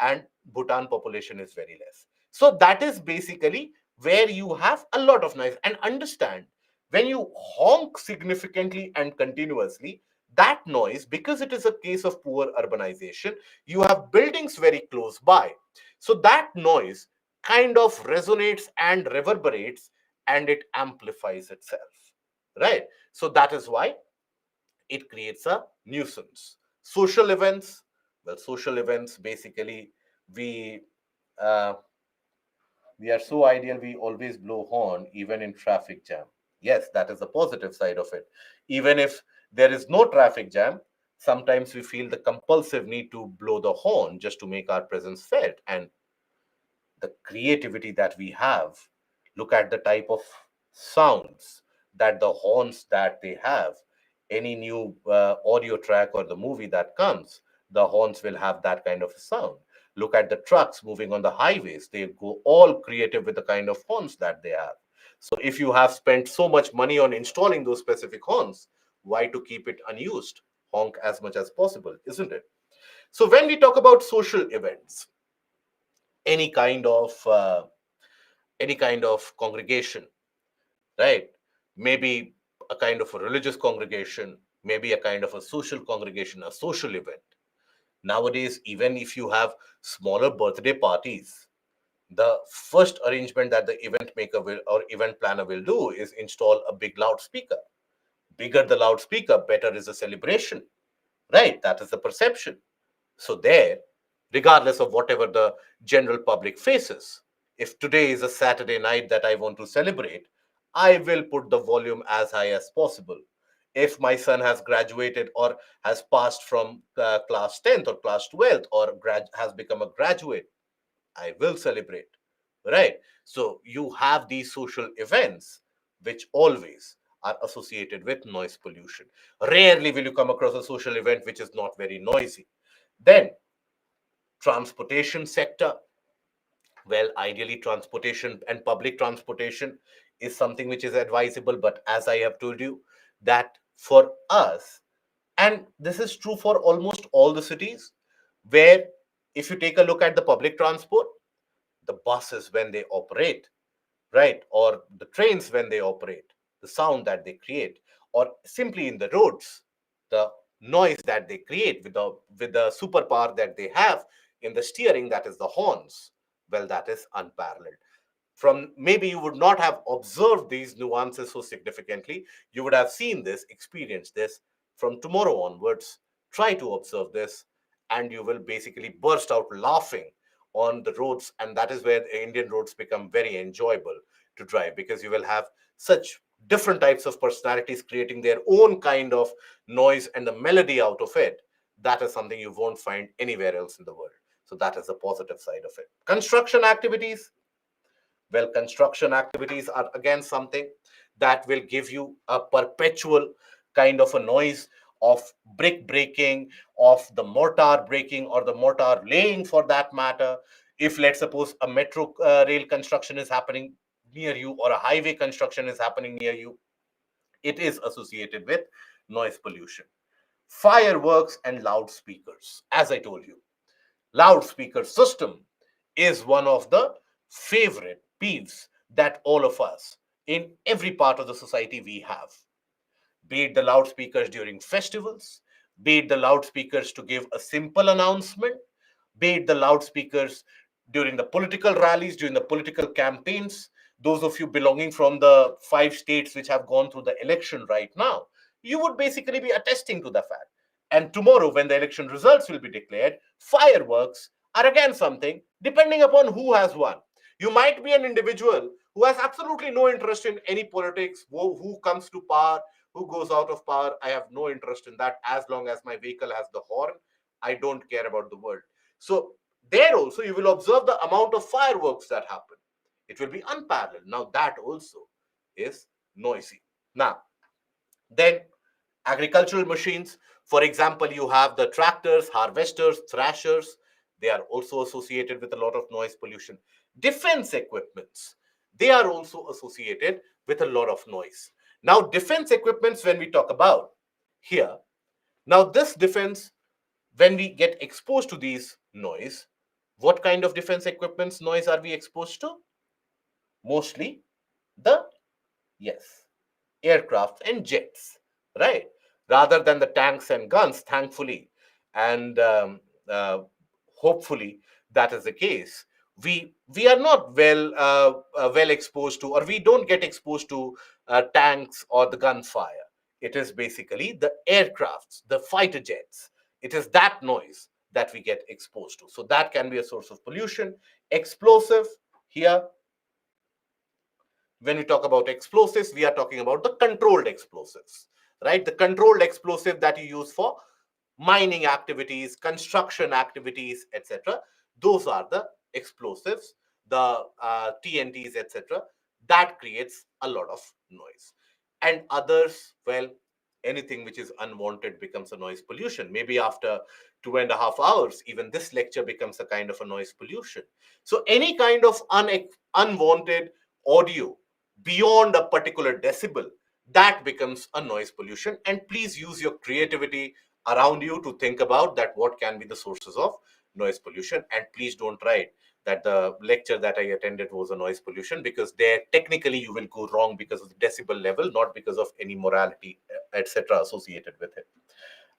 and Bhutan population is very less. So that is basically where you have a lot of noise. And understand, when you honk significantly and continuously, that noise, because it is a case of poor urbanization, you have buildings very close by, so that noise kind of resonates and reverberates, and it amplifies itself, right? So that is why It creates a nuisance. Social events, well, social events basically, we uh, we are so ideal, we always blow horn even in traffic jam. Yes, that is the positive side of it. Even if there is no traffic jam, sometimes we feel the compulsive need to blow the horn just to make our presence felt. And the creativity that we have, look at the type of sounds that the horns that they have. Any new audio track or the movie that comes, the horns will have that kind of a sound. Look at the trucks moving on the highways, they go all creative with the kind of horns that they have. So if you have spent so much money on installing those specific horns, why to keep it unused? Honk as much as possible, isn't it? So when we talk about social events, any kind of congregation, right? Maybe a kind of a religious congregation, maybe a kind of a social congregation, a social event. Nowadays, even if you have smaller birthday parties, the first arrangement that the event maker will or event planner will do is install a big loudspeaker. Bigger the loudspeaker, better is the celebration, right? That is the perception. So there, regardless of whatever the general public faces, if today is a Saturday night that I want to celebrate, I will put the volume as high as possible. If my son has graduated or has passed from class 10th or class 12th or has become a graduate, I will celebrate, right? So you have these social events which always are associated with noise pollution. Rarely will you come across a social event which is not very noisy. Then transportation sector, well, ideally transportation and public transportation is something which is advisable, but as I have told you, that for us, and this is true for almost all the cities, where if you take a look at the public transport, the buses when they operate, right, or the trains when they operate, the sound that they create, or simply in the roads, the noise that they create with the superpower that they have in the steering, that is the horns, well, that is unparalleled. From maybe you would not have observed these nuances so significantly, you would have seen this, experienced this. From tomorrow onwards, try to observe this, and you will basically burst out laughing on the roads. And that is where the Indian roads become very enjoyable to drive, because you will have such different types of personalities creating their own kind of noise and the melody out of it. That is something you won't find anywhere else in the world. So that is the positive side of it. Construction activities, well, construction activities are again something that will give you a perpetual kind of a noise of brick breaking, of the mortar breaking or the mortar laying for that matter. If let's suppose a metro rail construction is happening near you or a highway construction is happening near you, it is associated with noise pollution. Fireworks and loudspeakers, as I told you, loudspeaker system is one of the favorite peeves that all of us in every part of the society we have. Be it the loudspeakers during festivals, be it the loudspeakers to give a simple announcement, be it the loudspeakers during the political rallies, during the political campaigns. Those of you belonging from the 5 states which have gone through the election right now, you would basically be attesting to the fact. And tomorrow, when the election results will be declared, fireworks are again something depending upon who has won. You might be an individual who has absolutely no interest in any politics, who comes to power, who goes out of power. I have no interest in that. As long as my vehicle has the horn, I don't care about the world. So there also you will observe the amount of fireworks that happen. It will be unparalleled. Now that also is noisy. Now, then agricultural machines, for example, you have the tractors, harvesters, thrashers. They are also associated with a lot of noise pollution. Defense equipments, they are also associated with a lot of noise. Now, defense equipments, when we talk about here, now this defense, when we get exposed to these noise, what kind of defense equipments noise are we exposed to? Mostly the, yes, aircraft and jets, right? Rather than the tanks and guns, thankfully, and hopefully that is the case. We are not well exposed to, or we don't get exposed to tanks or the gunfire. It is basically the aircrafts, the fighter jets. It is that noise that we get exposed to. So that can be a source of pollution. Explosive, here, when we talk about explosives, we are talking about the controlled explosives, right? The controlled explosive that you use for mining activities, construction activities, etc. Those are the explosives, the TNTs, etc. That creates a lot of noise. And others, well, anything which is unwanted becomes a noise pollution. Maybe after 2.5 hours, even this lecture becomes a kind of a noise pollution. So any kind of unwanted audio beyond a particular decibel, that becomes a noise pollution. And please use your creativity around you to think about that what can be the sources of noise pollution. And please don't write that the lecture that I attended was a noise pollution, because there technically you will go wrong because of the decibel level, not because of any morality, etc. associated with it.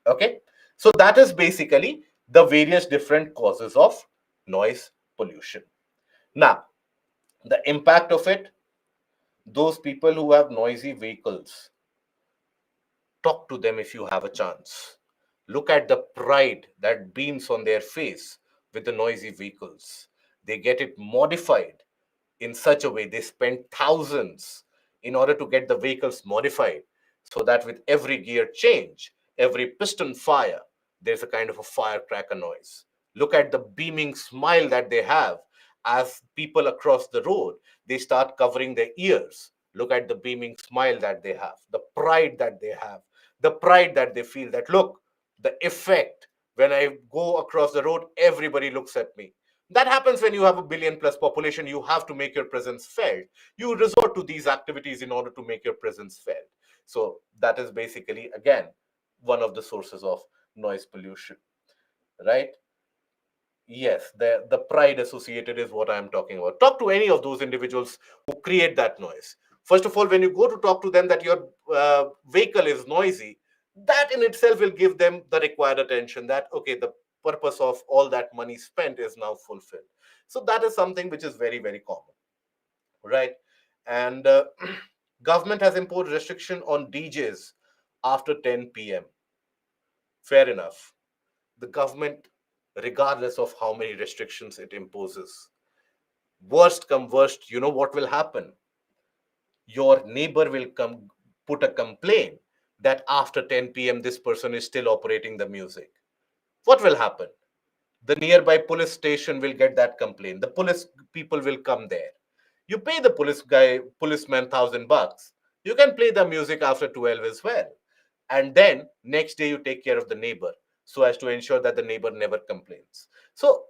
Okay, so that is basically the various different causes of noise pollution. Now, the impact of it, those people who have noisy vehicles, talk to them if you have a chance. Look at the pride that beams on their face with the noisy vehicles. They get it modified in such a way, they spend thousands in order to get the vehicles modified, so that with every gear change, every piston fire, there's a kind of a firecracker noise. Look at the beaming smile that they have as people across the road, they start covering their ears. Look at the beaming smile that they have, the pride that they have, the pride that they feel that, look, the effect, when I go across the road, everybody looks at me. That happens when you have a billion plus population. You have to make your presence felt. You resort to these activities in order to make your presence felt. So that is basically, again, one of the sources of noise pollution, right? Yes, the pride associated is what I'm talking about. Talk to any of those individuals who create that noise. First of all, when you go to talk to them that your vehicle is noisy, that in itself will give them the required attention, that, okay, the purpose of all that money spent is now fulfilled. So that is something which is very, very common, right? And government has imposed restriction on DJs after 10 p.m. Fair enough. The government, regardless of how many restrictions it imposes, worst come worst, you know what will happen? Your neighbor will come put a complaint that after 10 p.m. this person is still operating the music. What will happen? The nearby police station will get that complaint. The police people will come there. You pay the policeman $1,000. You can play the music after 12 as well. And then next day you take care of the neighbor, so as to ensure that the neighbor never complains. So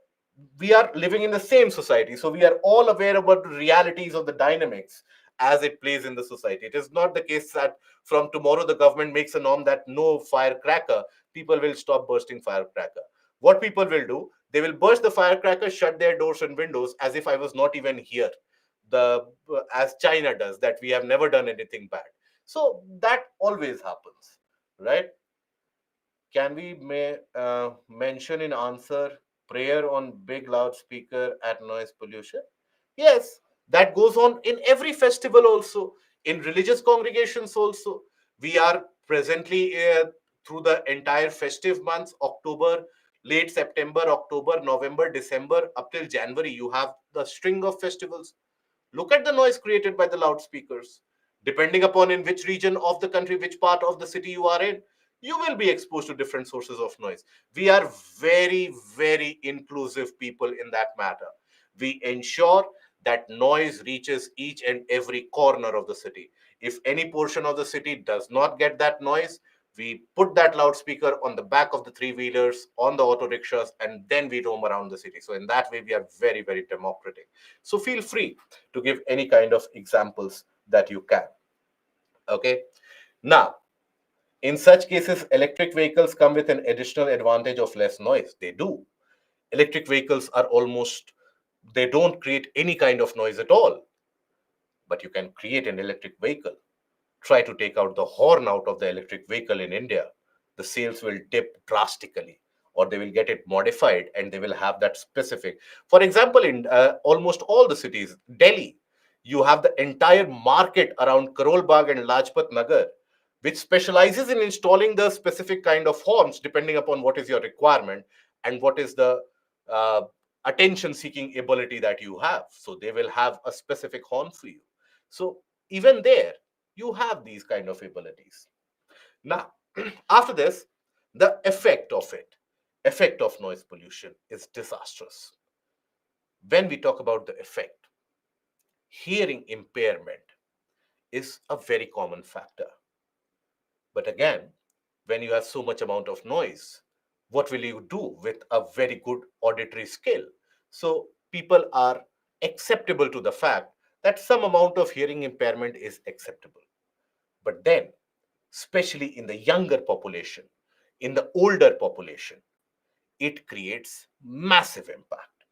we are living in the same society. So we are all aware about the realities of the dynamics as it plays in the society. It is not the case that from tomorrow the government makes a norm that no firecracker, people will stop bursting firecracker. What people will do, they will burst the firecracker, shut their doors and windows as if I was not even here. The As China does, that we have never done anything bad. So that always happens, right? Can we mention in answer prayer on big loudspeaker at noise pollution? Yes, that goes on in every festival also, in religious congregations also. We are presently through the entire festive months, October, late September, October, November, December, up till January, you have the string of festivals. Look at the noise created by the loudspeakers. Depending upon in which region of the country, which part of the city you are in, you will be exposed to different sources of noise. We are very, very inclusive people in that matter. We ensure that noise reaches each and every corner of the city. If any portion of the city does not get that noise, we put that loudspeaker on the back of the three wheelers, on the auto rickshaws, and then we roam around the city. So, in that way, we are very, very democratic. So, feel free to give any kind of examples that you can. Okay. Now, in such cases, electric vehicles come with an additional advantage of less noise. They do. Electric vehicles are almost, they don't create any kind of noise at all. But you can create an electric vehicle. Try to take out the horn out of the electric vehicle in India. The sales will dip drastically, or they will get it modified and they will have that specific. For example, in almost all the cities, Delhi, you have the entire market around Karol Bagh and Lajpat Nagar, which specializes in installing the specific kind of horns depending upon what is your requirement and what is the uh, attention seeking ability that you have. So they will have a specific horn for you. So even there, you have these kind of abilities. Now, after this, the effect of noise pollution is disastrous. When we talk about the effect, hearing impairment is a very common factor. But again, when you have so much amount of noise, what will you do with a very good auditory skill? So people are acceptable to the fact that some amount of hearing impairment is acceptable. But then, especially in the younger population, in the older population, it creates massive impact.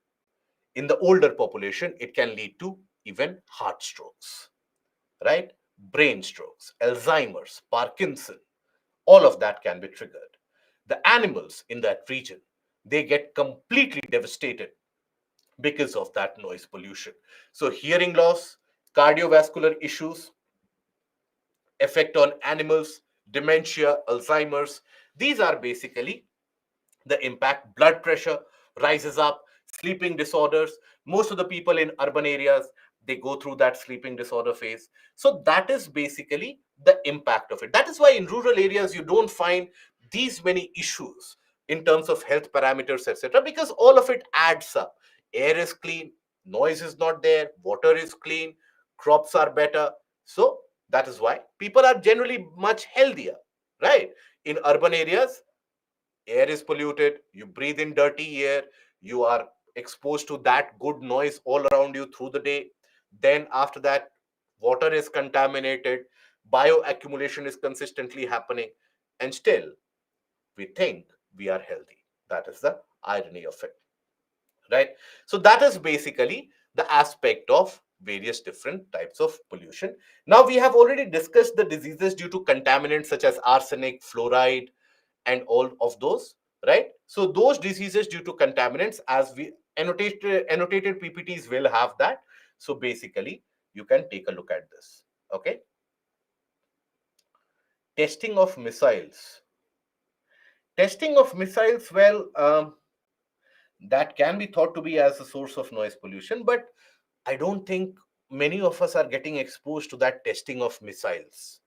In the older population, it can lead to even heart strokes, right? Brain strokes, Alzheimer's, Parkinson, all of that can be triggered. The animals in that region, they get completely devastated because of that noise pollution. So hearing loss, cardiovascular issues, effect on animals, dementia, Alzheimer's, these are basically the impact. Blood pressure rises up, sleeping disorders. Most of the people in urban areas, they go through that sleeping disorder phase. So that is basically the impact of it. That is why in rural areas you don't find these many issues in terms of health parameters, etc., because all of it adds up. Air is clean, noise is not there, water is clean, crops are better. So that is why people are generally much healthier, right? In urban areas, air is polluted, you breathe in dirty air, you are exposed to that good noise all around you through the day. Then after that, water is contaminated, bioaccumulation is consistently happening, and still we think we are healthy. That is the irony of it, right? So that is basically the aspect of various different types of pollution. Now we have already discussed the diseases due to contaminants such as arsenic, fluoride, and all of those, right? So those diseases due to contaminants, as we annotated ppts will have that. So basically you can take a look at this. Okay. Testing of missiles. Testing of missiles, well, that can be thought to be as a source of noise pollution, but I don't think many of us are getting exposed to that testing of missiles,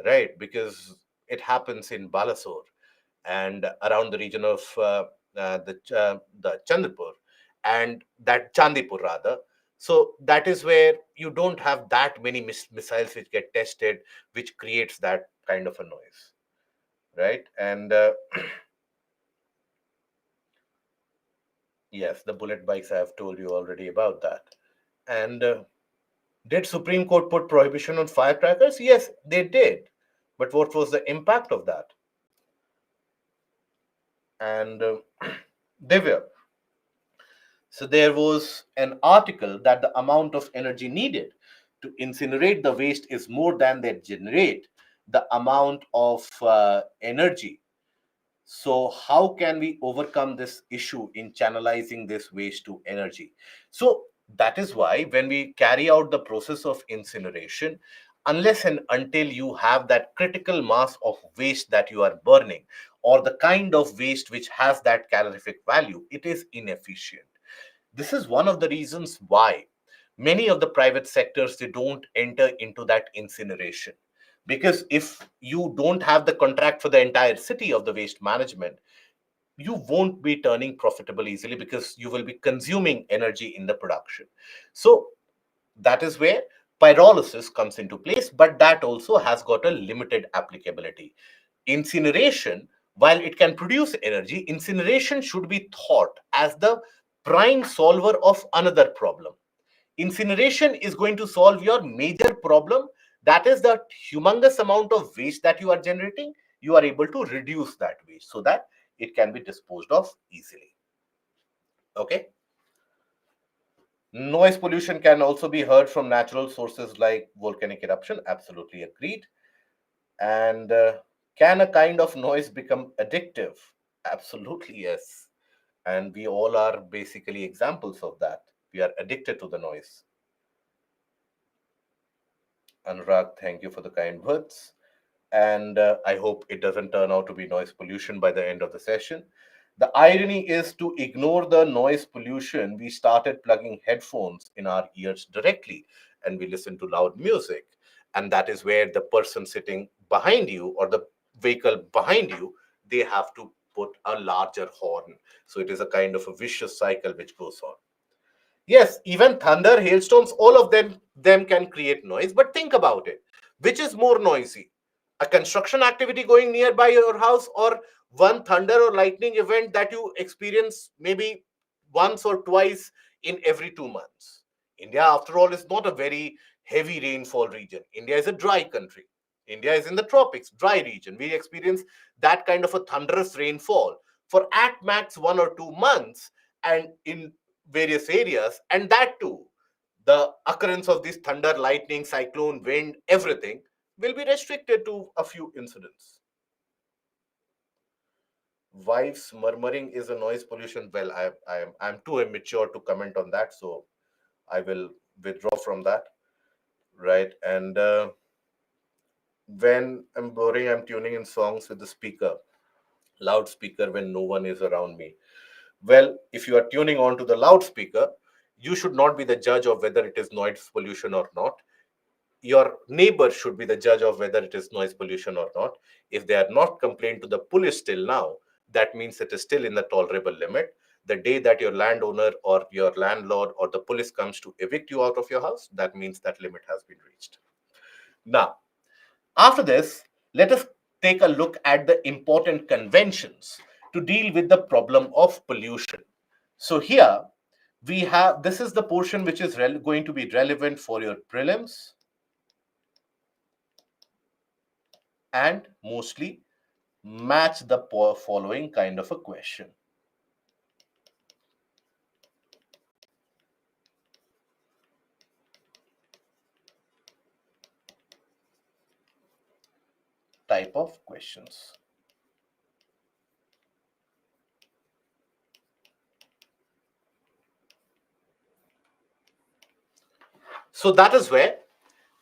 right? Because it happens in Balasore and around the region of the Chandrapur and that Chandipur rather. So that is where you don't have that many missiles which get tested, which creates that kind of a noise, right? And yes, the bullet bikes, I have told you already about that. And did Supreme Court put prohibition on firecrackers? Yes, they did. But what was the impact of that? And Divya, so there was an article that the amount of energy needed to incinerate the waste is more than they generate the amount of energy. So how can we overcome this issue in channelizing this waste to energy? So that is why when we carry out the process of incineration, unless and until you have that critical mass of waste that you are burning, or the kind of waste which has that calorific value, it is inefficient. This is one of the reasons why many of the private sectors, they don't enter into that incineration, because if you don't have the contract for the entire city of the waste management, you won't be turning profitable easily because you will be consuming energy in the production. So that is where pyrolysis comes into place, but that also has got a limited applicability. Incineration, while it can produce energy, incineration should be thought as the prime solver of another problem. Incineration is going to solve your major problem, that is the humongous amount of waste that you are generating. You are able to reduce that waste so that it can be disposed of easily. Okay. Noise pollution can also be heard from natural sources like volcanic eruption. Absolutely agreed. And can a kind of noise become addictive? Absolutely yes. And we all are basically examples of that. We are addicted to the noise. Anurag, thank you for the kind words. and I hope it doesn't turn out to be noise pollution by the end of the session. The irony is, to ignore the noise pollution, we started plugging headphones in our ears directly and we listen to loud music. And that is where the person sitting behind you or the vehicle behind you, they have to put a larger horn. So it is a kind of a vicious cycle which goes on. Yes, even thunder, hailstones, all of them can create noise. But think about it. Which is more noisy? A construction activity going nearby your house, or one thunder or lightning event that you experience maybe once or twice in every 2 months? India, after all, is not a very heavy rainfall region. India is a dry country. India is in the tropics, dry region. We experience that kind of a thunderous rainfall for at max 1 or 2 months, and in various areas, and that too, the occurrence of this thunder, lightning, cyclone, wind, everything will be restricted to a few incidents. Wives murmuring is a noise pollution. Well, I'm too immature to comment on that, so I will withdraw from that. Right, and when I'm boring, I'm tuning in songs with the speaker, loudspeaker, when no one is around me. Well, if you are tuning on to the loudspeaker, you should not be the judge of whether it is noise pollution or not. Your neighbor should be the judge of whether it is noise pollution or not. If they are not complained to the police till now, that means it is still in the tolerable limit. The day that your landowner or your landlord or the police comes to evict you out of your house, that means that limit has been reached. Now, after this, let us take a look at the important conventions to deal with the problem of pollution. So here we have, this is the portion which is going to be relevant for your prelims and mostly match the following kind of a question. Type of questions. So that is where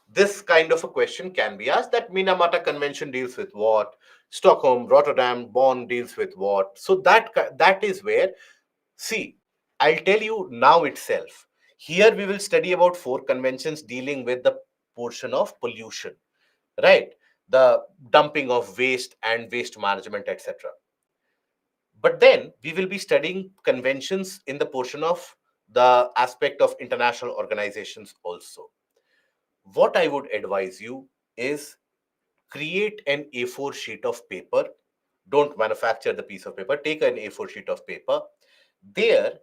this kind of a question can be asked, that Minamata Convention deals with what, Stockholm, Rotterdam, Bonn deals with what. So that is where, see, I'll tell you now itself. Here we will study about 4 conventions dealing with the portion of pollution, right? The dumping of waste and waste management, etc. But then we will be studying conventions in the portion of the aspect of international organizations also. What I would advise you is create an A4 sheet of paper. Don't manufacture the piece of paper. Take an A4 sheet of paper. There,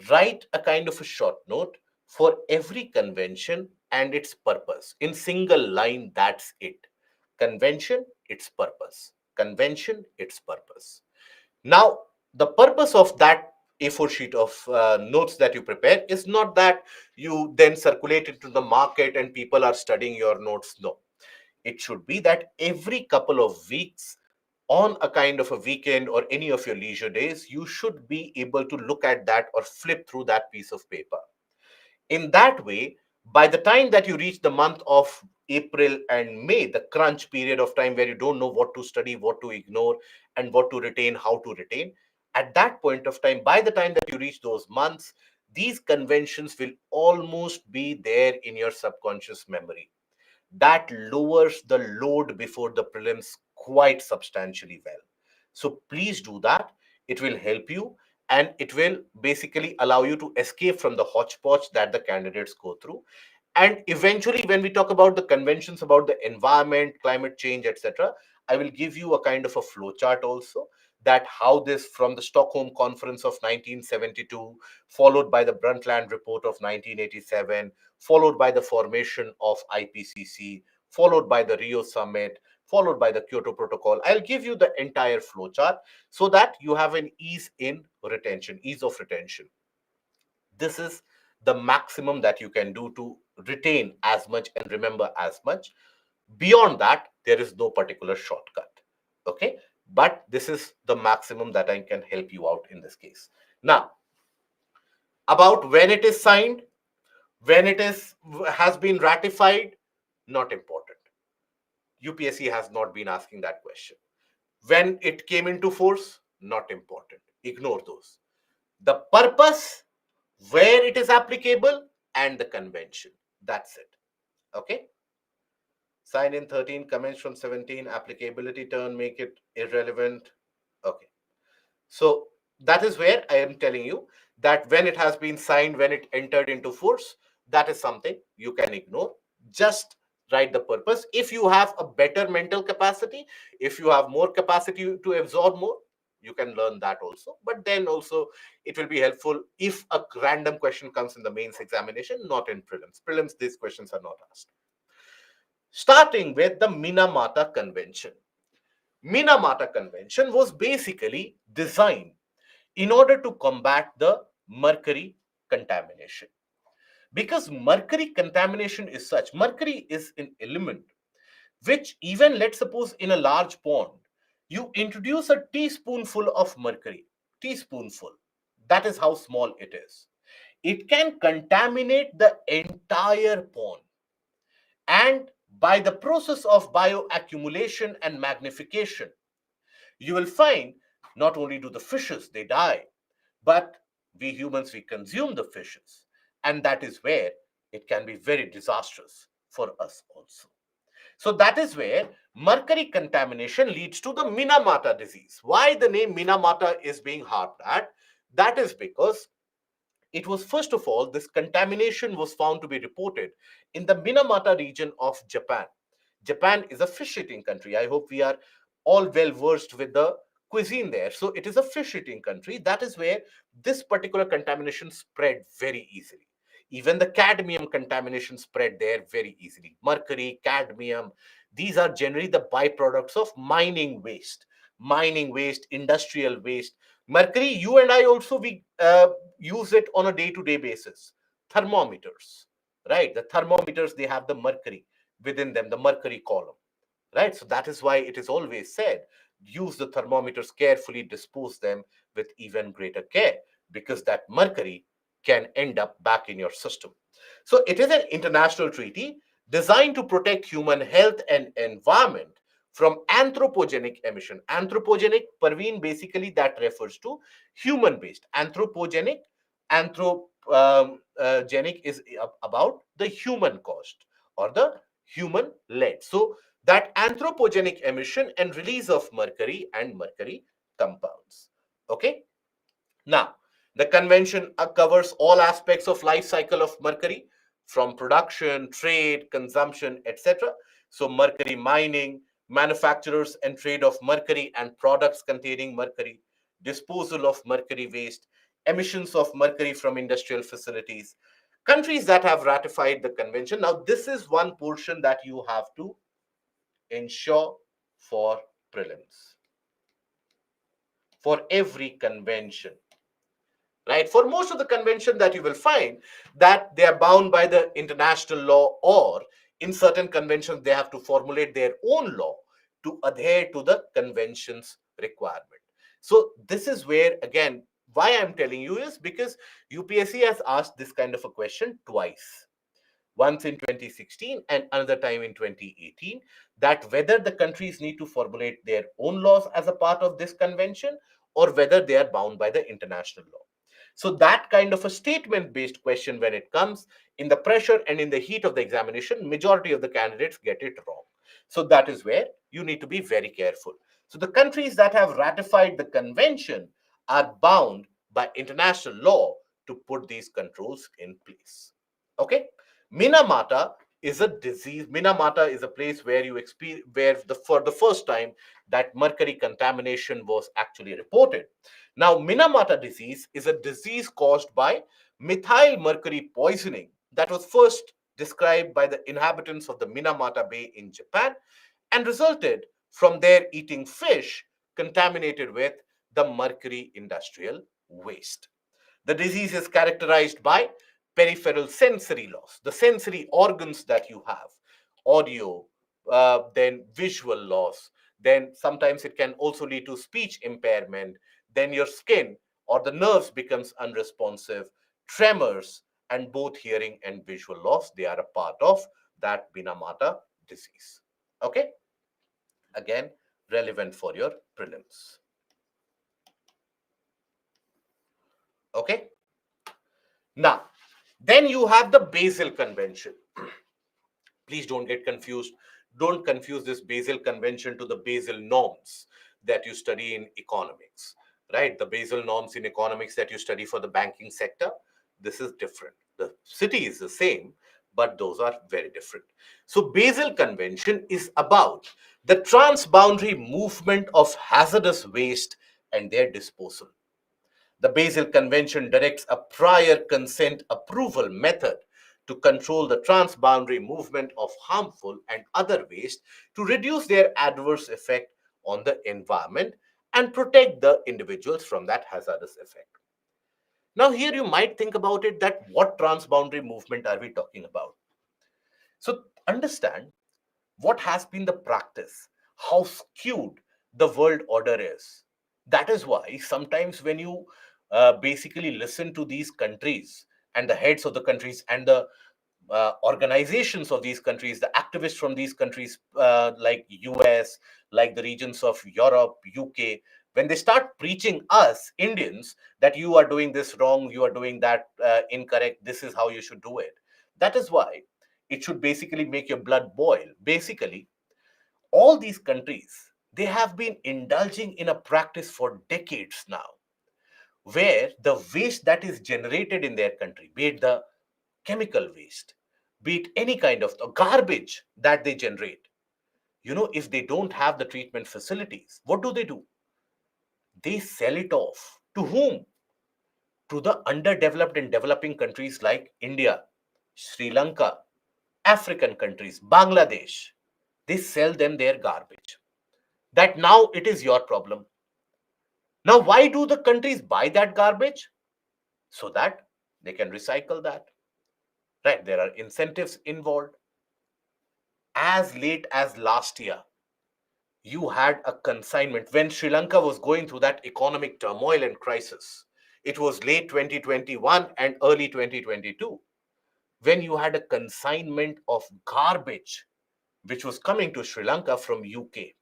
write a kind of a short note for every convention and its purpose. In single line, that's it. Convention, its purpose. Convention, its purpose. Now, the purpose of that A4 sheet of notes that you prepare is not that you then circulate it to the market and people are studying your notes. No, it should be that every couple of weeks, on a kind of a weekend or any of your leisure days, you should be able to look at that or flip through that piece of paper. In that way, by the time that you reach the month of April and May, the crunch period of time where you don't know what to study, what to ignore, and what to retain, how to retain, at that point of time, by the time that you reach those months, these conventions will almost be there in your subconscious memory. That lowers the load before the prelims quite substantially well. So please do that. It will help you, and it will basically allow you to escape from the hodgepodge that the candidates go through. And eventually, when we talk about the conventions about the environment, climate change, etc., I will give you a kind of a flow chart also, that how this from the Stockholm Conference of 1972, followed by the Brundtland Report of 1987, followed by the formation of IPCC, followed by the Rio Summit, followed by the Kyoto Protocol. I'll give you the entire flow chart so that you have an ease in retention, ease of retention. This is the maximum that you can do to retain as much and remember as much. Beyond that, there is no particular shortcut. Okay, but this is the maximum that I can help you out in this case. Now, about when it is signed, when it is has been ratified, not important. UPSC has not been asking that question. When it came into force, not important. Ignore those. The purpose, where it is applicable, and the convention. That's it. Okay. Sign in 13, comments from 17, applicability term, make it irrelevant. Okay. So that is where I am telling you that when it has been signed, when it entered into force, that is something you can ignore. Just write the purpose. If you have a better mental capacity, if you have more capacity to absorb more, you can learn that also. But then also, it will be helpful if a random question comes in the mains examination, not in prelims. Prelims, these questions are not asked. Starting with the Minamata Convention. Minamata Convention was basically designed in order to combat the mercury contamination. Because mercury contamination is such, mercury is an element which, even let's suppose in a large pond, you introduce a teaspoonful of mercury, teaspoonful, that is how small it is. It can contaminate the entire pond. And by the process of bioaccumulation and magnification, you will find not only do the fishes they die, but we humans we consume the fishes, and that is where it can be very disastrous for us also. So that is where mercury contamination leads to the Minamata disease. Why the name Minamata is being harped at? That is because it was, first of all, this contamination was found to be reported in the Minamata region of Japan. Japan is a fish eating country. I hope we are all well versed with the cuisine there. So it is a fish eating country. That is where this particular contamination spread very easily. Even the cadmium contamination spread there very easily. Mercury, cadmium, these are generally the byproducts of mining waste, industrial waste. Mercury, you and I also, we use it on a day-to-day basis. Thermometers, right? The thermometers, they have the mercury within them, the mercury column, right? So that is why it is always said, use the thermometers carefully, dispose them with even greater care, because that mercury can end up back in your system. So it is an international treaty designed to protect human health and environment from anthropogenic emission. Anthropogenic, Parveen, basically that refers to human based. Anthropogenic, anthropogenic is about the human cost or the human led. So that anthropogenic emission and release of mercury and mercury compounds. Okay. Now, the convention covers all aspects of life cycle of mercury, from production, trade, consumption, etc. So mercury mining, manufacturers and trade of mercury and products containing mercury, disposal of mercury waste, emissions of mercury from industrial facilities. Countries that have ratified the convention. Now, this is one portion that you have to ensure for prelims, for every convention, right? For most of the convention that you will find that they are bound by the international law, or in certain conventions they have to formulate their own law to adhere to the convention's requirement. So this is where, again, why I'm telling you is because UPSC has asked this kind of a question twice, once in 2016 and another time in 2018, that whether the countries need to formulate their own laws as a part of this convention, or whether they are bound by the international law. So that kind of a statement based question, when it comes in the pressure and in the heat of the examination, majority of the candidates get it wrong. So that is where you need to be very careful. So the countries that have ratified the convention are bound by international law to put these controls in place. Okay. Minamata is a disease. Minamata is a place where you experience, where for the first time that mercury contamination was actually reported. Now, Minamata disease is a disease caused by methyl mercury poisoning that was first described by the inhabitants of the Minamata Bay in Japan and resulted from their eating fish contaminated with the mercury industrial waste. The disease is characterized by peripheral sensory loss, the sensory organs that you have, audio, then visual loss, then sometimes it can also lead to speech impairment, then your skin or the nerves becomes unresponsive, tremors, and both hearing and visual loss, they are a part of that Minamata disease. Okay. Again, relevant for your prelims. Okay. Now, then you have the Basel Convention. Please don't get confused. Don't confuse this Basel Convention to the Basel norms that you study in economics, right? The Basel norms in economics that you study for the banking sector, this is different. The city is the same, but those are very different. So, Basel Convention is about the transboundary movement of hazardous waste and their disposal. The Basel Convention directs a prior consent approval method to control the transboundary movement of harmful and other waste to reduce their adverse effect on the environment and protect the individuals from that hazardous effect. Now, here you might think about it that what transboundary movement are we talking about? So, understand what has been the practice, how skewed the world order is. That is why sometimes when you basically listen to these countries and the heads of the countries and the organizations of these countries, the activists from these countries, like US, like the regions of Europe, UK, when they start preaching us Indians that you are doing this wrong, you are doing that incorrect, this is how you should do it. That is why it should basically make your blood boil. Basically, all these countries, they have been indulging in a practice for decades now, where the waste that is generated in their country, be it the chemical waste, be it any kind of the garbage that they generate, if they don't have the treatment facilities, what do? They sell it off. To whom? To the underdeveloped and developing countries like India, Sri Lanka, African countries, Bangladesh. They sell them their garbage. That now it is your problem. Now, why do the countries buy that garbage? So that they can recycle that. Right? There are incentives involved. As late as last year, you had a consignment when Sri Lanka was going through that economic turmoil and crisis. It was late 2021 and early 2022 when you had a consignment of garbage which was coming to Sri Lanka from UK.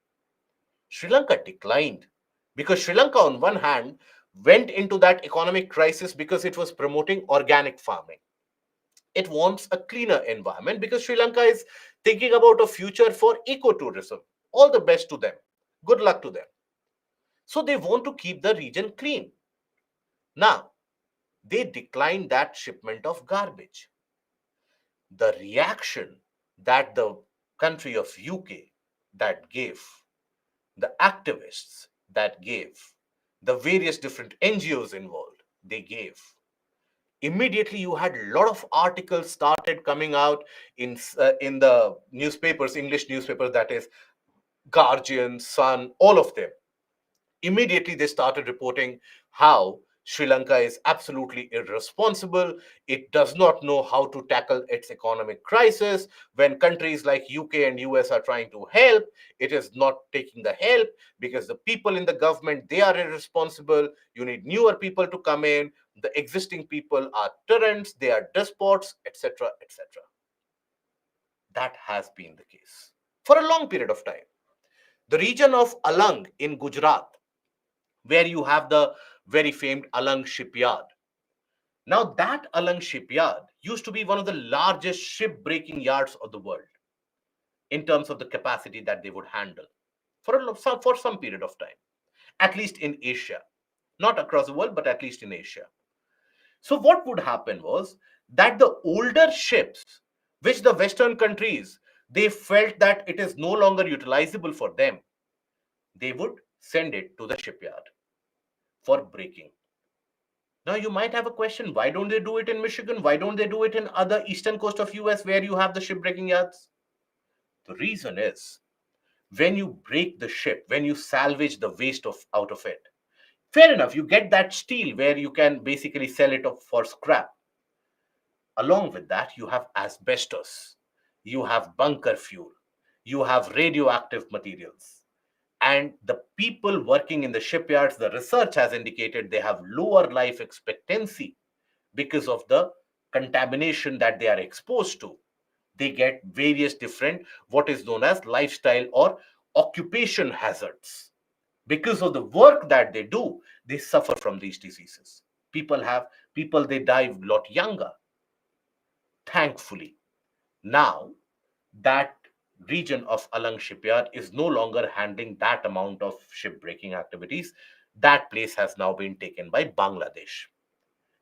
Sri Lanka declined because Sri Lanka, on one hand, went into that economic crisis because it was promoting organic farming. It wants a cleaner environment because Sri Lanka is thinking about a future for ecotourism. All the best to them. Good luck to them. So they want to keep the region clean. Now, they declined that shipment of garbage. The reaction that the country of UK that gave, the activists that gave, the various different NGOs involved, they gave. Immediately, you had a lot of articles started coming out in the newspapers, English newspapers, that is Guardian, Sun, all of them. Immediately they started reporting how Sri Lanka is absolutely irresponsible. It does not know how to tackle its economic crisis. When countries like UK and US are trying to help, it is not taking the help because the people in the government, they are irresponsible. You need newer people to come in. The existing people are tyrants, they are despots, etc., etc. That has been the case for a long period of time. The region of Alang in Gujarat, where you have the very famed Alang shipyard. Now, that Alang shipyard used to be one of the largest ship breaking yards of the world in terms of the capacity that they would handle for some period of time, at least in Asia. Not across the world, but at least in Asia. So, what would happen was that the older ships, which the Western countries, they felt that it is no longer utilizable for them, they would send it to the shipyard for breaking. Now you might have a question, why don't they do it in Michigan? Why don't they do it in other eastern coast of US where you have the shipbreaking yards? The reason is when you break the ship, when you salvage the waste out of it, fair enough, you get that steel where you can basically sell it off for scrap. Along with that, you have asbestos, you have bunker fuel, you have radioactive materials. And the people working in the shipyards, the research has indicated they have lower life expectancy because of the contamination that they are exposed to. They get various different, what is known as lifestyle or occupation hazards. Because of the work that they do, they suffer from these diseases. People, they die a lot younger. Thankfully, now that region of Alang shipyard is no longer handling that amount of shipbreaking activities. That place has now been taken by Bangladesh.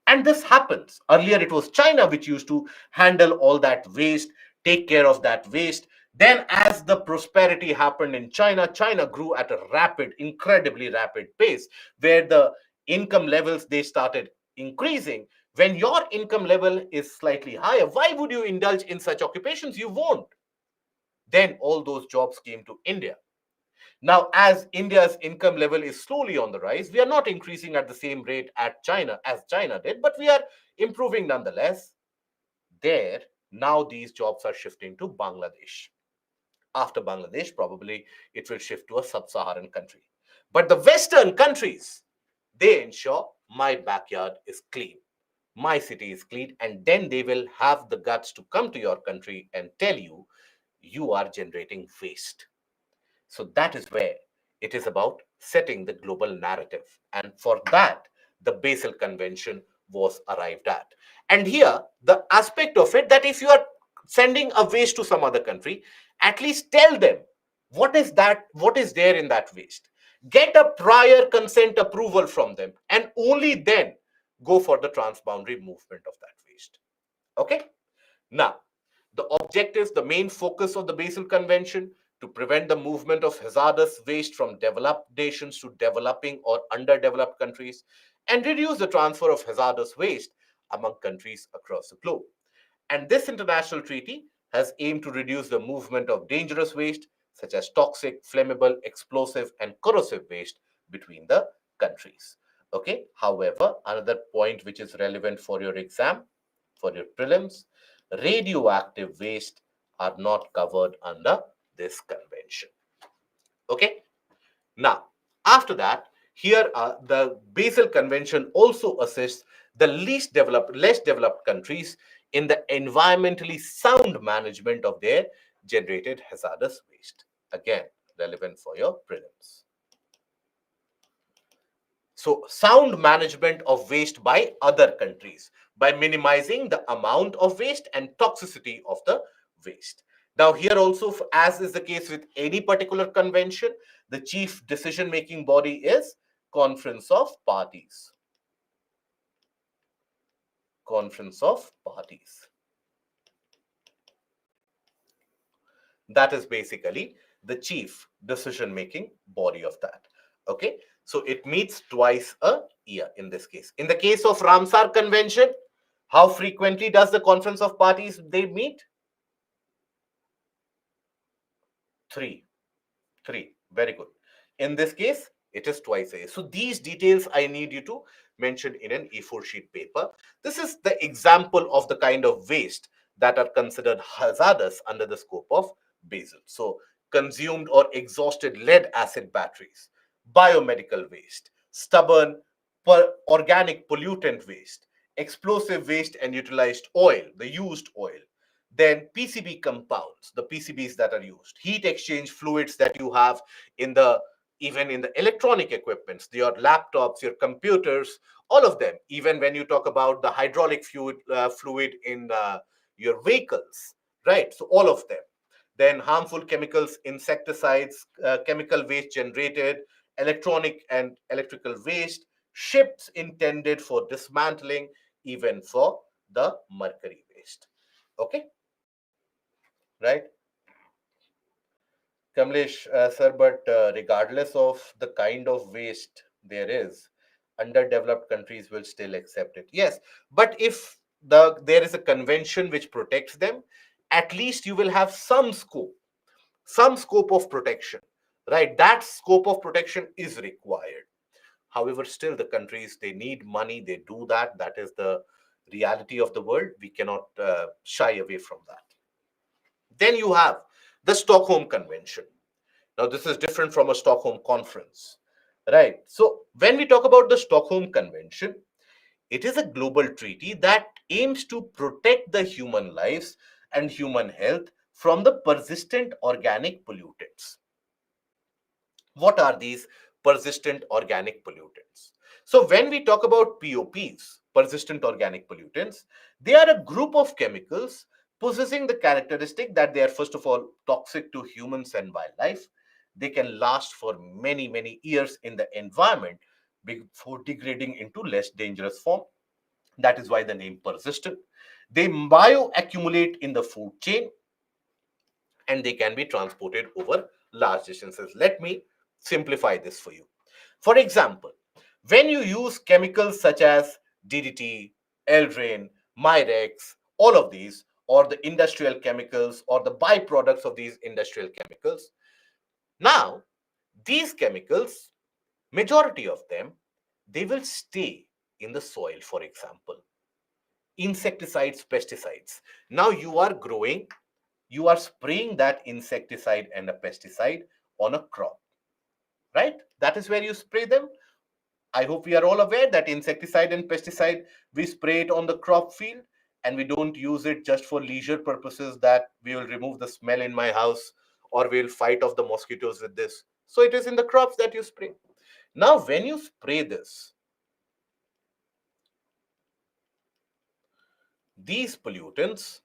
And this happens. Earlier, it was China which used to handle all that waste, take care of that waste. Then, as the prosperity happened in China, China grew at a rapid, incredibly rapid pace, where the income levels they started increasing. When your income level is slightly higher, why would you indulge in such occupations? You won't. Then all those jobs came to India. Now, as India's income level is slowly on the rise, we are not increasing at the same rate at China as China did, but we are improving nonetheless. There, now these jobs are shifting to Bangladesh. After Bangladesh, probably it will shift to a sub-Saharan country. But the Western countries, they ensure my backyard is clean, my city is clean, and then they will have the guts to come to your country and tell you you are generating waste. So that is where it is about setting the global narrative. And for that, the Basel Convention was arrived at. And here, the aspect of it that if you are sending a waste to some other country, at least tell them what is there in that waste. Get a prior consent approval from them, and only then go for the transboundary movement of that waste. Okay? Now, the objectives, the main focus of the Basel Convention to prevent the movement of hazardous waste from developed nations to developing or underdeveloped countries and reduce the transfer of hazardous waste among countries across the globe. And this international treaty has aimed to reduce the movement of dangerous waste such as toxic, flammable, explosive, and corrosive waste between the countries. Okay. However, another point which is relevant for your exam, for your prelims, radioactive waste are not covered under this convention. Okay. Now, after that, here the Basel Convention also assists the less developed countries in the environmentally sound management of their generated hazardous waste. Again, relevant for your prelims. So, sound management of waste by other countries by minimizing the amount of waste and toxicity of the waste. Now, here also, as is the case with any particular convention, the chief decision making body is Conference of Parties. Conference of Parties. That is basically the chief decision making body of that. Okay, so it meets twice a year in this case. In the case of Ramsar Convention, how frequently does the Conference of Parties they meet? Three. Three. Very good. In this case, it is twice a year. So these details I need you to mention in an A4 sheet paper. This is the example of the kind of waste that are considered hazardous under the scope of Basel. So consumed or exhausted lead acid batteries, biomedical waste, stubborn organic pollutant waste, explosive waste and utilized oil, the used oil, then PCB compounds, the PCBs that are used, heat exchange fluids that you have in the even in the electronic equipments, your laptops, your computers, all of them. Even when you talk about the hydraulic fluid in your vehicles, right? So all of them. Then harmful chemicals, insecticides, chemical waste generated, electronic and electrical waste, ships intended for dismantling, even for the mercury waste. Okay, right, Kamlesh, sir, but regardless of the kind of waste there is, underdeveloped countries will still accept it. Yes, but if there is a convention which protects them, at least you will have some scope of protection, right? That scope of protection is required. However, still the countries they need money, they do that. That is the reality of the world. We cannot shy away from that. Then you have the Stockholm Convention. Now, this is different from a Stockholm Conference, right? So, when we talk about the Stockholm Convention, it is a global treaty that aims to protect the human lives and human health from the persistent organic pollutants. What are these persistent organic pollutants? So when we talk about POPs, persistent organic pollutants, they are a group of chemicals possessing the characteristic that they are, first of all, toxic to humans and wildlife. They can last for many, many years in the environment before degrading into less dangerous form. That is why the name persistent. They bioaccumulate in the food chain and they can be transported over large distances. Let me simplify this for you. For example, when you use chemicals such as DDT, Eldrain, Myrex, all of these, or the industrial chemicals or the byproducts of these industrial chemicals, now these chemicals, majority of them, they will stay in the soil, for example. Insecticides, pesticides. Now you are growing, you are spraying that insecticide and a pesticide on a crop, right? That is where you spray them. I hope we are all aware that insecticide and pesticide, we spray it on the crop field and we don't use it just for leisure purposes that we will remove the smell in my house or we'll fight off the mosquitoes with this. So it is in the crops that you spray. Now, when you spray this, these pollutants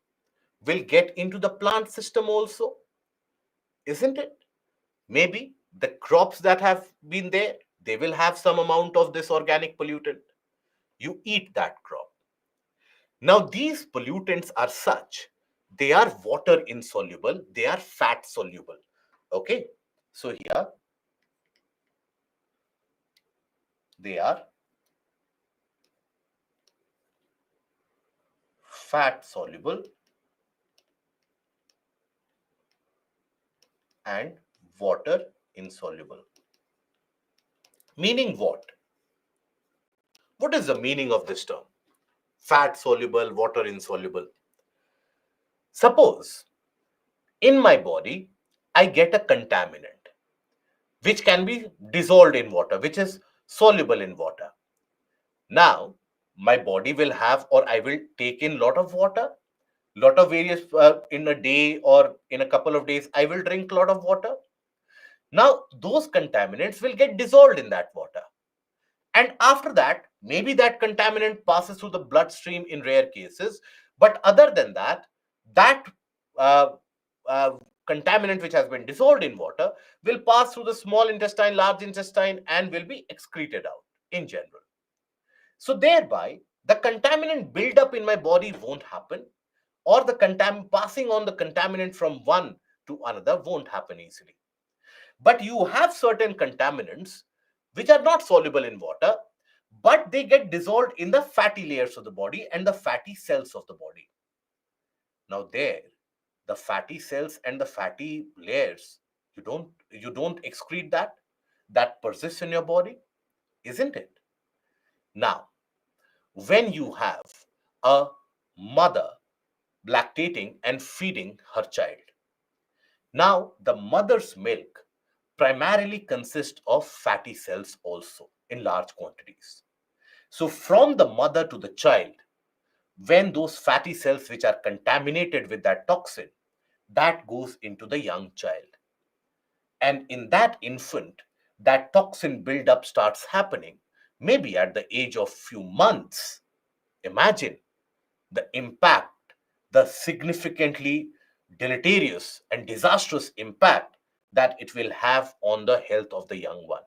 will get into the plant system also, isn't it? Maybe the crops that have been there, they will have some amount of this organic pollutant. You eat that crop. Now, these pollutants are such, they are water insoluble, they are fat soluble. Okay, so here they are fat soluble and water insoluble. Meaning what? What is the meaning of this term? Fat soluble, water insoluble. Suppose in my body, I get a contaminant which can be dissolved in water, which is soluble in water. Now, my body will have, or I will take in lot of water, lot of various in a day or in a couple of days, I will drink a lot of water. Now, those contaminants will get dissolved in that water. And after that, maybe that contaminant passes through the bloodstream in rare cases. But other than that, that uh, uh, contaminant which has been dissolved in water will pass through the small intestine, large intestine, and will be excreted out in general. So thereby, the contaminant buildup in my body won't happen, or the passing on the contaminant from one to another won't happen easily. But you have certain contaminants which are not soluble in water, but they get dissolved in the fatty layers of the body and the fatty cells of the body. Now there, the fatty cells and the fatty layers, you don't excrete that. That persists in your body, isn't it? Now, when you have a mother lactating and feeding her child, now the mother's milk primarily consists of fatty cells also in large quantities. So from the mother to the child, when those fatty cells which are contaminated with that toxin, that goes into the young child. And in that infant, that toxin buildup starts happening, maybe at the age of few months. Imagine the impact, the significantly deleterious and disastrous impact that it will have on the health of the young one.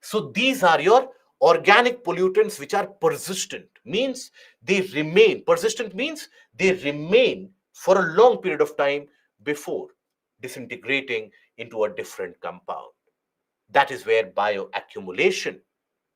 So these are your organic pollutants which are persistent, means they remain. Persistent means they remain for a long period of time before disintegrating into a different compound. That is where bioaccumulation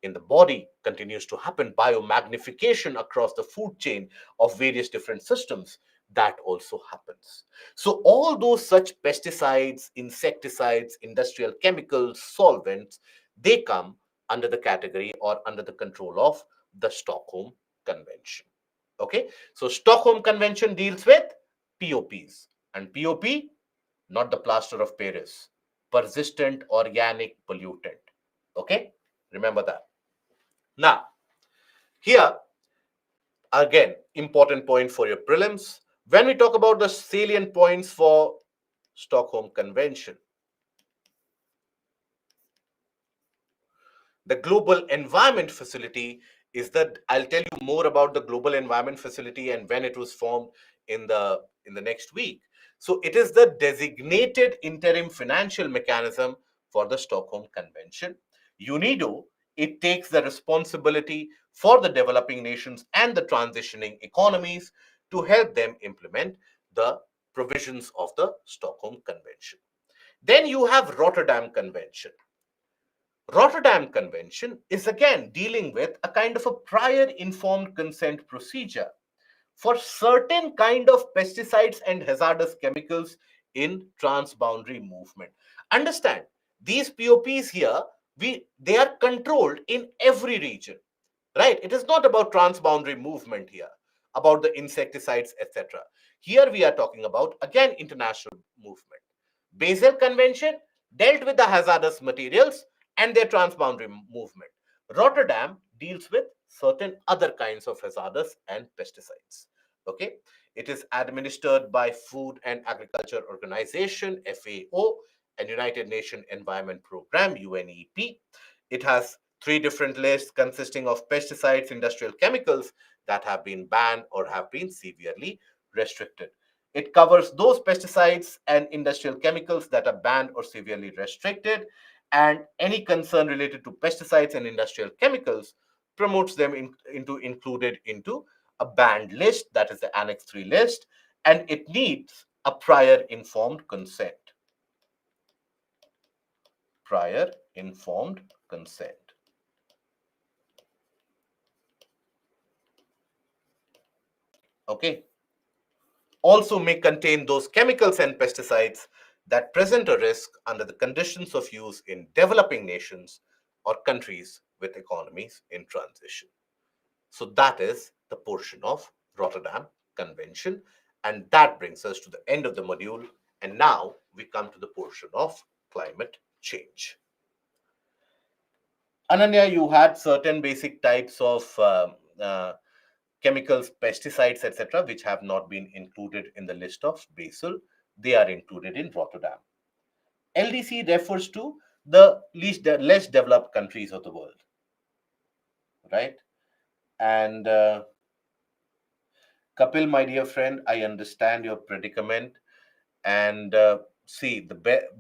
in the body continues to happen, biomagnification across the food chain of various different systems, that also happens. So all those such pesticides, insecticides, industrial chemicals, solvents, they come under the category or under the control of the Stockholm Convention. Okay, so Stockholm Convention deals with POPs, and POP, not the plaster of Paris, persistent organic pollutant. Okay, remember that. Now, here again, important point for your prelims. When we talk about the salient points for Stockholm Convention, The Global Environment Facility is that I'll tell you more about the Global Environment Facility and when it was formed in the next week. So it is the designated interim financial mechanism for the Stockholm Convention. UNIDO, it takes the responsibility for the developing nations and the transitioning economies to help them implement the provisions of the Stockholm Convention. Then you have Rotterdam Convention. Rotterdam Convention is again dealing with a kind of a prior informed consent procedure for certain kind of pesticides and hazardous chemicals in transboundary movement. Understand, these POPs here, they are controlled in every region, right? It is not about transboundary movement here, about the insecticides, etc. Here we are talking about again international movement. Basel Convention dealt with the hazardous materials and their transboundary movement. Rotterdam deals with certain other kinds of hazardous and pesticides. Okay, it is administered by Food and Agriculture Organization (FAO) and United Nations Environment Program (UNEP). It has three different lists consisting of pesticides, industrial chemicals that have been banned or have been severely restricted. It covers those pesticides and industrial chemicals that are banned or severely restricted, and any concern related to pesticides and industrial chemicals promotes them into included into a banned list, that is the Annex 3 list, and it needs a prior informed consent. Prior informed consent. Okay. Also may contain those chemicals and pesticides that present a risk under the conditions of use in developing nations or countries with economies in transition. So that is the portion of Rotterdam Convention. And that brings us to the end of the module. And now we come to the portion of climate change. Ananya, you had certain basic types of chemicals, pesticides, etc., which have not been included in the list of Basel. They are included in Rotterdam. LDC refers to the less developed countries of the world, right? And Kapil, my dear friend, I understand your predicament, and see,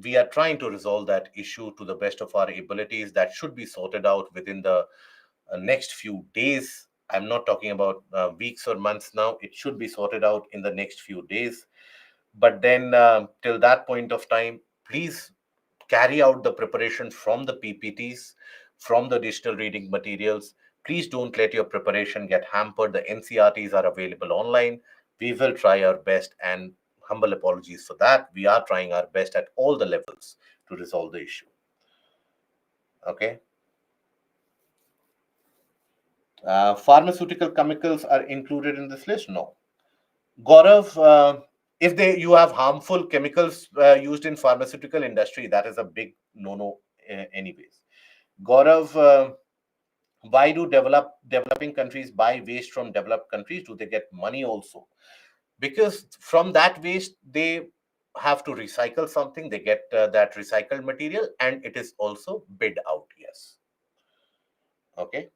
we are trying to resolve that issue to the best of our abilities. That should be sorted out within the next few days. I'm not talking about weeks or months now. It should be sorted out in the next few days. But then, till that point of time, please carry out the preparation from the PPTs, from the digital reading materials. Please don't let your preparation get hampered. The NCRTs are available online. We will try our best, and humble apologies for that. We are trying our best at all the levels to resolve the issue. Okay. Pharmaceutical chemicals are included in this list? No. Gaurav, if you have harmful chemicals used in pharmaceutical industry, that is a big no-no anyways. Gaurav, why do developing countries buy waste from developed countries? Do they get money also? Because from that waste, they have to recycle something. They get that recycled material, and it is also bid out. Yes. Okay.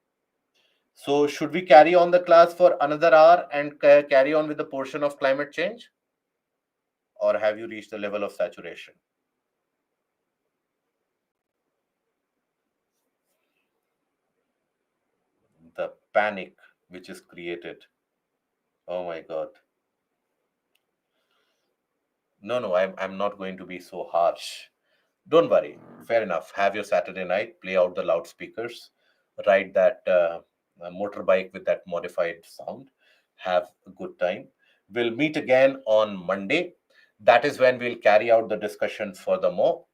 So should we carry on the class for another hour and carry on with the portion of climate change? Or have you reached the level of saturation? The panic which is created. Oh my God. No, I'm not going to be so harsh. Don't worry. Fair enough. Have your Saturday night, play out the loudspeakers, ride that motorbike with that modified sound. Have a good time. We'll meet again on Monday. That is when we'll carry out the discussion furthermore.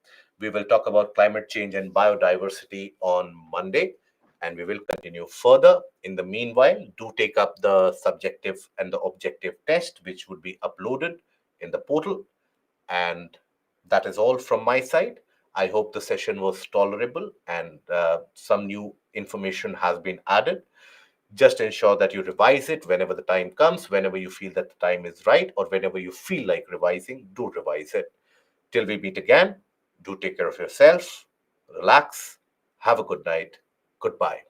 We will talk about climate change and biodiversity on Monday, and we will continue further. In the meanwhile, do take up the subjective and the objective test, which would be uploaded in the portal. And that is all from my side. I hope the session was tolerable and some new information has been added. Just ensure that you revise it whenever the time comes, whenever you feel that the time is right, or whenever you feel like revising, do revise it. Till we meet again, do take care of yourself, relax, have a good night. Goodbye.